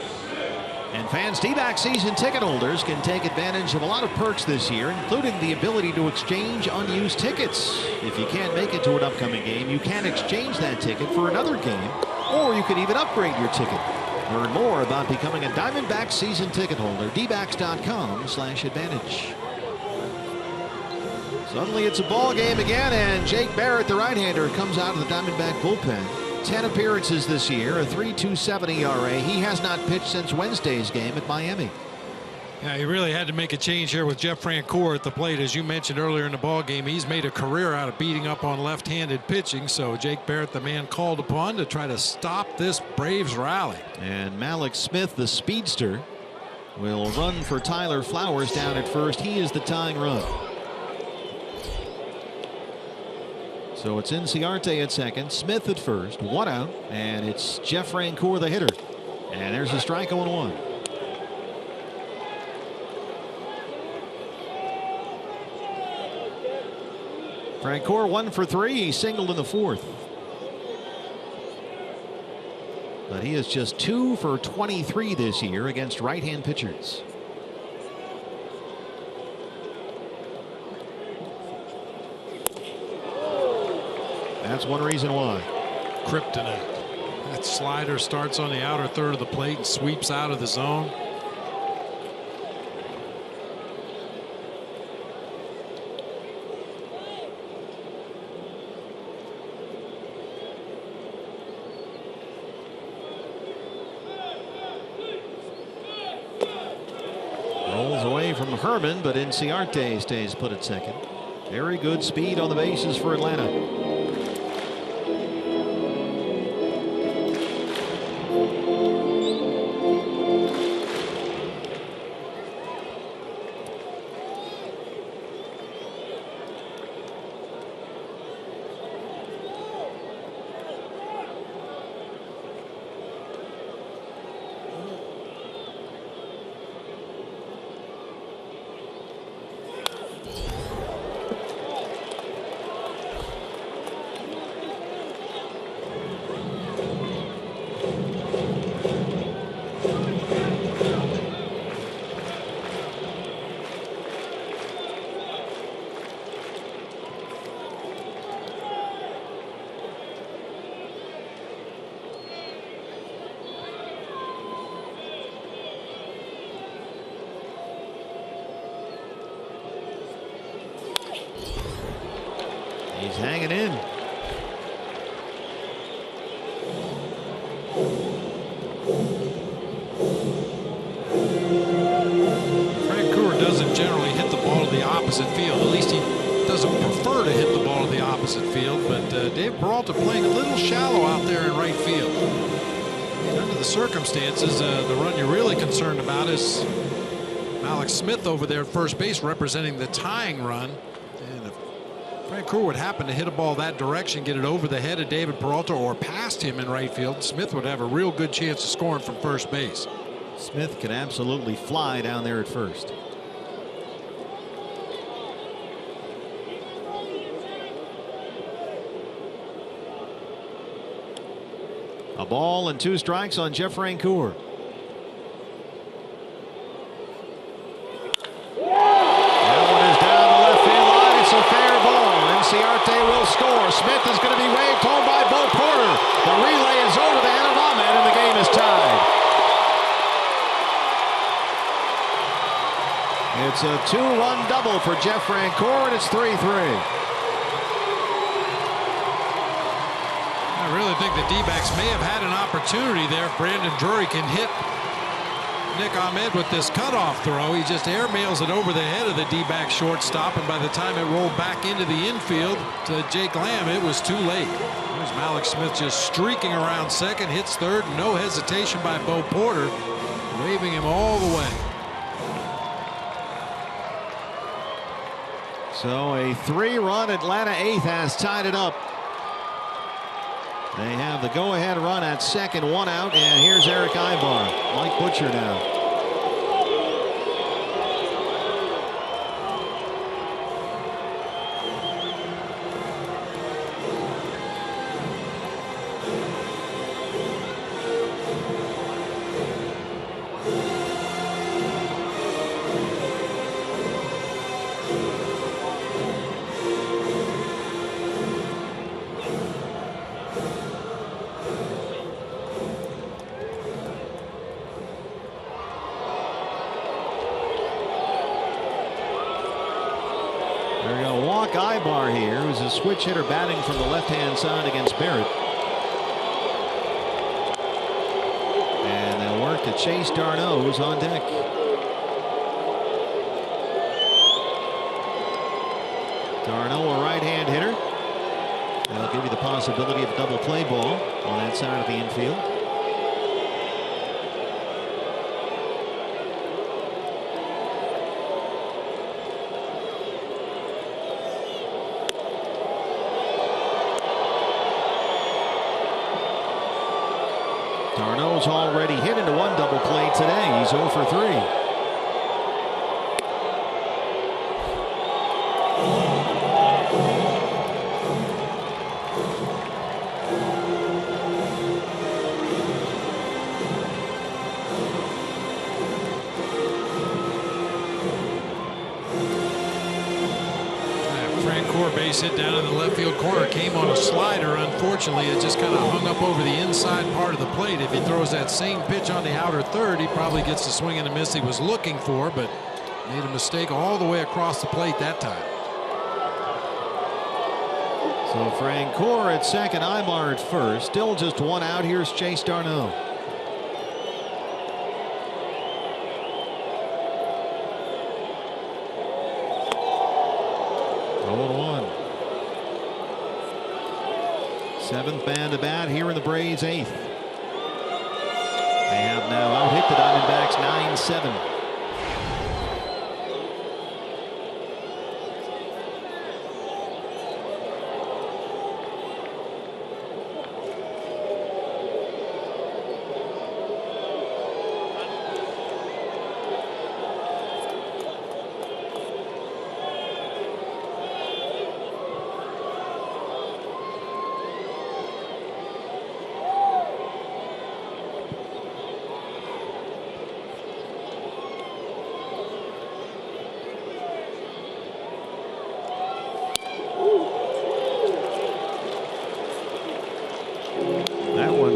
And fans, D-back season ticket holders can take advantage of a lot of perks this year, including the ability to exchange unused tickets. If you can't make it to an upcoming game, you can exchange that ticket for another game, or you could even upgrade your ticket. Learn more about becoming a Diamondbacks season ticket holder. dbacks.com/advantage. Suddenly it's a ball game again, and Jake Barrett, the right-hander, comes out of the Diamondback bullpen. 10 appearances this year, a 3.27 ERA. He has not pitched since Wednesday's game at Miami. Yeah, he really had to make a change here with Jeff Francoeur at the plate. As you mentioned earlier in the ball game, he's made a career out of beating up on left-handed pitching. So Jake Barrett, the man called upon to try to stop this Braves rally. And Malik Smith, the speedster, will run for Tyler Flowers down at first. He is the tying run. So it's Inciarte at second, Smith at first, 1 out, and it's Jeff Francoeur, the hitter. And there's a strike 0-1. Francoeur 1 for 3. He singled in the 4th. But he is just 2 for 23 this year against right-hand pitchers. That's one reason why. Kryptonite. That slider starts on the outer third of the plate and sweeps out of the zone. Rolls away from Herman, but Inciarte stays put at second. Very good speed on the bases for Atlanta. He's hanging in. Francoeur doesn't generally hit the ball to the opposite field. At least he doesn't prefer to hit the ball to the opposite field. But Dave Peralta playing a little shallow out there in right field. And under the circumstances, the run you're really concerned about is Malik Smith over there at first base representing the tying run. And if Francoeur would happen to hit a ball that direction, get it over the head of David Peralta or past him in right field, Smith would have a real good chance of scoring from first base. Smith can absolutely fly down there at first. A ball and 2 strikes on Jeff Francoeur. That one is down the left field line. It's a fair ball. Inciarte will score. Smith is going to be waved home by Bo Porter. The relay is over the head of Ahmed, and the game is tied. It's a 2-run double for Jeff Francoeur, and it's 3-3. I really think the D-backs may have had an opportunity there. Brandon Drury can hit Nick Ahmed with this cutoff throw. He just airmails it over the head of the D-back shortstop, and by the time it rolled back into the infield to Jake Lamb, it was too late. There's Malik Smith just streaking around second, hits third, no hesitation by Bo Porter, waving him all the way. So a 3-run Atlanta eighth has tied it up. They have the go-ahead run at second, 1 out, and here's Eric Aybar. Mike Butcher now. Skybar here, who's a switch hitter batting from the left-hand side against Barrett. And they'll work to Chase Darno, who's on deck. Darno, a right-hand hitter. That'll give you the possibility of a double play ball on that side of the infield. Darno's already hit into one double play today. He's 0 for 3. Base hit down in the left field corner, came on a slider. Unfortunately, it just kind of hung up over the inside part of the plate. If he throws that same pitch on the outer third, he probably gets the swing and a miss he was looking for, but made a mistake all the way across the plate that time. So Francoeur at second, Imar at first. Still just one out. Here's Chase Darno. Seventh man to bat here in the Braves' eighth. They have now out-hit the Diamondbacks 9-7.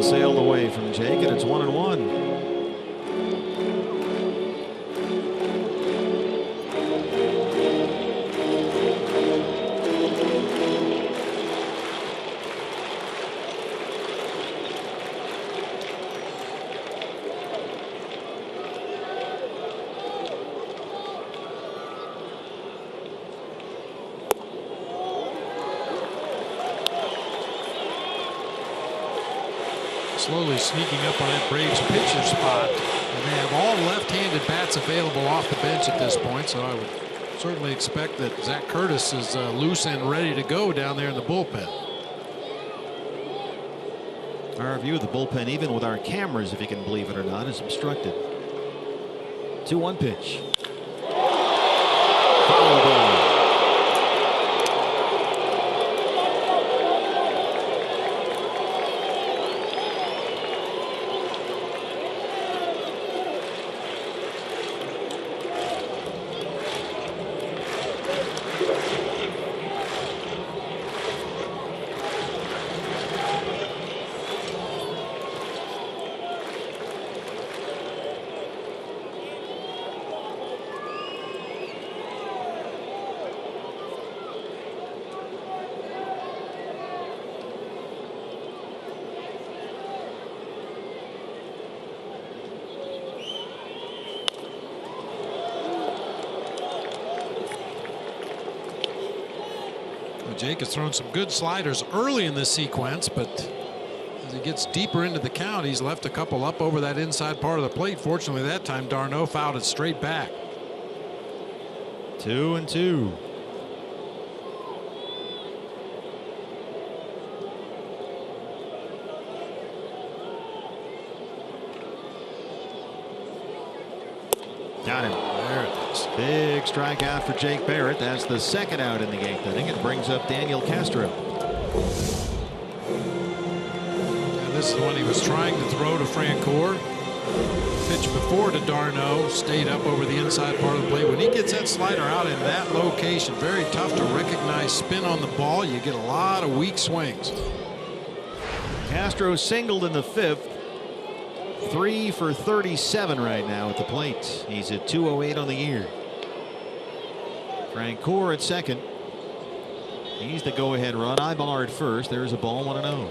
Sailed away from Jake, and it's 1-1. Slowly sneaking up on that Braves pitcher spot, and they have all left-handed bats available off the bench at this point, so I would certainly expect that Zach Curtis is loose and ready to go down there in the bullpen. Our view of the bullpen, even with our cameras, if you can believe it or not, is obstructed. 2-1 pitch. Foul ball. Jake has thrown some good sliders early in this sequence, but as he gets deeper into the count, he's left a couple up over that inside part of the plate. Fortunately, that time Darno fouled it straight back. 2-2. Got him. There it is. Big strikeout for Jake Barrett. That's the second out in the eighth inning. It brings up Daniel Castro. And this is the one he was trying to throw to Francoeur. Pitch before to Darno, stayed up over the inside part of the plate. When he gets that slider out in that location, very tough to recognize spin on the ball. You get a lot of weak swings. Castro singled in the fifth. 3 for 37 right now at the plate. He's at 208 on the year. Francoeur at second. He's the go-ahead run. Ibar at first. There's a ball, 1-0.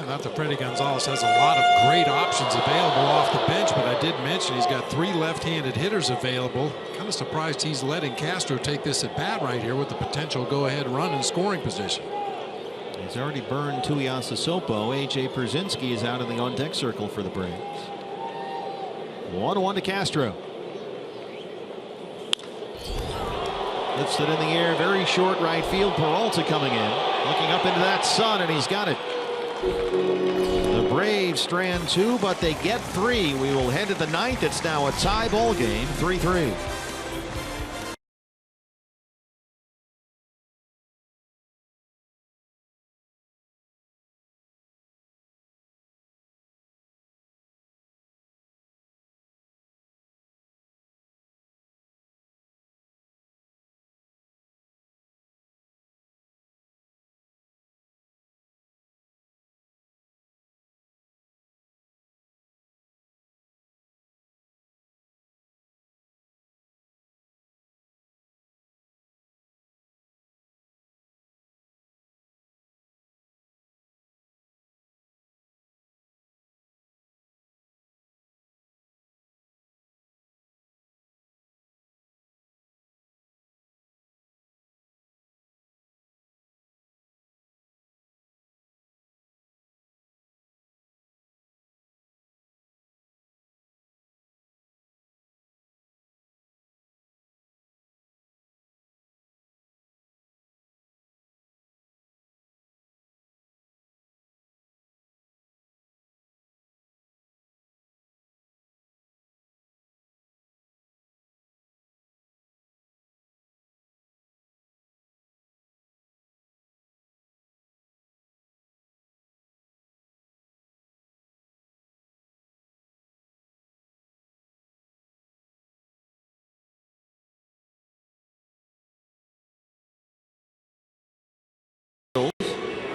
Not that Freddie Gonzalez has a lot of great options available off the bench, but I did mention he's got 3 left-handed hitters available. Kind of surprised he's letting Castro take this at bat right here with the potential go-ahead run in scoring position. He's already burned Tuiasosopo. A.J. Pierzynski is out in the on-deck circle for the Braves. 1-1 to Castro. Lifts it in the air, very short right field. Peralta coming in, looking up into that sun, and he's got it. The Braves strand 2, but they get 3. We will head to the 9th. It's now a tie ball game, 3-3.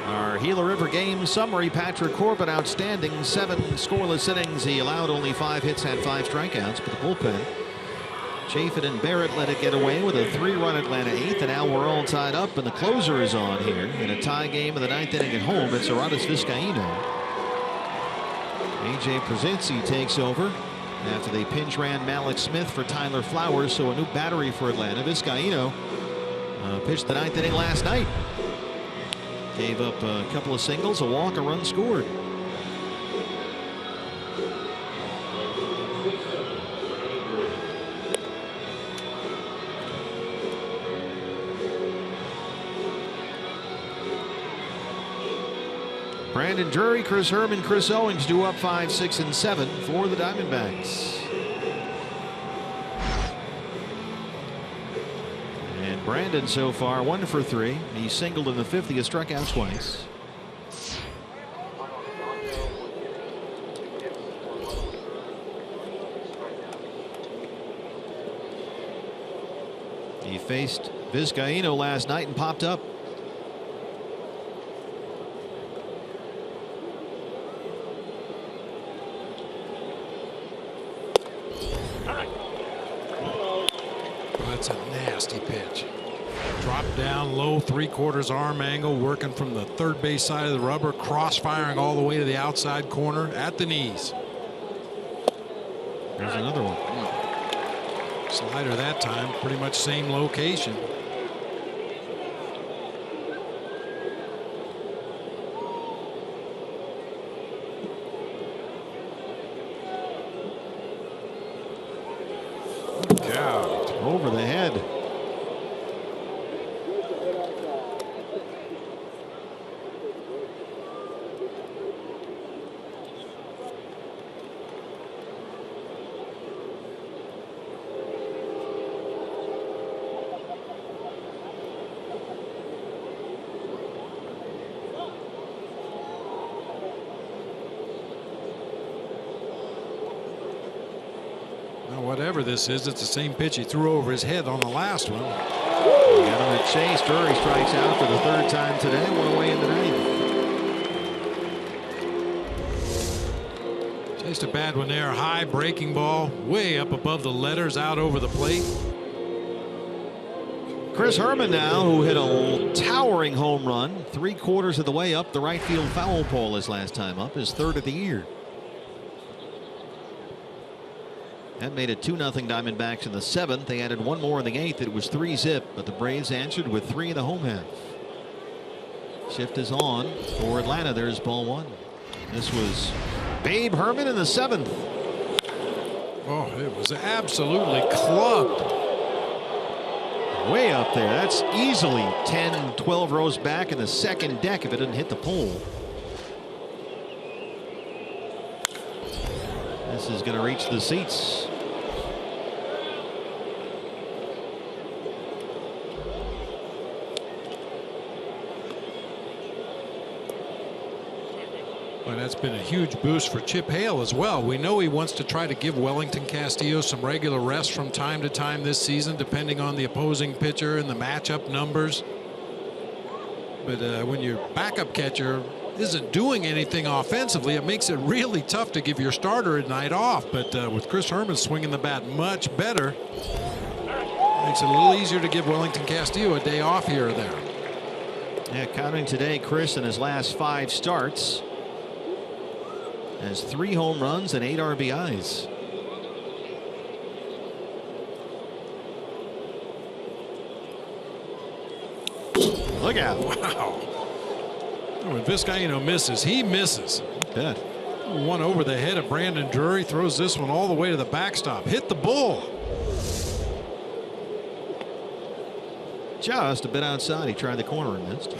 Our Gila River game summary: Patrick Corbin outstanding, 7 scoreless innings. He allowed only 5 hits, had 5 strikeouts, but the bullpen, Chafin and Barrett, let it get away with a 3-run Atlanta 8th, and now we're all tied up, and the closer is on here in a tie game of the 9th inning at home. It's Aradis Vizcaino. A.J. Pierzynski takes over after they pinch ran Malik Smith for Tyler Flowers, so a new battery for Atlanta. Vizcaino pitched the 9th inning last night. Gave up a couple of singles, a walk, a run scored. Brandon Drury, Chris Herman, Chris Owings do up 5, 6, and 7 for the Diamondbacks. And Brandon so far 1 for 3. He singled in the 5th. He has struck out twice. He faced Vizcaino last night and popped up. That's a nasty pitch. Drop down low, 3/4 arm angle, working from the third base side of the rubber, cross firing all the way to the outside corner at the knees. There's another one. Slider that time, pretty much same location. Out over the head. whatever this is, it's the same pitch he threw over his head on the last one. Got him at chase. Drury strikes out for the 3rd time today. 1 away in the 9th. Chased a bad one there. High breaking ball, way up above the letters, out over the plate. Chris Herman now, who hit a towering home run 3/4 of the way up the right field foul pole his last time up, his 3rd of the year. That made it 2-0 Diamondbacks in the 7th. They added 1 more in the 8th. It was 3-zip, but the Braves answered with 3 in the home half. Shift is on for Atlanta. There's ball 1. This was Babe Herman in the 7th. Oh, it was absolutely clubbed. Way up there. That's easily 10, 12 rows back in the 2nd deck if it didn't hit the pole. This is going to reach the seats. Well, that's been a huge boost for Chip Hale as well. We know he wants to try to give Wellington Castillo some regular rest from time to time this season, depending on the opposing pitcher and the matchup numbers. But when your backup catcher isn't doing anything offensively, it makes it really tough to give your starter a night off. But with Chris Herman swinging the bat much better, makes it a little easier to give Wellington Castillo a day off here or there. Yeah, counting today, Chris in his last 5 starts has 3 home runs and 8 RBIs. Look out. Wow. When Vizcaino misses, he misses. Bet. One over the head of Brandon Drury, throws this one all the way to the backstop. Hit the bull. Just a bit outside. He tried the corner and missed.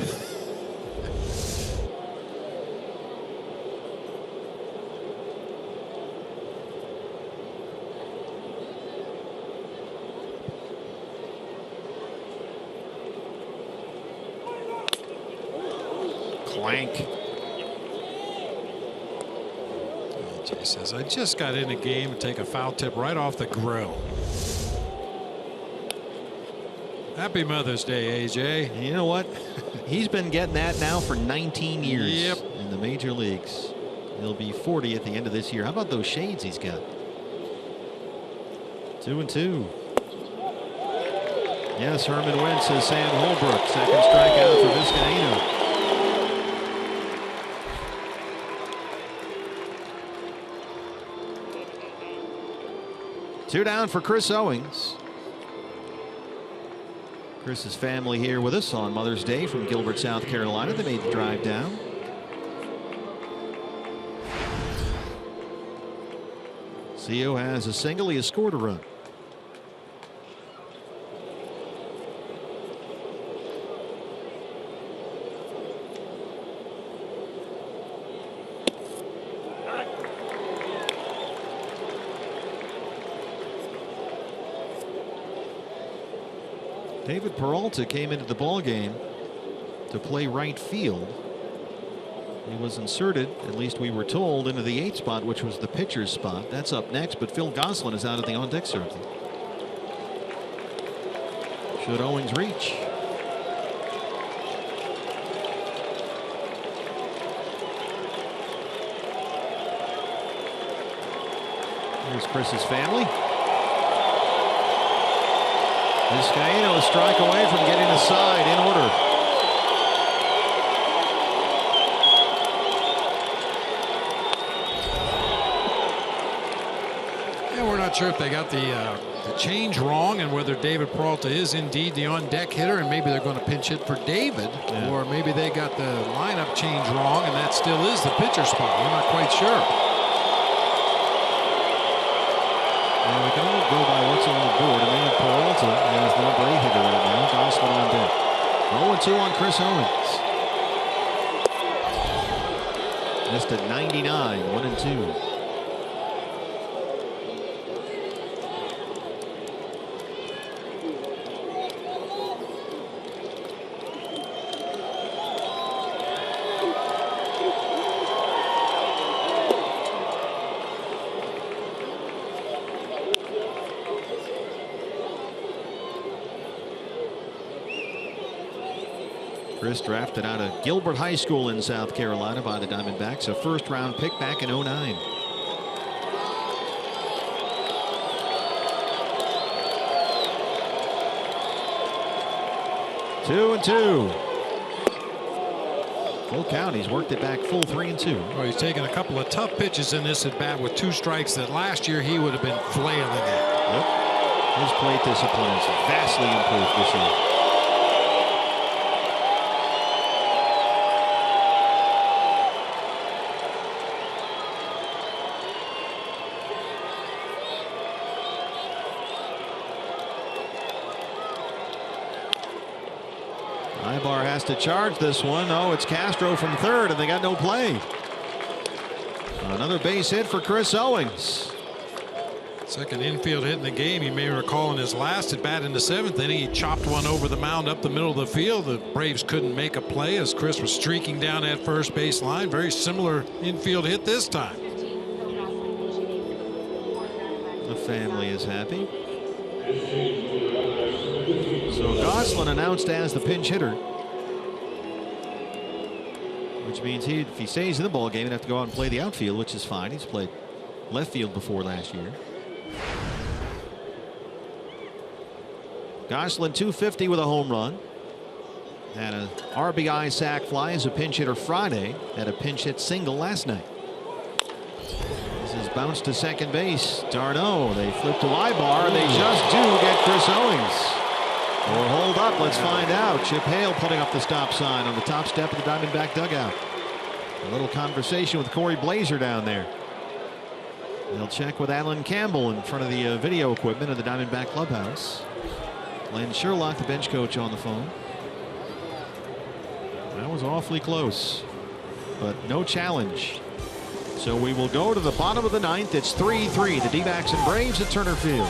Clank. Jay says, I just got in a game and take a foul tip right off the grill. Happy Mother's Day, AJ. You know what? He's been getting that now for 19 years in the major leagues. He'll be 40 at the end of this year. How about those shades he's got? 2-2. Yes, Herman wins, says Sam Holbrook. 2nd strikeout for Vizcaino. Two down for Chris Owings. Chris's family here with us on Mother's Day from Gilbert, South Carolina. They made the drive down. Co has a single. He has scored a run. David Peralta came into the ball game to play right field. He was inserted, at least we were told, into the 8th spot, which was the pitcher's spot. That's up next, but Phil Gosselin is out of the on-deck circle. Should Owings reach? Here's Chris's family. Vizcaino a strike away from getting a side in order. Yeah, we're not sure if they got the change wrong and whether David Peralta is indeed the on-deck hitter, and maybe they're going to pinch hit for David, or maybe they got the lineup change wrong and that still is the pitcher spot. We're not quite sure. And we can only go by what's on the board. And they have Peralta as the number 8 hitter right now. Gosselin on deck. 0-2 on Chris Owings. Missed at 99. 1-2. Chris drafted out of Gilbert High School in South Carolina by the Diamondbacks, a first-round pick back in '09. Two and two. Full count. He's worked it back full 3-2. Well, he's taken a couple of tough pitches in this at bat with 2 strikes that last year he would have been flailing at. Yep. His plate discipline is vastly improved this year. Ibar has to charge this one. Oh, it's Castro from third, and they got no play. Another base hit for Chris Owings. Second infield hit in the game. You may recall in his last at bat in the 7th inning, he chopped one over the mound up the middle of the field. The Braves couldn't make a play as Chris was streaking down that first base line. Very similar infield hit this time. The family is happy. So Gosselin announced as the pinch hitter, which means if he stays in the ball game, he'd have to go out and play the outfield, which is fine. He's played left field before last year. Gosselin 250 with a home run. Had a RBI sac fly as a pinch hitter Friday. Had a pinch hit single last night. This is bounced to second base. Darno, they flip to Ibar. They just do get Chris Owings. Or hold up, let's find out. Chip Hale putting up the stop sign on the top step of the Diamondback dugout. A little conversation with Corey Blazer down there. They'll check with Alan Campbell in front of the video equipment of the Diamondback clubhouse. Glenn Sherlock, the bench coach, on the phone. That was awfully close, but no challenge. So we will go to the bottom of the 9th. It's 3-3. The D-backs and Braves at Turner Field.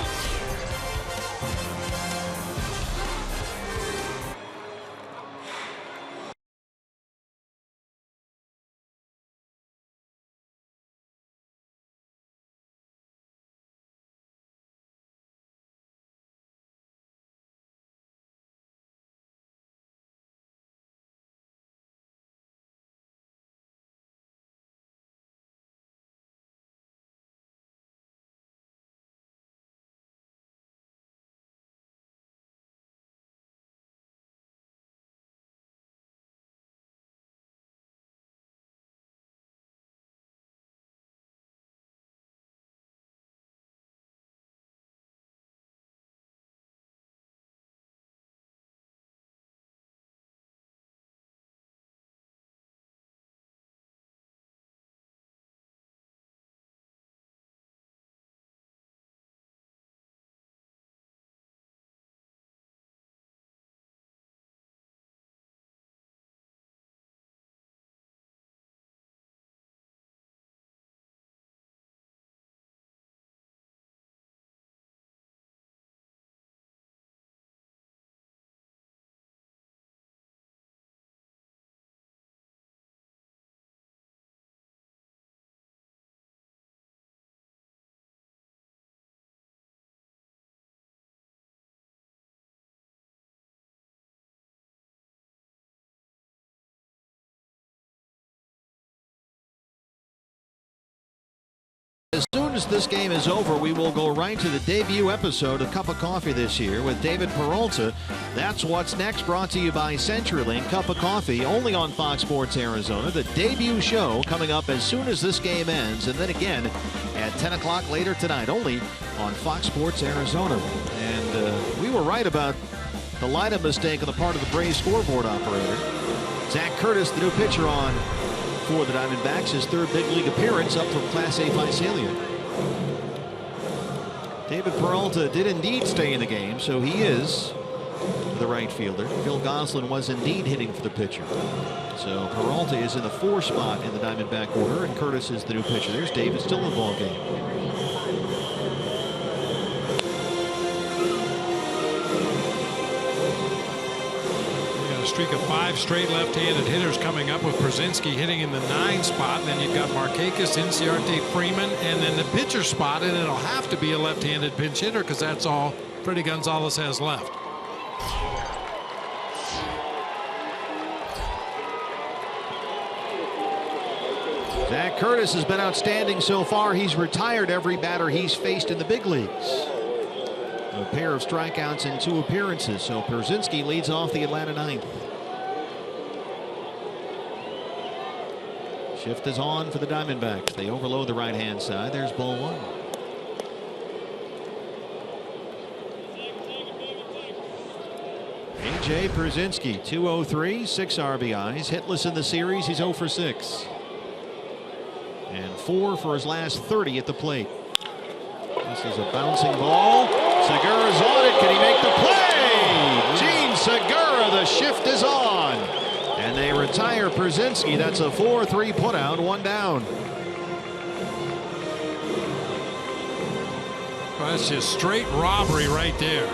As soon as this game is over, we will go right to the debut episode of Cup of Coffee this year with David Peralta. That's what's next, brought to you by CenturyLink. Cup of Coffee only on Fox Sports Arizona. The debut show coming up as soon as this game ends, and then again at 10 o'clock later tonight, only on Fox Sports Arizona. And we were right about the lineup mistake on the part of the Braves scoreboard operator. Zach Curtis, the new pitcher on for the Diamondbacks, his 3rd big league appearance up from Class A Visalia. David Peralta did indeed stay in the game, so he is the right fielder. Phil Gosselin was indeed hitting for the pitcher. So Peralta is in the 4 spot in the Diamondback order, and Curtis is the new pitcher. There's David still in the ball game. Streak of 5 straight left-handed hitters coming up, with Przinsky hitting in the 9 spot, and then you've got Markakis, Inciarte, Freeman, and then the pitcher spot, and it'll have to be a left-handed pinch hitter because that's all Freddie Gonzalez has left. Zach Curtis has been outstanding so far. He's retired every batter he's faced in the big leagues. A pair of strikeouts in 2 appearances. So Pierzynski leads off the Atlanta ninth. Shift is on for the Diamondbacks. They overload the right-hand side. There's ball 1. A.J. Pierzynski, 203, 6 RBIs. Hitless in the series. He's 0 for 6. And 4 for his last 30 at the plate. This is a bouncing ball. Segura's on it. Can he make the play? Gene Segura, the shift is on. And they retire Pierzynski. That's a 4-3 putout, 1 down. Well, that's just straight robbery right there.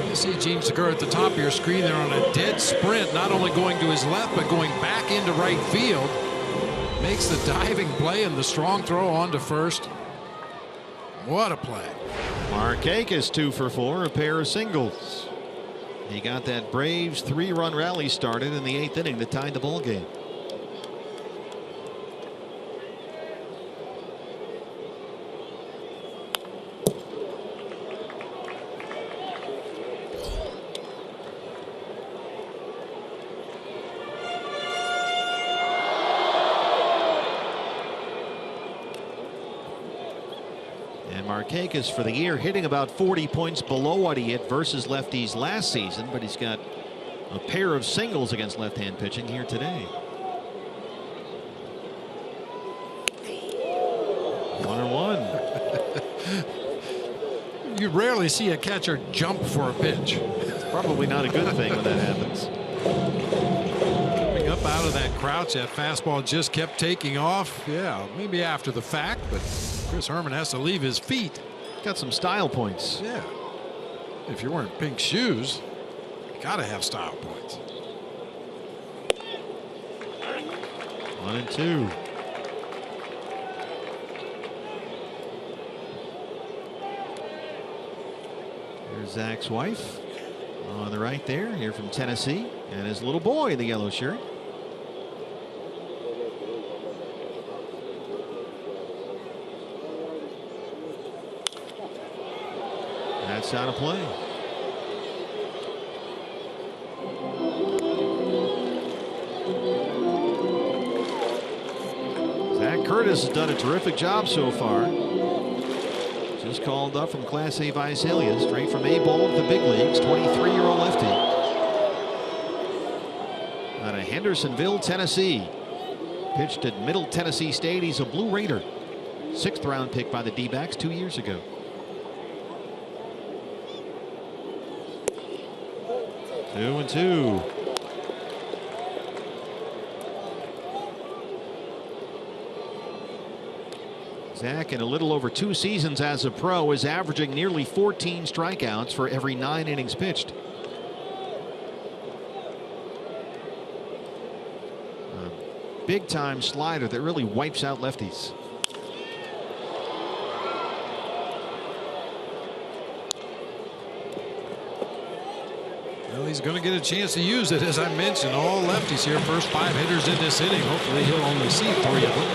You see Gene Segura at the top of your screen there on a dead sprint, not only going to his left, but going back into right field. Makes the diving play and the strong throw on to first. What a play. Markakis 2 for 4, a pair of singles. He got that Braves 3-run rally started in the 8th inning that tied the ball game. Markakis for the year hitting about 40 points below what he hit versus lefties last season, but he's got a pair of singles against left-hand pitching here today. 1-1. You rarely see a catcher jump for a pitch. It's probably not a good thing when that happens. Coming up out of that crouch, that fastball just kept taking off. Yeah, maybe after the fact, but Chris Herman has to leave his feet. Got some style points. Yeah. If you're wearing pink shoes, you got to have style points. 1-2. Here's Zach's wife on the right there, here from Tennessee, and his little boy in the yellow shirt. That's out of play. Zach Curtis has done a terrific job so far. Just called up from Class A Visalia, straight from A-ball to the big leagues, 23-year-old lefty. Out of Hendersonville, Tennessee. Pitched at Middle Tennessee State. He's a Blue Raider. 6th round pick by the D-backs 2 years ago. 2-2. Zach, in a little over 2 seasons as a pro, is averaging nearly 14 strikeouts for every 9 innings pitched. A big-time slider that really wipes out lefties. Well, he's going to get a chance to use it, as I mentioned. All lefties here. First 5 hitters in this inning. Hopefully he'll only see 3 of them.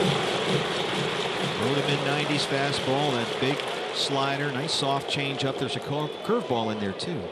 Low to mid-90s fastball, that big slider, nice soft change up. There's a curveball in there too.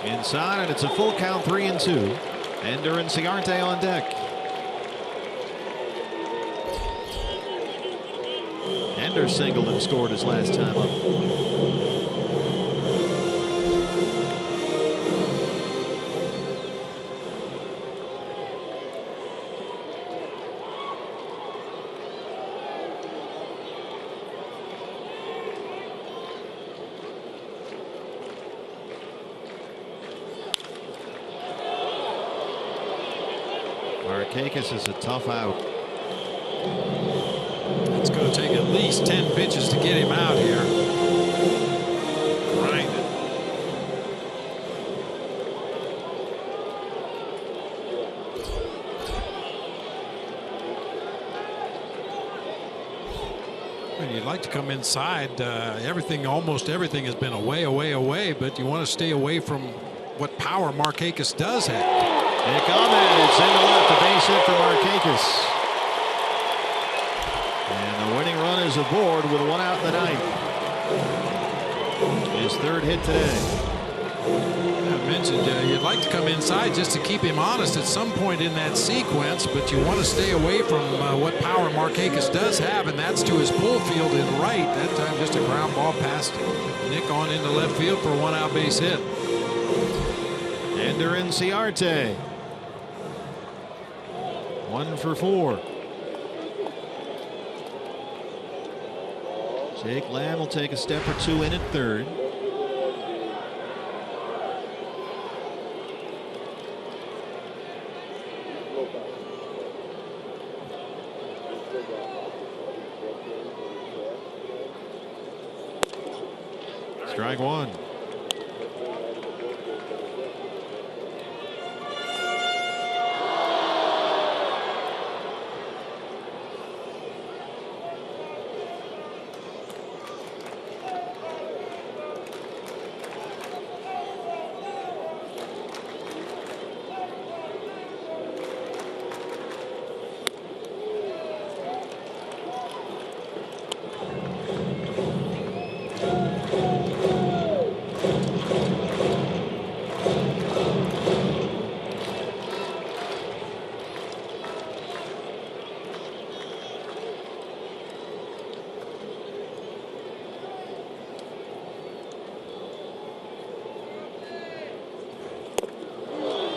Inside, and it's a full count, 3-2. Ender and Ciarte on deck. Ender singled and scored his last time up. Markakis is a tough out. It's going to take at least 10 pitches to get him out here. Grinding. You'd like to come inside. Almost everything has been away, but you want to stay away from what power Markakis does have. Nick Ahmed, it's into left, a base hit for Markakis. And the winning run is aboard with 1 out in the ninth. His 3rd hit today. I mentioned you'd like to come inside just to keep him honest at some point in that sequence, but you want to stay away from what power Markakis does have, and that's to his pull field in right. That time just a ground ball past Nick on into left field for a 1-out base hit. Ender Inciarte. 1 for 4. Jake Lamb will take a step or 2 in at 3rd. Strike 1.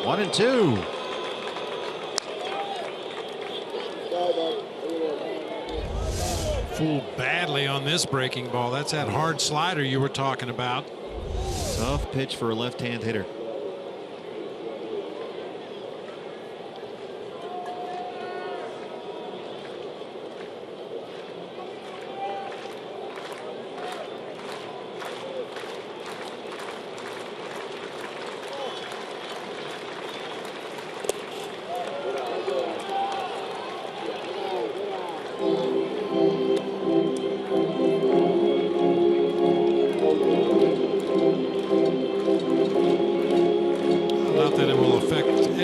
One and two. Fooled badly on this breaking ball. That's that hard slider you were talking about. Tough pitch for a left-hand hitter.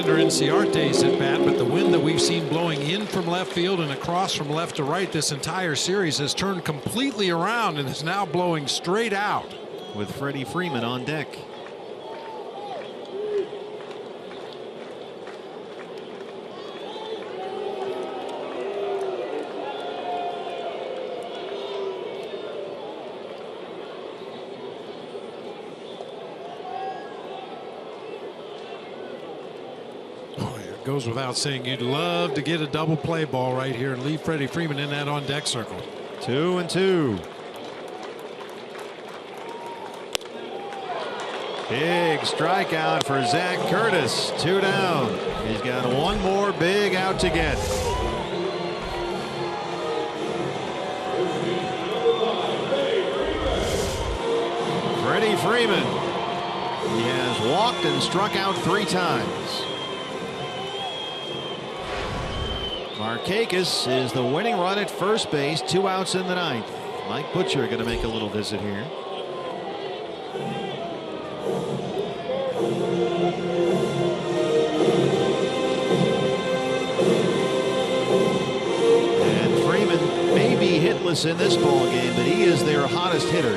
Inciarte's at bat, but the wind that we've seen blowing in from left field and across from left to right this entire series has turned completely around and is now blowing straight out. With Freddie Freeman on deck. Goes without saying you'd love to get a double play ball right here and leave Freddie Freeman in that on deck circle. 2-2. Big strikeout for Zach Curtis. 2 down. He's got one more big out to get. Freddie Freeman. He has walked and struck out 3 times. Markakis is the winning run at first base. 2 outs in the ninth. Mike Butcher going to make a little visit here. And Freeman may be hitless in this ball game, but he is their hottest hitter.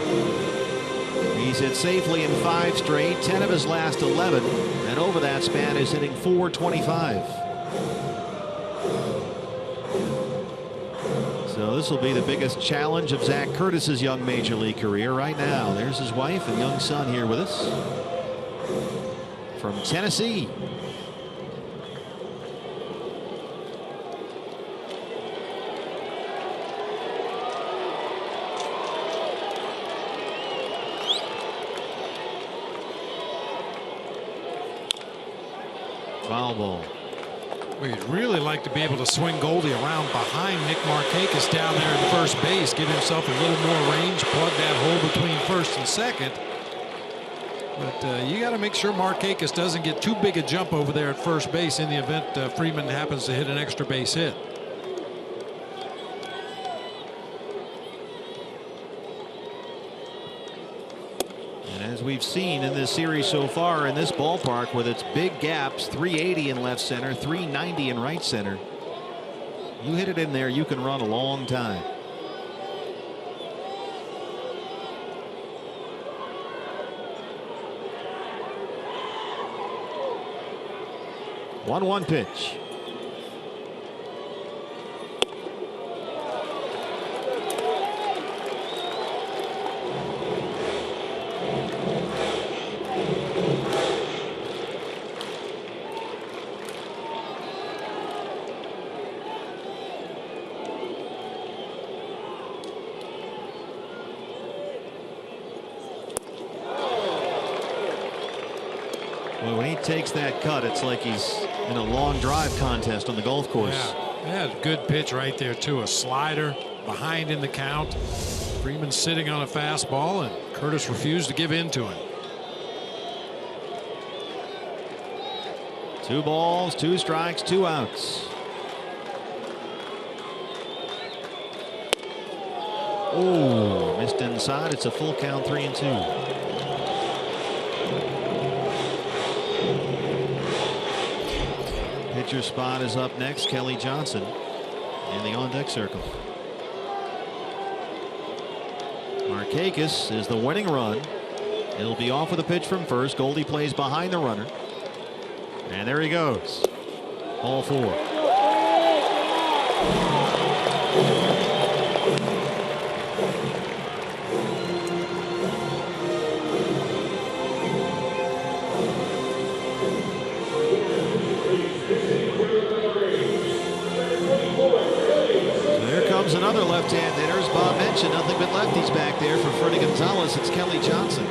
He's hit safely in 5 straight, 10 of his last 11, and over that span is hitting .425. So this will be the biggest challenge of Zach Curtis's young major league career right now. There's his wife and young son here with us from Tennessee. Foul ball. We'd really like to be able to swing Goldie around behind Nick Markakis down there at first base, give himself a little more range, plug that hole between first and second. But you got to make sure Markakis doesn't get too big a jump over there at first base in the event Freeman happens to hit an extra base hit. And as we've seen in this series so far in this ballpark with its big gaps, 380 in left center, 390 in right center, you hit it in there, you can run a long time. One pitch. Well, when he takes that cut, it's like he's in a long drive contest on the golf course. Yeah, good pitch right there too. A slider behind in the count. Freeman sitting on a fastball, and Curtis refused to give in to him. 2 balls, 2 strikes, 2 outs. Oh, missed inside. It's a full count, 3-2. Pitcher spot is up next. Kelly Johnson in the on-deck circle. Markakis is the winning run. It'll be off with a pitch from first. Goldie plays behind the runner. And there he goes. Ball 4. Another left-hand hitter, as Bob mentioned, nothing but lefties back there for Freddie Gonzalez. It's Kelly Johnson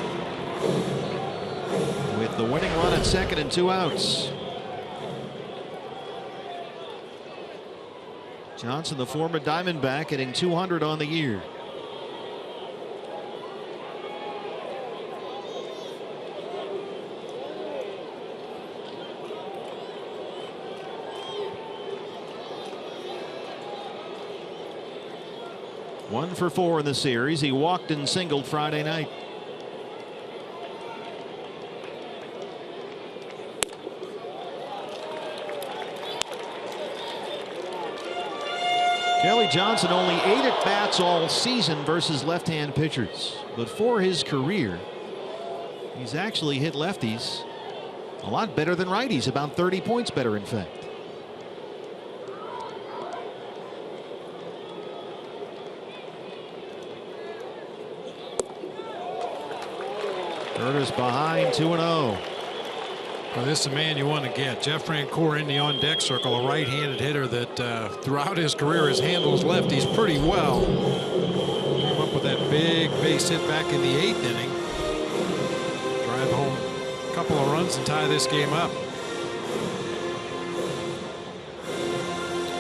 with the winning run at second and 2 outs. Johnson, the former Diamondback, hitting 200 on the year. One for 4 in the series. He walked and singled Friday night. Kelly Johnson only 8 at-bats all season versus left-hand pitchers. But for his career, he's actually hit lefties a lot better than righties, about 30 points better, in fact. Curtis behind, 2-0. Well, this is a man you want to get. Jeff Francoeur in the on-deck circle, a right-handed hitter that throughout his career has handled lefties pretty well. Came up with that big base hit back in the 8th inning. Drive home a couple of runs and tie this game up.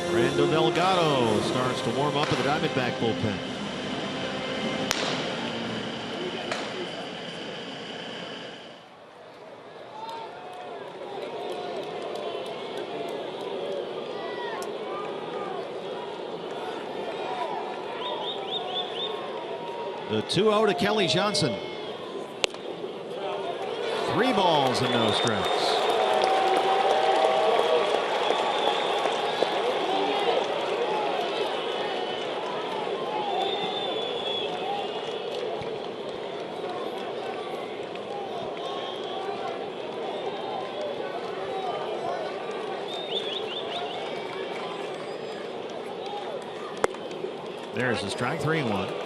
Brando Delgado starts to warm up in the Diamondback bullpen. The 2-0 to Kelly Johnson. 3 balls and no strikes. There's a strike, 3-1.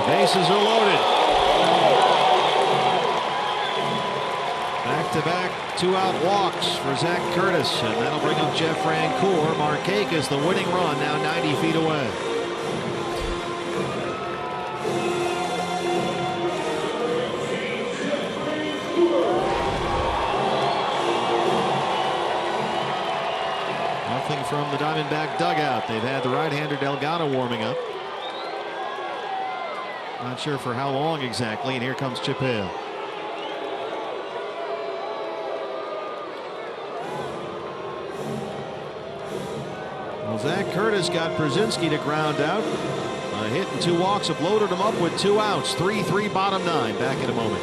Bases are loaded. back-to-back two-out walks for Zach Curtis, and that'll bring up Jeff Francoeur. Markakis, the winning run, now 90 feet away. Nothing from the Diamondback dugout. They've had the right-hander Delgado warming up. Not sure for how long exactly, and here comes Chip Hale. Well, Zach Curtis got Brzezinski to ground out. A hit and 2 walks have loaded him up with 2 outs. 3-3 bottom 9. Back in a moment.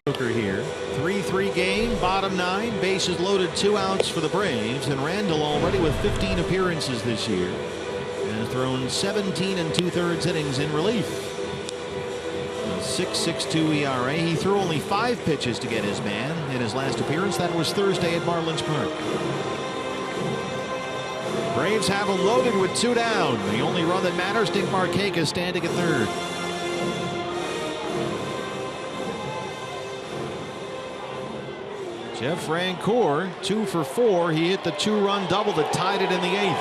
Cooker here. 3-3 game, bottom 9, bases loaded, 2 outs for the Braves, and Randall already with 15 appearances this year and has thrown 17 2/3 innings in relief. A 6.62 ERA. He threw only 5 pitches to get his man in his last appearance. That was Thursday at Marlins Park. Braves have him loaded with 2 down. The only run that matters, Dick Markakis standing at third. Jeff Francoeur, 2 for 4. He hit the 2-run double that tied it in the 8th.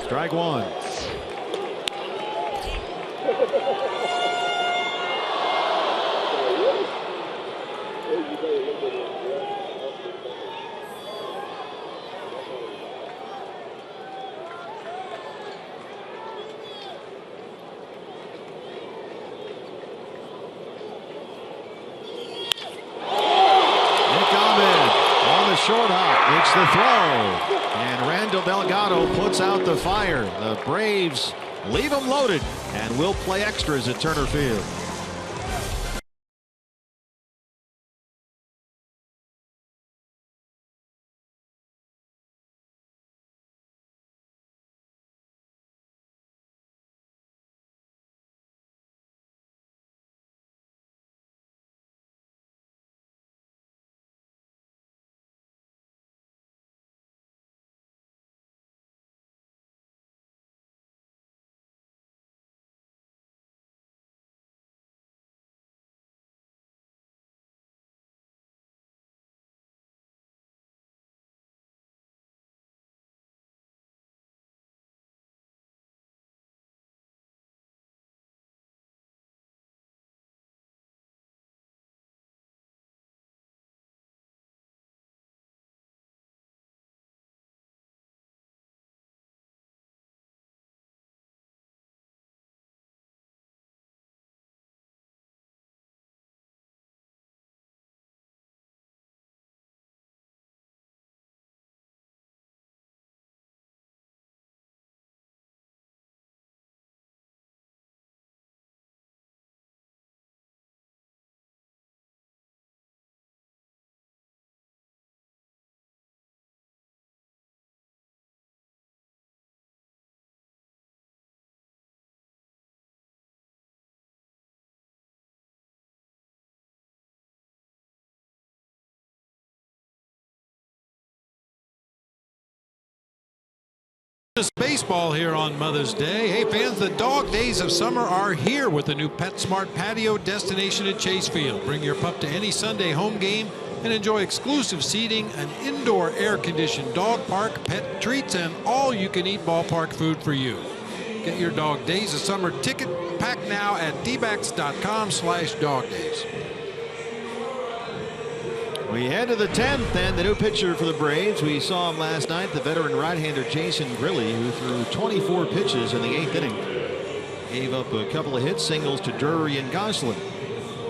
Strike 1. Short hop makes the throw, and Randall Delgado puts out the fire. The Braves leave him loaded and will play extras at Turner Field. Christmas baseball here on Mother's Day. Hey fans, the dog days of summer are here with the new PetSmart patio destination at Chase Field. Bring your pup to any Sunday home game and enjoy exclusive seating, an indoor air-conditioned dog park, pet treats, and all-you-can-eat ballpark food for you. Get your dog days of summer ticket pack now at dbacks.com/dogdays. We head to the 10th, and the new pitcher for the Braves. We saw him last night, the veteran right-hander Jason Grilli, who threw 24 pitches in the 8th inning. Gave up a couple of hits, singles to Drury and Gosselin.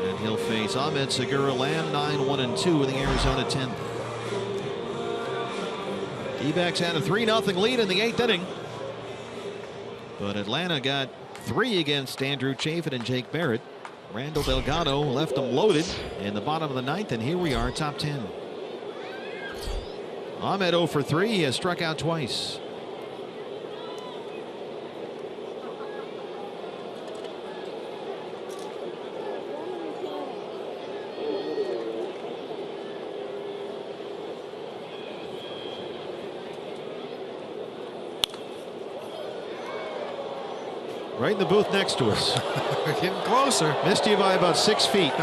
And he'll face Ahmed Segura Lamb, 9-1-2 in the Arizona 10th. D-backs had a 3-0 lead in the 8th inning. But Atlanta got 3 against Andrew Chafin and Jake Barrett. Randall Delgado left them loaded in the bottom of the 9th, and here we are, top 10. Ahmed 0 for 3. He has struck out twice. Right in the booth next to us. We're getting closer. Missed you by about 6 feet.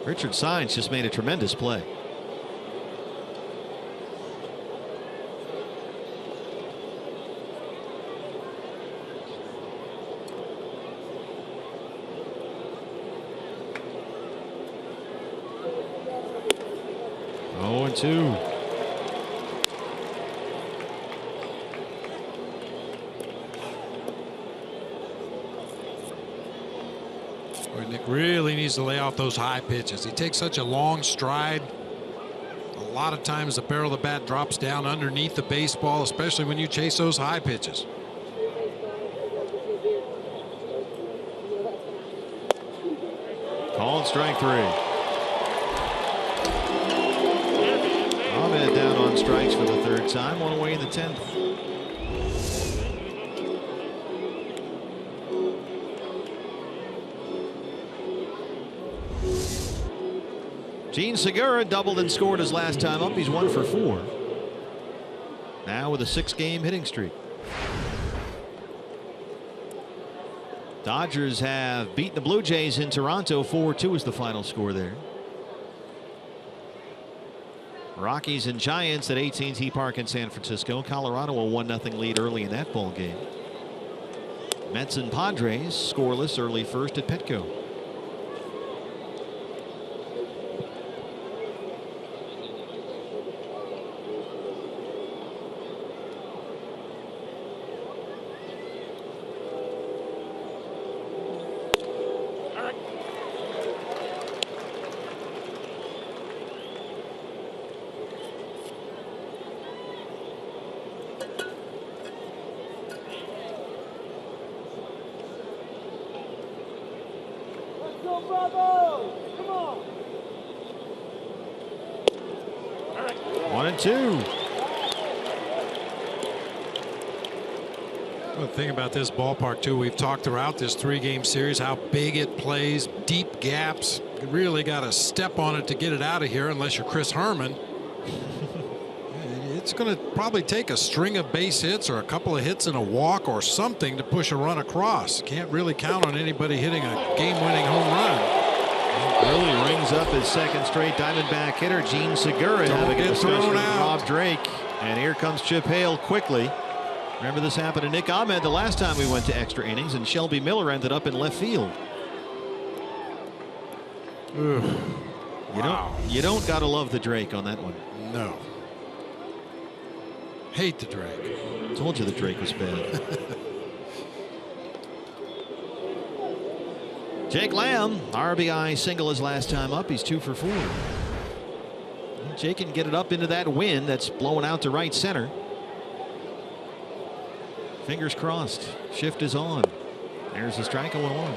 Richard Saenz just made a tremendous play. Oh, and 2. Nick really needs to lay off those high pitches. He takes such a long stride. A lot of times the barrel of the bat drops down underneath the baseball, especially when you chase those high pitches. Called strike 3. Ahmed down on strikes for the 3rd time, 1 away in the 10th. Gene Segura doubled and scored his last time up. He's 1 for 4. Now with a 6-game hitting streak. Dodgers have beaten the Blue Jays in Toronto. 4-2 is the final score there. Rockies and Giants at AT&T Park in San Francisco. Colorado a 1-0 lead early in that ball game. Mets and Padres scoreless early first at Petco. The thing about this ballpark too, we've talked throughout this 3-game series how big it plays, deep gaps. You really got to step on it to get it out of here unless you're Chris Herman. It's going to probably take a string of base hits or a couple of hits and a walk or something to push a run across. Can't really count on anybody hitting a game-winning home run. Really rings up his 2nd straight Diamondback hitter, Gene Segura, having a discussion with Rob Drake. And here comes Chip Hale quickly. Remember, this happened to Nick Ahmed the last time we went to extra innings, and Shelby Miller ended up in left field. You don't gotta love the Drake on that one. No. Hate the Drake. Told you the Drake was bad. Jake Lamb, RBI single his last time up. He's 2 for 4. Jake can get it up into that wind that's blowing out to right center. Fingers crossed. Shift is on. There's the strike 0-1.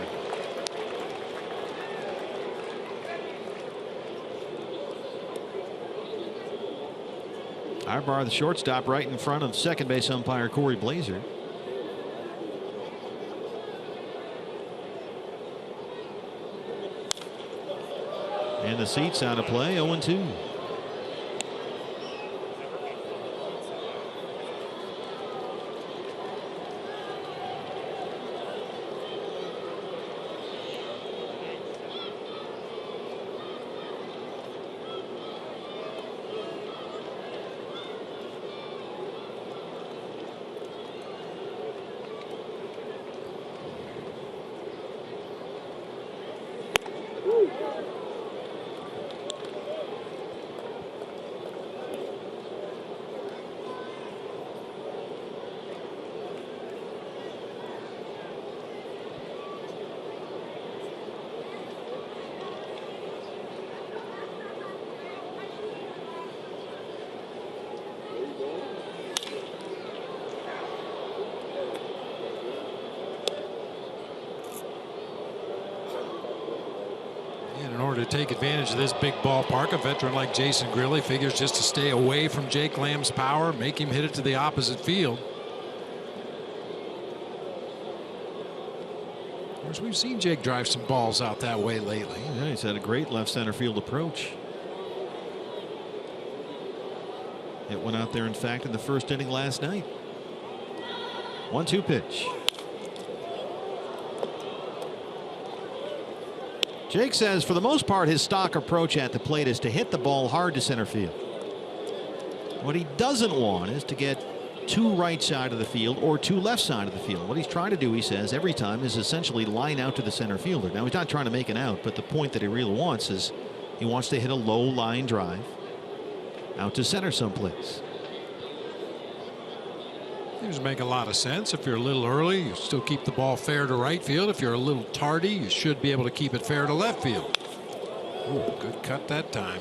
Arbar, the shortstop, right in front of second base umpire Corey Blazer. And the seats out of play, 0-2. In order to take advantage of this big ballpark, a veteran like Jason Grilli figures just to stay away from Jake Lamb's power, make him hit it to the opposite field. Of course, we've seen Jake drive some balls out that way lately. Yeah, he's had a great left center field approach. It went out there, in fact, in the first inning last night. 1-2 pitch. Jake says for the most part his stock approach at the plate is to hit the ball hard to center field. What he doesn't want is to get too right side of the field or too left side of the field. What he's trying to do, he says, every time is essentially line out to the center fielder. Now he's not trying to make an out, but the point that he really wants is he wants to hit a low line drive out to center someplace. Seems to make a lot of sense. If you're a little early, you still keep the ball fair to right field. If you're a little tardy, you should be able to keep it fair to left field. Ooh, good cut that time.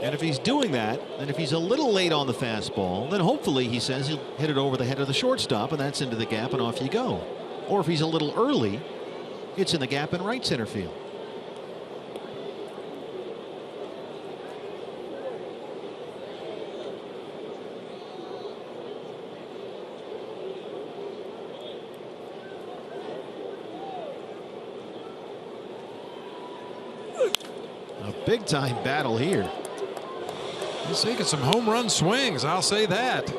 And if he's doing that, and if he's a little late on the fastball, then hopefully, he says, he'll hit it over the head of the shortstop, and that's into the gap, and off you go. Or if he's a little early, it's in the gap in right center field. Big time battle here. He's taking some home run swings, I'll say that.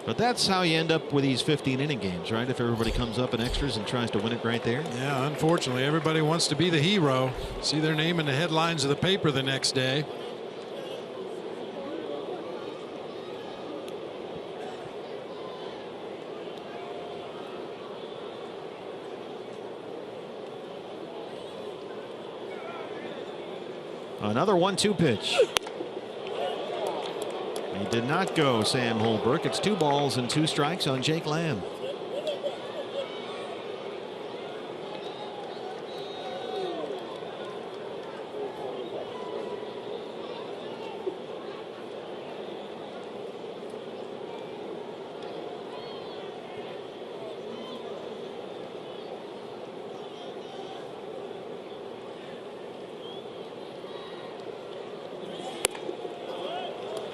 But that's how you end up with these 15 inning games, right? If everybody comes up in extras and tries to win it right there. Yeah, unfortunately, everybody wants to be the hero. See their name in the headlines of the paper the next day. Another 1-2 pitch. He did not go, Sam Holbrook. It's 2 balls and 2 strikes on Jake Lamb.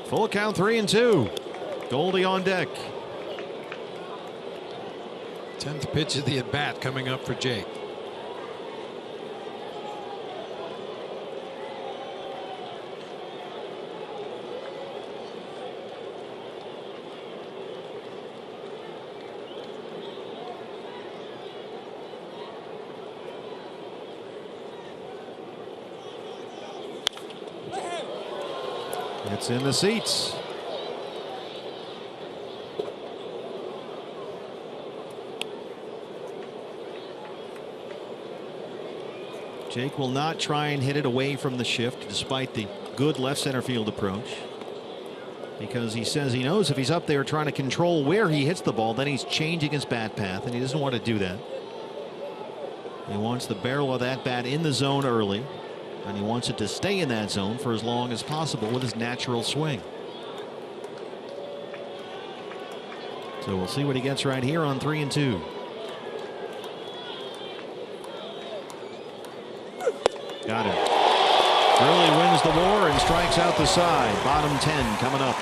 Full count, 3-2. Goldie on deck. 10th pitch of the at bat coming up for Jake. It's in the seats. Jake will not try and hit it away from the shift despite the good left center field approach, because he says he knows if he's up there trying to control where he hits the ball, then he's changing his bat path, and he doesn't want to do that. He wants the barrel of that bat in the zone early, and he wants it to stay in that zone for as long as possible with his natural swing. So we'll see what he gets right here on 3-2. Got it. Grilli wins the war and strikes out the side. Bottom 10 coming up.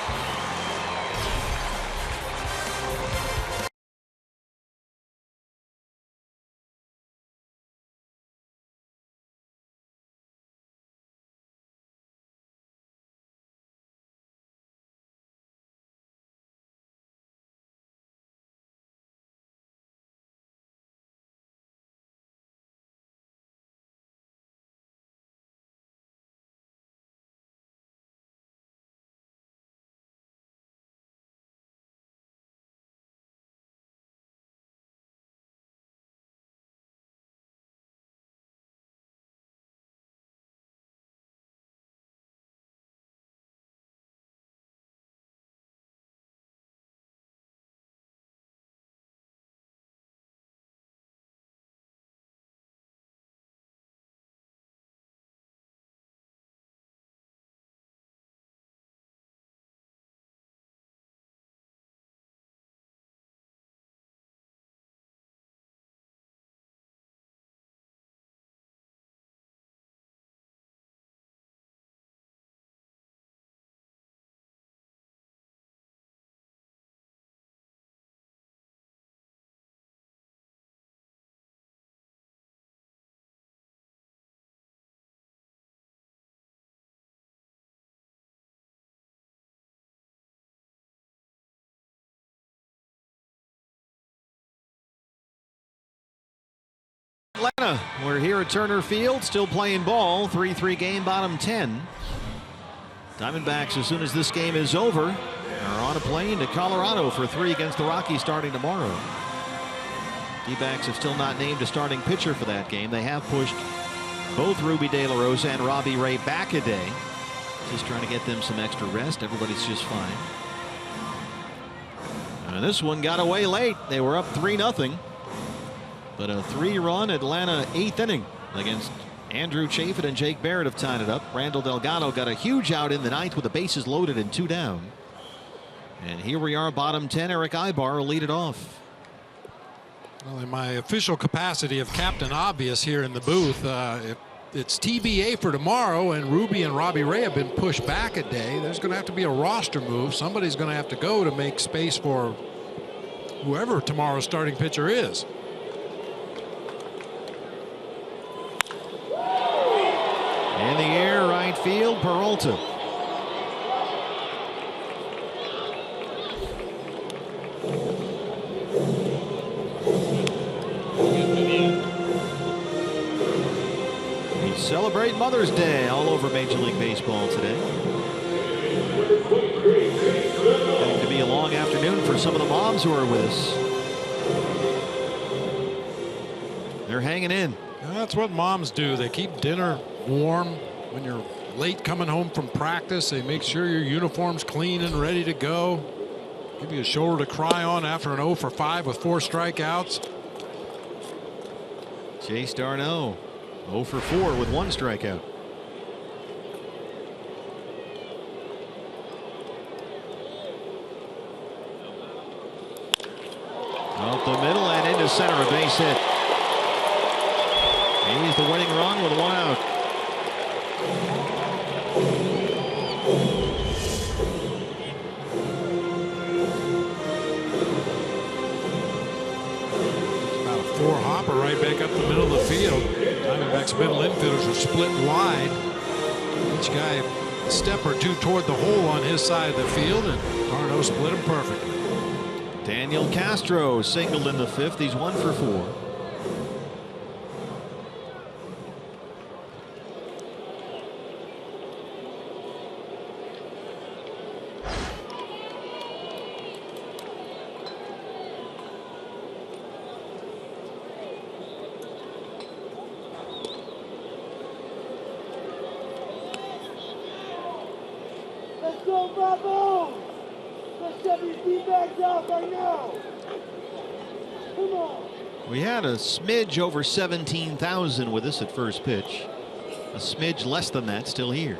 Atlanta, we're here at Turner Field, still playing ball. 3-3 game, bottom 10. Diamondbacks, as soon as this game is over, are on a plane to Colorado for 3 against the Rockies starting tomorrow. D-backs have still not named a starting pitcher for that game. They have pushed both Ruby De La Rosa and Robbie Ray back a day. Just trying to get them some extra rest. Everybody's just fine. And this one got away late. They were up 3-0. But a 3-run Atlanta 8th inning against Andrew Chafin and Jake Barrett have tied it up. Randall Delgado got a huge out in the 9th with the bases loaded and 2 down. And here we are, bottom 10. Eric Ibar will lead it off. Well, in my official capacity of Captain Obvious here in the booth, it's TBA for tomorrow, and Ruby and Robbie Ray have been pushed back a day. There's going to have to be a roster move. Somebody's going to have to go to make space for whoever tomorrow's starting pitcher is. In the air, right field, Peralta. We celebrate Mother's Day all over Major League Baseball today. Going to be a long afternoon for some of the moms who are with us. They're hanging in. That's what moms do. They keep dinner warm when you're late coming home from practice. They make sure your uniform's clean and ready to go. Give you a shoulder to cry on after an 0 for 5 with 4 strikeouts. Chase Darno 0 for 4 with 1 strikeout. Out the middle and into center, a base hit. He's the winning run with 1 out. About a 4-hopper right back up the middle of the field. Diamondbacks middle infielders are split wide. Each guy a step or 2 toward the hole on his side of the field, and Darno split him perfectly. Daniel Castro singled in the 5th. He's 1 for 4. Let's go, Bravo! Let's get these D-backs out right now! Come on! We had a smidge over 17,000 with us at first pitch. A smidge less than that still here.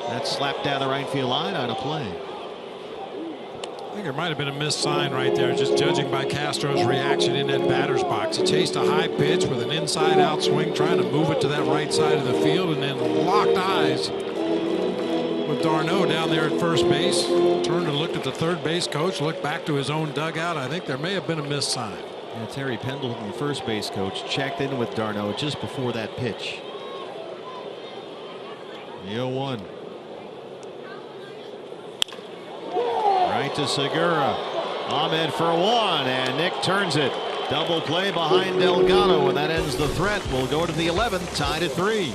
That's slapped down the right field line, out of play. I think there might have been a missed sign right there, just judging by Castro's reaction in that batter's box. He chased a high pitch with an inside-out swing, trying to move it to that right side of the field, and then locked eyes with Darno down there at first base. Turned and looked at the third base coach, looked back to his own dugout. I think there may have been a missed sign. Yeah, Terry Pendleton, the first base coach, checked in with Darno just before that pitch. The 0-1. Right to Segura. Ahmed for 1, and Nick turns it. Double play behind Delgado, and that ends the threat. We'll go to the 11th, tied at 3.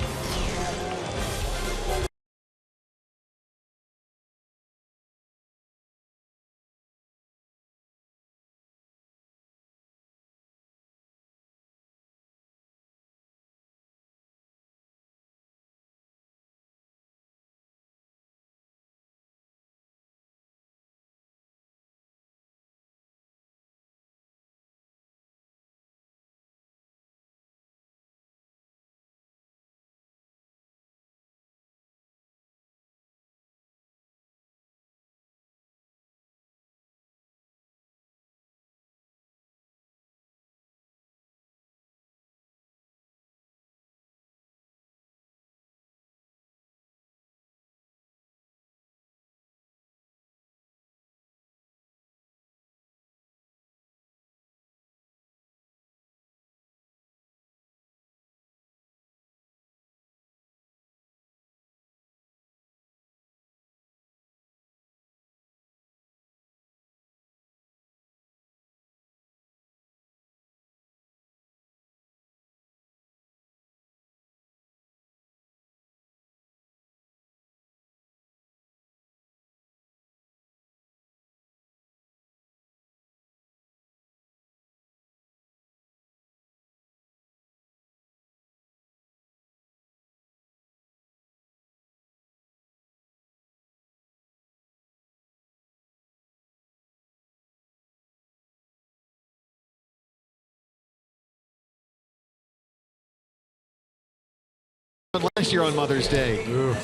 last year on Mother's Day. Ooh,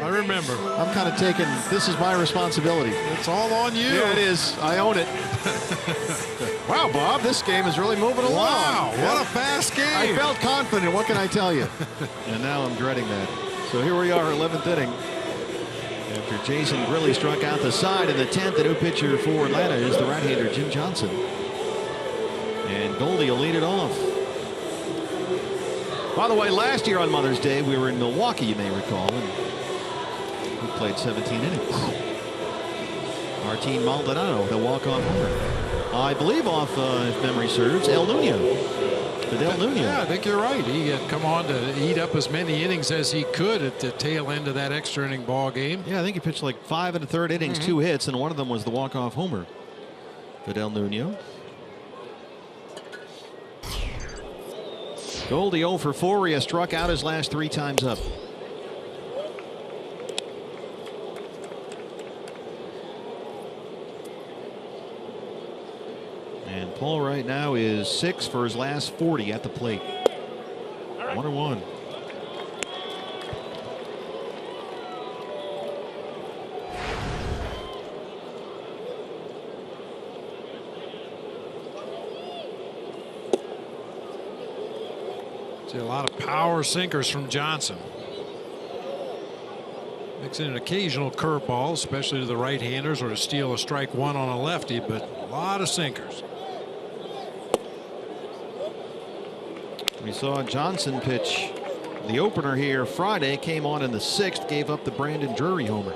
I remember. I'm kind of taking, this is my responsibility. It's all on you. Yeah, it is. I own it. Wow, Bob, this game is really moving along. Wow, what a fast game. I felt confident. What can I tell you? And now I'm dreading that. So here we are, 11th inning. After Jason Grilli struck out the side in the 10th, the new pitcher for Atlanta is the right-hander Jim Johnson. And Goldie will lead it off. By the way, last year on Mother's Day, we were in Milwaukee, you may recall, and we played 17 innings. Martin Maldonado, the walk-off homer. I believe off, if memory serves, El Nino. Fidel Nunez. Yeah, I think you're right. He had come on to eat up as many innings as he could at the tail end of that extra inning ball game. Yeah, I think he pitched like 5 1/3 innings, 2 hits, and one of them was the walk-off homer. Fidel Nunez. Goldie 0 for 4. He has struck out his last 3 times up. And Paul right now is 6 for his last 40 at the plate. 1-1. See a lot of power sinkers from Johnson. Mixing an occasional curveball, especially to the right-handers, or to steal a strike one on a lefty, but a lot of sinkers. We saw Johnson pitch the opener here Friday, came on in the 6th, gave up the Brandon Drury homer.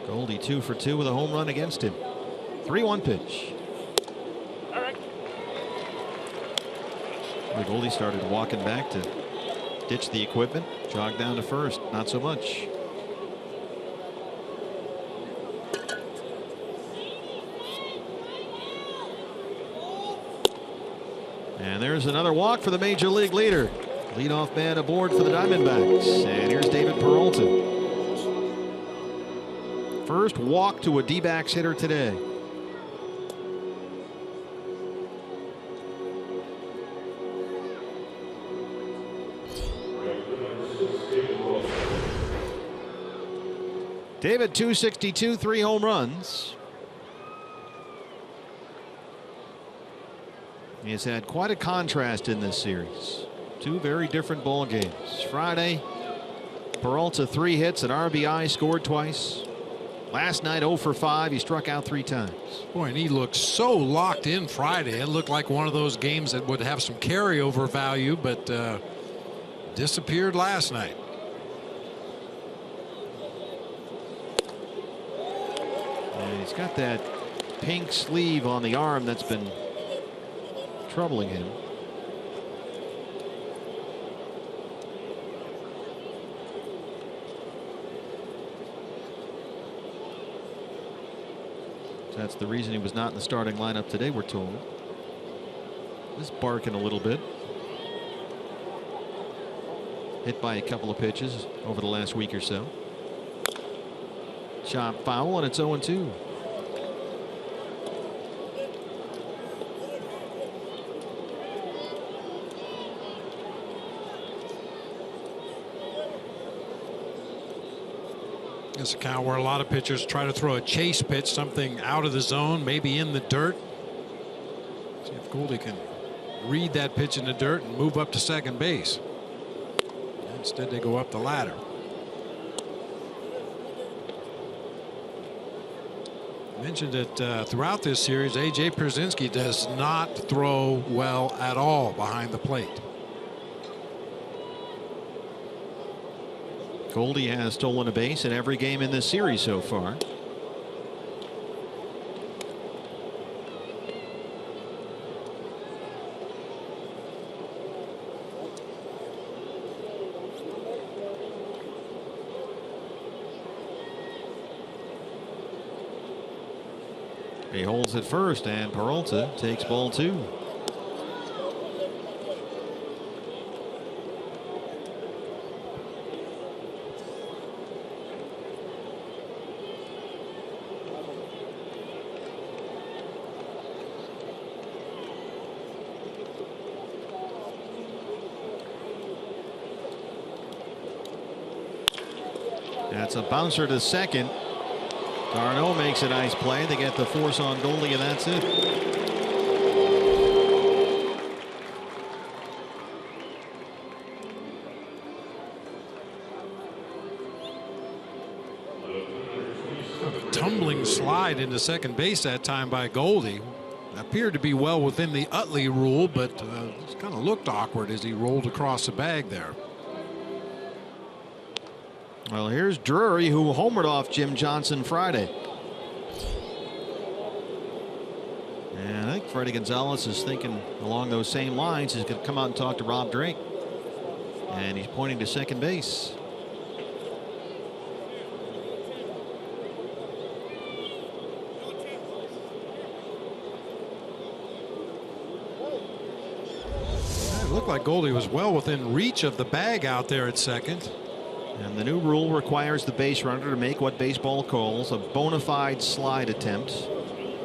Goldie 2 for 2 with a home run against him. 3-1 pitch. Goldie started walking back to ditch the equipment, jog down to first. Not so much. And there's another walk for the major league leader. Leadoff man aboard for the Diamondbacks. And here's David Peralta. First walk to a D-backs hitter today. David, 262, 3 home runs. He has had quite a contrast in this series. 2 very different ball games. Friday, Peralta 3 hits, an RBI, scored twice. Last night 0 for 5. He struck out 3 times. Boy, and he looked so locked in Friday. It looked like one of those games that would have some carryover value, but disappeared last night. And he's got that pink sleeve on the arm that's been troubling him. That's the reason he was not in the starting lineup today, we're told. Just barking a little bit. Hit by a couple of pitches over the last week or so. Chop foul, and it's 0-2. It's a count where a lot of pitchers try to throw a chase pitch, something out of the zone, maybe in the dirt. See if Goldie can read that pitch in the dirt and move up to second base. Instead, they go up the ladder. Mentioned that throughout this series, A.J. Pierzynski does not throw well at all behind the plate. Goldie has stolen a base in every game in this series so far. He holds it first, and Peralta takes ball 2. That's a bouncer to second. Darno makes a nice play. They get the force on Goldie, and that's it. A tumbling slide into second base that time by Goldie. Appeared to be well within the Utley rule, but it kind of looked awkward as he rolled across the bag there. Well, here's Drury, who homered off Jim Johnson Friday. And I think Freddie Gonzalez is thinking along those same lines. He's going to come out and talk to Rob Drake. And he's pointing to second base. It looked like Goldie was well within reach of the bag out there at second. And the new rule requires the base runner to make what baseball calls a bona fide slide attempt,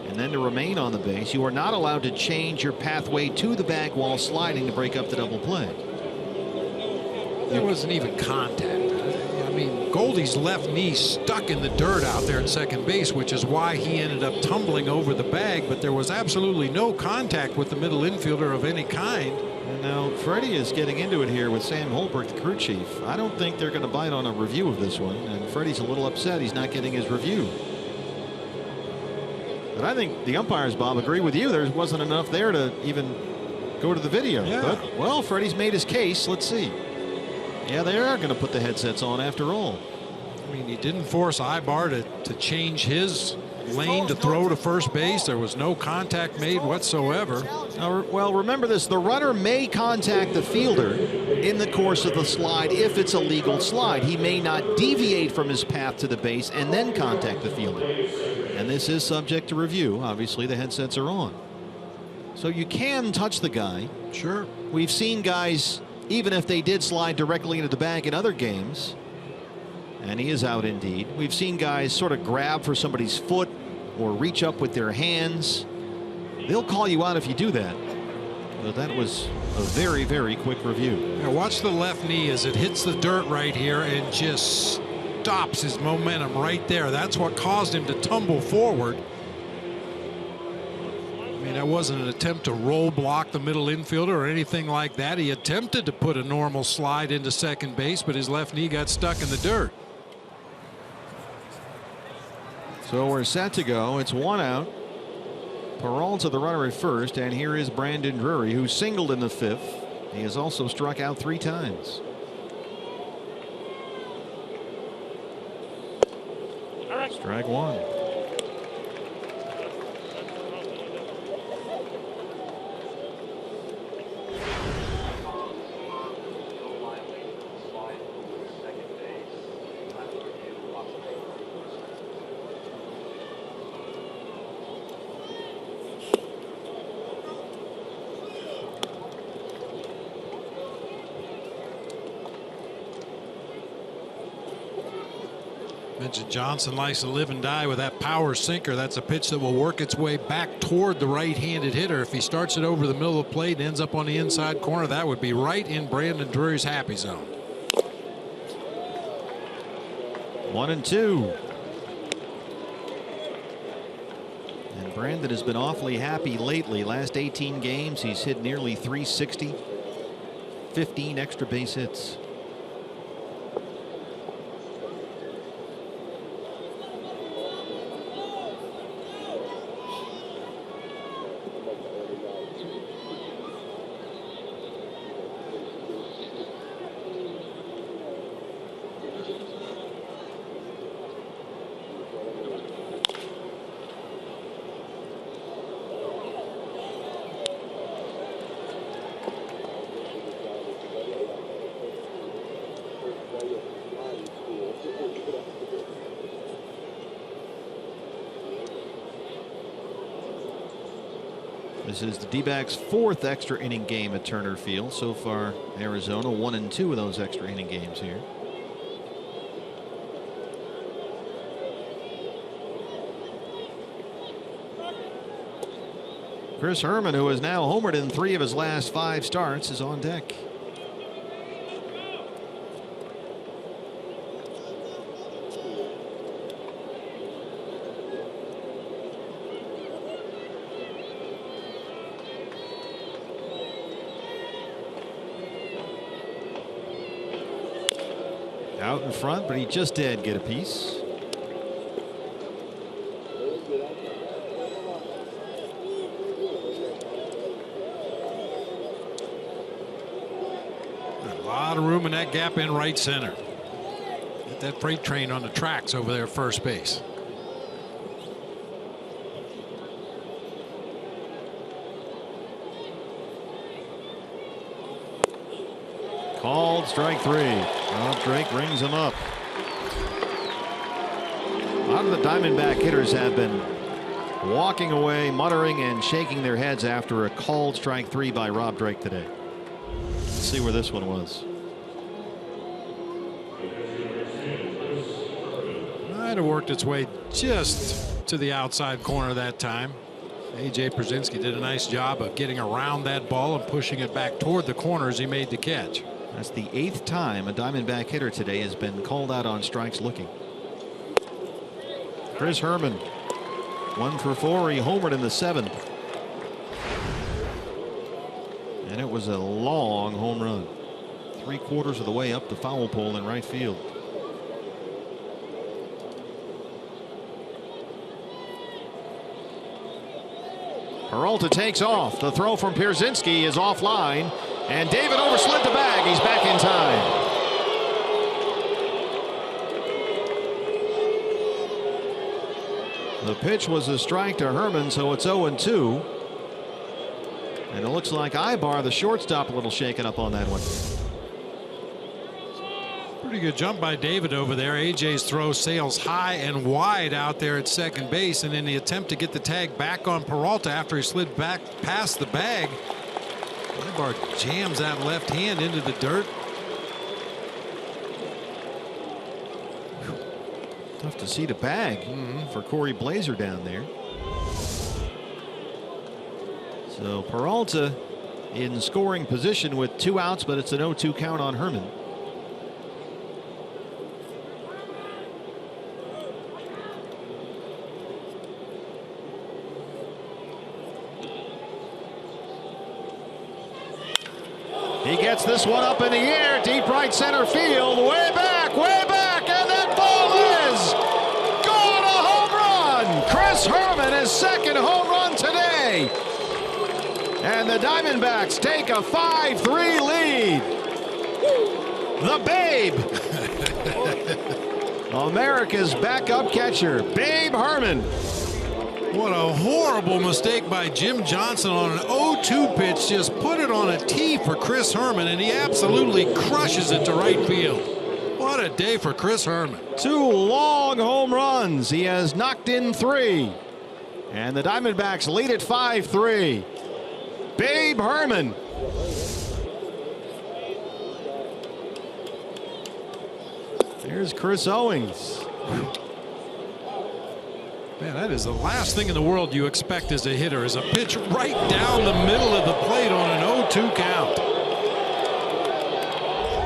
and then to remain on the base. You are not allowed to change your pathway to the bag while sliding to break up the double play. There wasn't even contact. I mean, Goldie's left knee stuck in the dirt out there at second base, which is why he ended up tumbling over the bag, but there was absolutely no contact with the middle infielder of any kind. And now Freddie is getting into it here with Sam Holbrook, the crew chief. I don't think they're going to bite on a review of this one, and Freddie's a little upset he's not getting his review. But I think the umpires, Bob, agree with you. There wasn't enough there to even go to the video. Yeah. But, well, Freddie's made his case. Let's see. Yeah, they are going to put the headsets on after all. I mean, he didn't force Ibar to change his lane to throw to first base. There was no contact made whatsoever. Well, remember this. The runner may contact the fielder in the course of the slide if it's a legal slide. He may not deviate from his path to the base and then contact the fielder. And this is subject to review. Obviously, the headsets are on. So you can touch the guy. Sure. We've seen guys, even if they did slide directly into the bag in other games, and he is out indeed. We've seen guys sort of grab for somebody's foot or reach up with their hands. They'll call you out if you do that. But that was a very, very quick review. Now watch the left knee as it hits the dirt right here and just stops his momentum right there. That's what caused him to tumble forward. I mean, that wasn't an attempt to roll block the middle infielder or anything like that. He attempted to put a normal slide into second base, but his left knee got stuck in the dirt. So we're set to go. It's one out. Peralta the runner at first, and here is Brandon Drury, who singled in the fifth. He has also struck out 3 times. Strike one. Mentioned Johnson likes to live and die with that power sinker. That's a pitch that will work its way back toward the right-handed hitter. If he starts it over the middle of the plate and ends up on the inside corner, that would be right in Brandon Drury's happy zone. 1-2. And Brandon has been awfully happy lately. Last 18 games, he's hit nearly 360, 15 extra base hits. This is the D-backs' 4th extra inning game at Turner Field. So far, Arizona 1-2 of those extra inning games here. Chris Herman, who has now homered in 3 of his last 5 starts, is on deck. Out in front, but he just did get a piece. A lot of room in that gap in right center. Get that freight train on the tracks over there at first base. Called strike 3. Rob Drake rings him up. A lot of the Diamondback hitters have been walking away, muttering and shaking their heads after a called strike 3 by Rob Drake today. Let's see where this one was. Might have worked its way just to the outside corner that time. A.J. Pierzynski did a nice job of getting around that ball and pushing it back toward the corner as he made the catch. That's the 8th time a Diamondback hitter today has been called out on strikes looking. Chris Herman, 1 for 4. He homered in the 7th. And it was a long home run. 3/4 of the way up the foul pole in right field. Peralta takes off. The throw from Pierzynski is offline. And David overslid the bag. He's back in time. The pitch was a strike to Herman, so it's 0-2. And it looks like Ibar, the shortstop, a little shaken up on that one. Pretty good jump by David over there. AJ's throw sails high and wide out there at second base, and in the attempt to get the tag back on Peralta after he slid back past the bag, Ibar jams that left hand into the dirt. Tough to see the bag for Corey Blazer down there. So Peralta in scoring position with 2 outs, but it's an 0-2 count on Herman. He gets this one up in the air, deep right center field, way back, and that ball is gone, a home run! Chris Herman, his 2nd home run today. And the Diamondbacks take a 5-3 lead. The Babe. America's backup catcher, Babe Herman. What a horrible mistake by Jim Johnson on an 0-2 pitch. Just put it on a tee for Chris Herman, and he absolutely crushes it to right field. What a day for Chris Herman. 2 long home runs. He has knocked in 3. And the Diamondbacks lead at 5-3. Babe Herman. There's Chris Owings. Man, that is the last thing in the world you expect as a hitter, is a pitch right down the middle of the plate on an 0-2 count.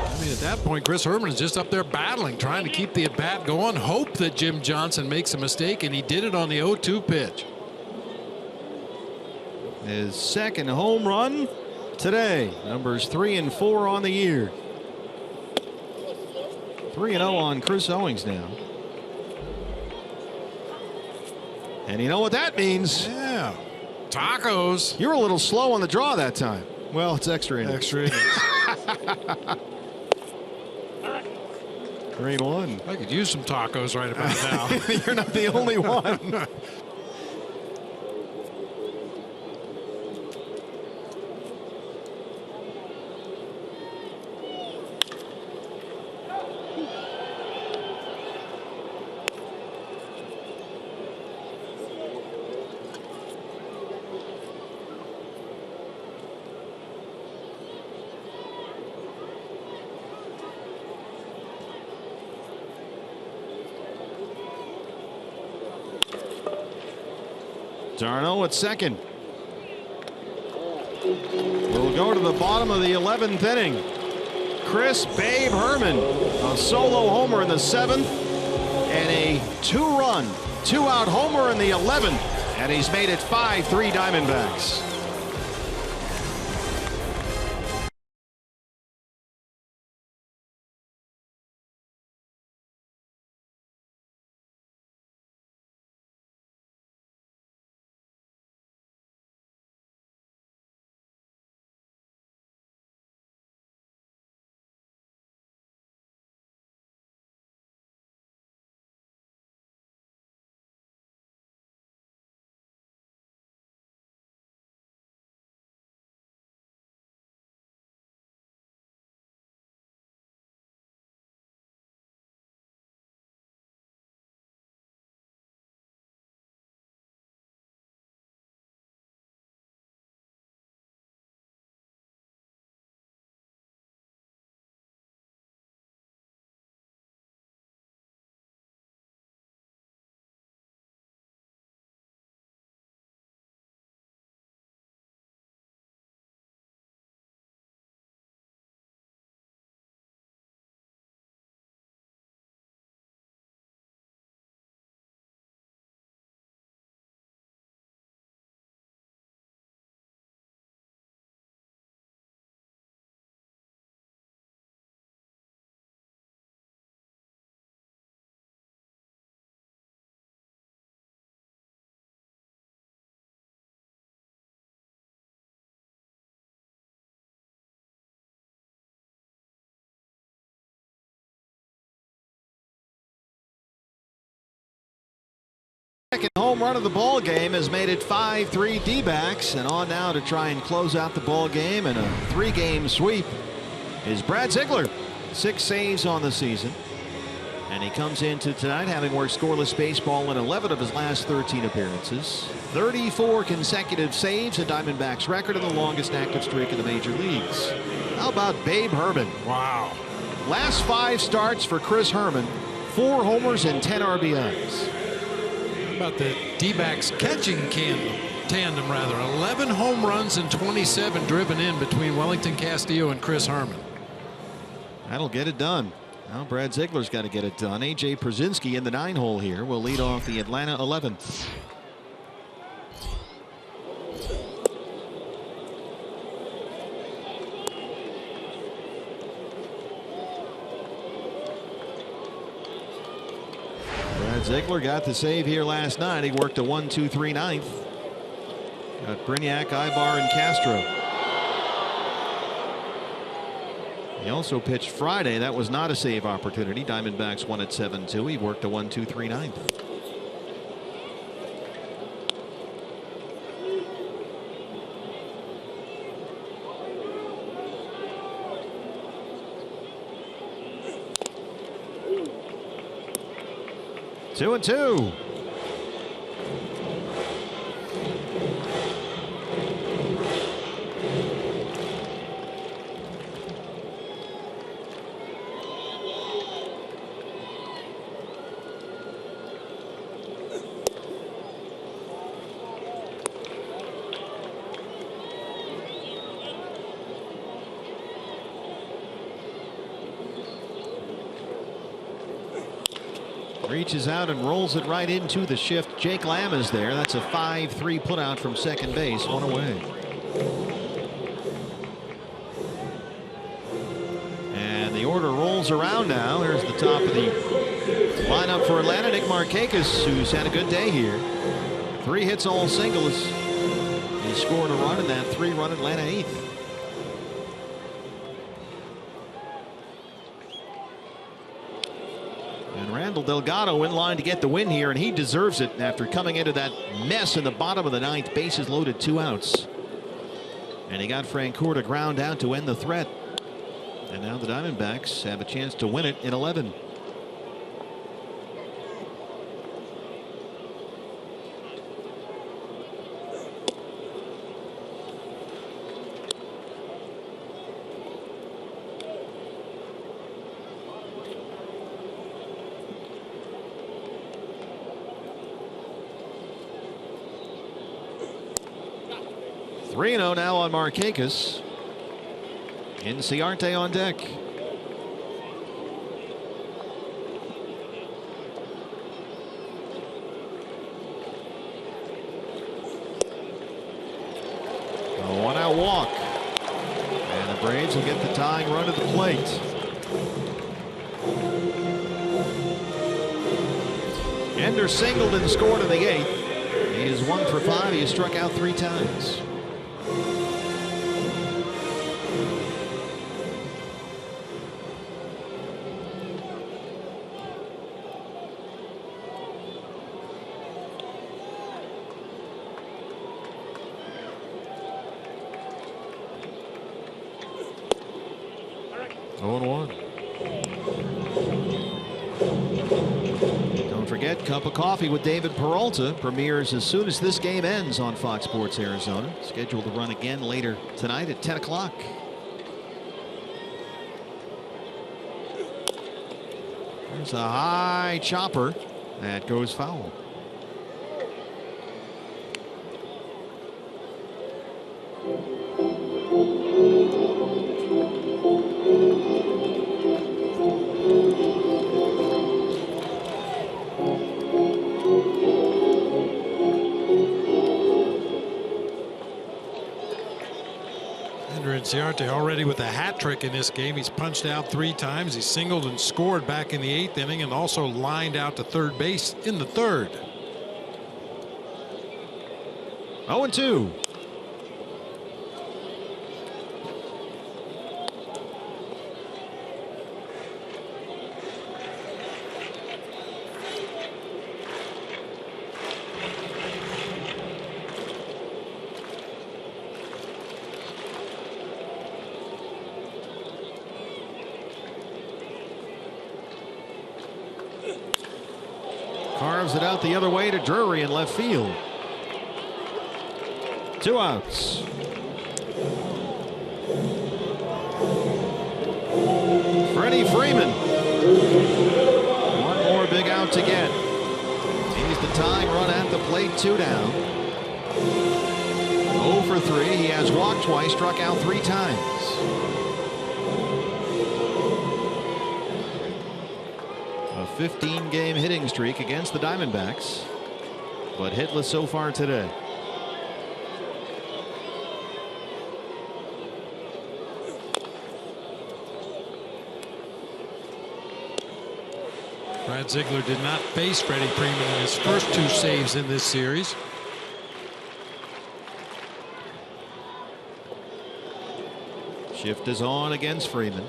I mean, at that point, Chris Herman is just up there battling, trying to keep the at-bat going, hope that Jim Johnson makes a mistake, and he did it on the 0-2 pitch. His 2nd home run today. Numbers 3 and 4 on the year. 3-0 on Chris Owings now. And you know what that means? Yeah. Tacos. You're a little slow on the draw that time. Well, it's extra innings. Extra innings. 3-1. I could use some tacos right about now. You're not the only one. Darno at 2nd. We'll go to the bottom of the 11th inning. Chris Babe Herman, a solo homer in the 7th, and a 2-run, 2-out homer in the 11th, and he's made it 5-3 Diamondbacks. Second home run of the ball game has made it 5-3 D-backs, and on now to try and close out the ball game in a 3-game sweep is Brad Ziegler. 6 saves on the season, and he comes into tonight having worked scoreless baseball in 11 of his last 13 appearances. 34 consecutive saves, a Diamondbacks record, and the longest active streak in the major leagues. How about Babe Herman? Wow. Last 5 starts for Chris Herman, 4 homers and 10 RBIs. How about the D-backs catching tandem rather? 11 home runs and 27 driven in between Wellington Castillo and Chris Herman. That'll get it done. Now Brad Ziegler's got to get it done. A.J. Przinsky in the 9-hole here will lead off the Atlanta 11. Brad Ziegler got the save here last night. He worked a 1-2-3 ninth. Got Brignac, Ibar, and Castro. He also pitched Friday. That was not a save opportunity. Diamondbacks won at 7-2. He worked a 1-2-3 ninth. Two and two. Reaches out and rolls it right into the shift. Jake Lamb is there. That's a 5-3 putout from second base. One away. And the order rolls around now. Here's the top of the lineup for Atlanta. Nick Markakis, who's had a good day here. 3 hits, all singles. He scored a run in that 3-run Atlanta 8th. Delgado in line to get the win here, and he deserves it after coming into that mess in the bottom of the 9th. Bases loaded, 2 outs. And he got Francoeur to ground out to end the threat. And now the Diamondbacks have a chance to win it in 11. Reno now on Markakis. Inciarte on deck. A 1-out walk. And the Braves will get the tying run at the plate. Ender singled and scored in the 8th. He is 1 for 5. He has struck out 3 times. Cup of Coffee with David Peralta premieres as soon as this game ends on Fox Sports Arizona. Scheduled to run again later tonight at 10 o'clock. There's a high chopper that goes foul. Inciarte already with a hat trick in this game. He's punched out 3 times. He singled and scored back in the 8th inning, and also lined out to third base in the 3rd. 0-2. Carves it out the other way to Drury in left field. 2 outs. Freddie Freeman. One more big out to get. He's the tying run at the plate, 2 down. 0 for 3. He has walked twice, struck out 3 times. A 15-game hitting streak against the Diamondbacks, but hitless so far today. Brad Ziegler did not face Freddie Freeman in his first 2 saves in this series. Shift is on against Freeman.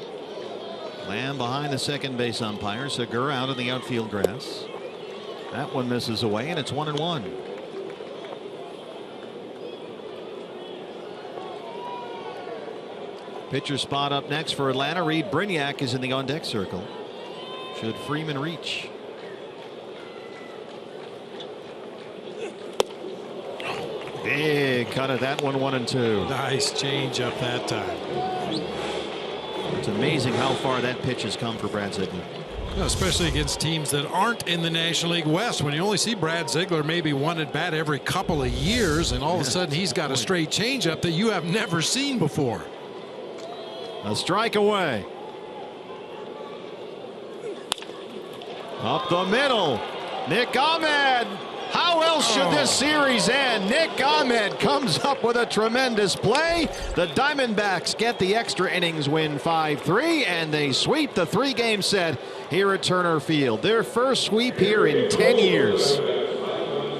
Lamb behind the second base umpire. Segura out in the outfield grass. That one misses away, and it's 1-1. Pitcher spot up next for Atlanta. Reed Brignac is in the on-deck circle. Should Freeman reach? Big cut at that one, 1-2. Nice change up that time. It's amazing how far that pitch has come for Brad Ziegler. Especially against teams that aren't in the National League West. When you only see Brad Ziegler maybe 1 at bat every couple of years, and all of a sudden he's got a straight changeup that you have never seen before. A strike away. Up the middle. Nick Ahmed. How else should this series end? Nick Ahmed comes up with a tremendous play. The Diamondbacks get the extra innings win 5-3, and they sweep the 3-game set here at Turner Field. Their first sweep here in 10 years.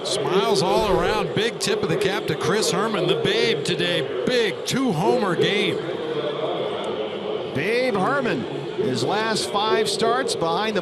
Smiles all around. Big tip of the cap to Chris Herman, the Babe today. Big 2-homer game. Babe Herman, his last 5 starts behind the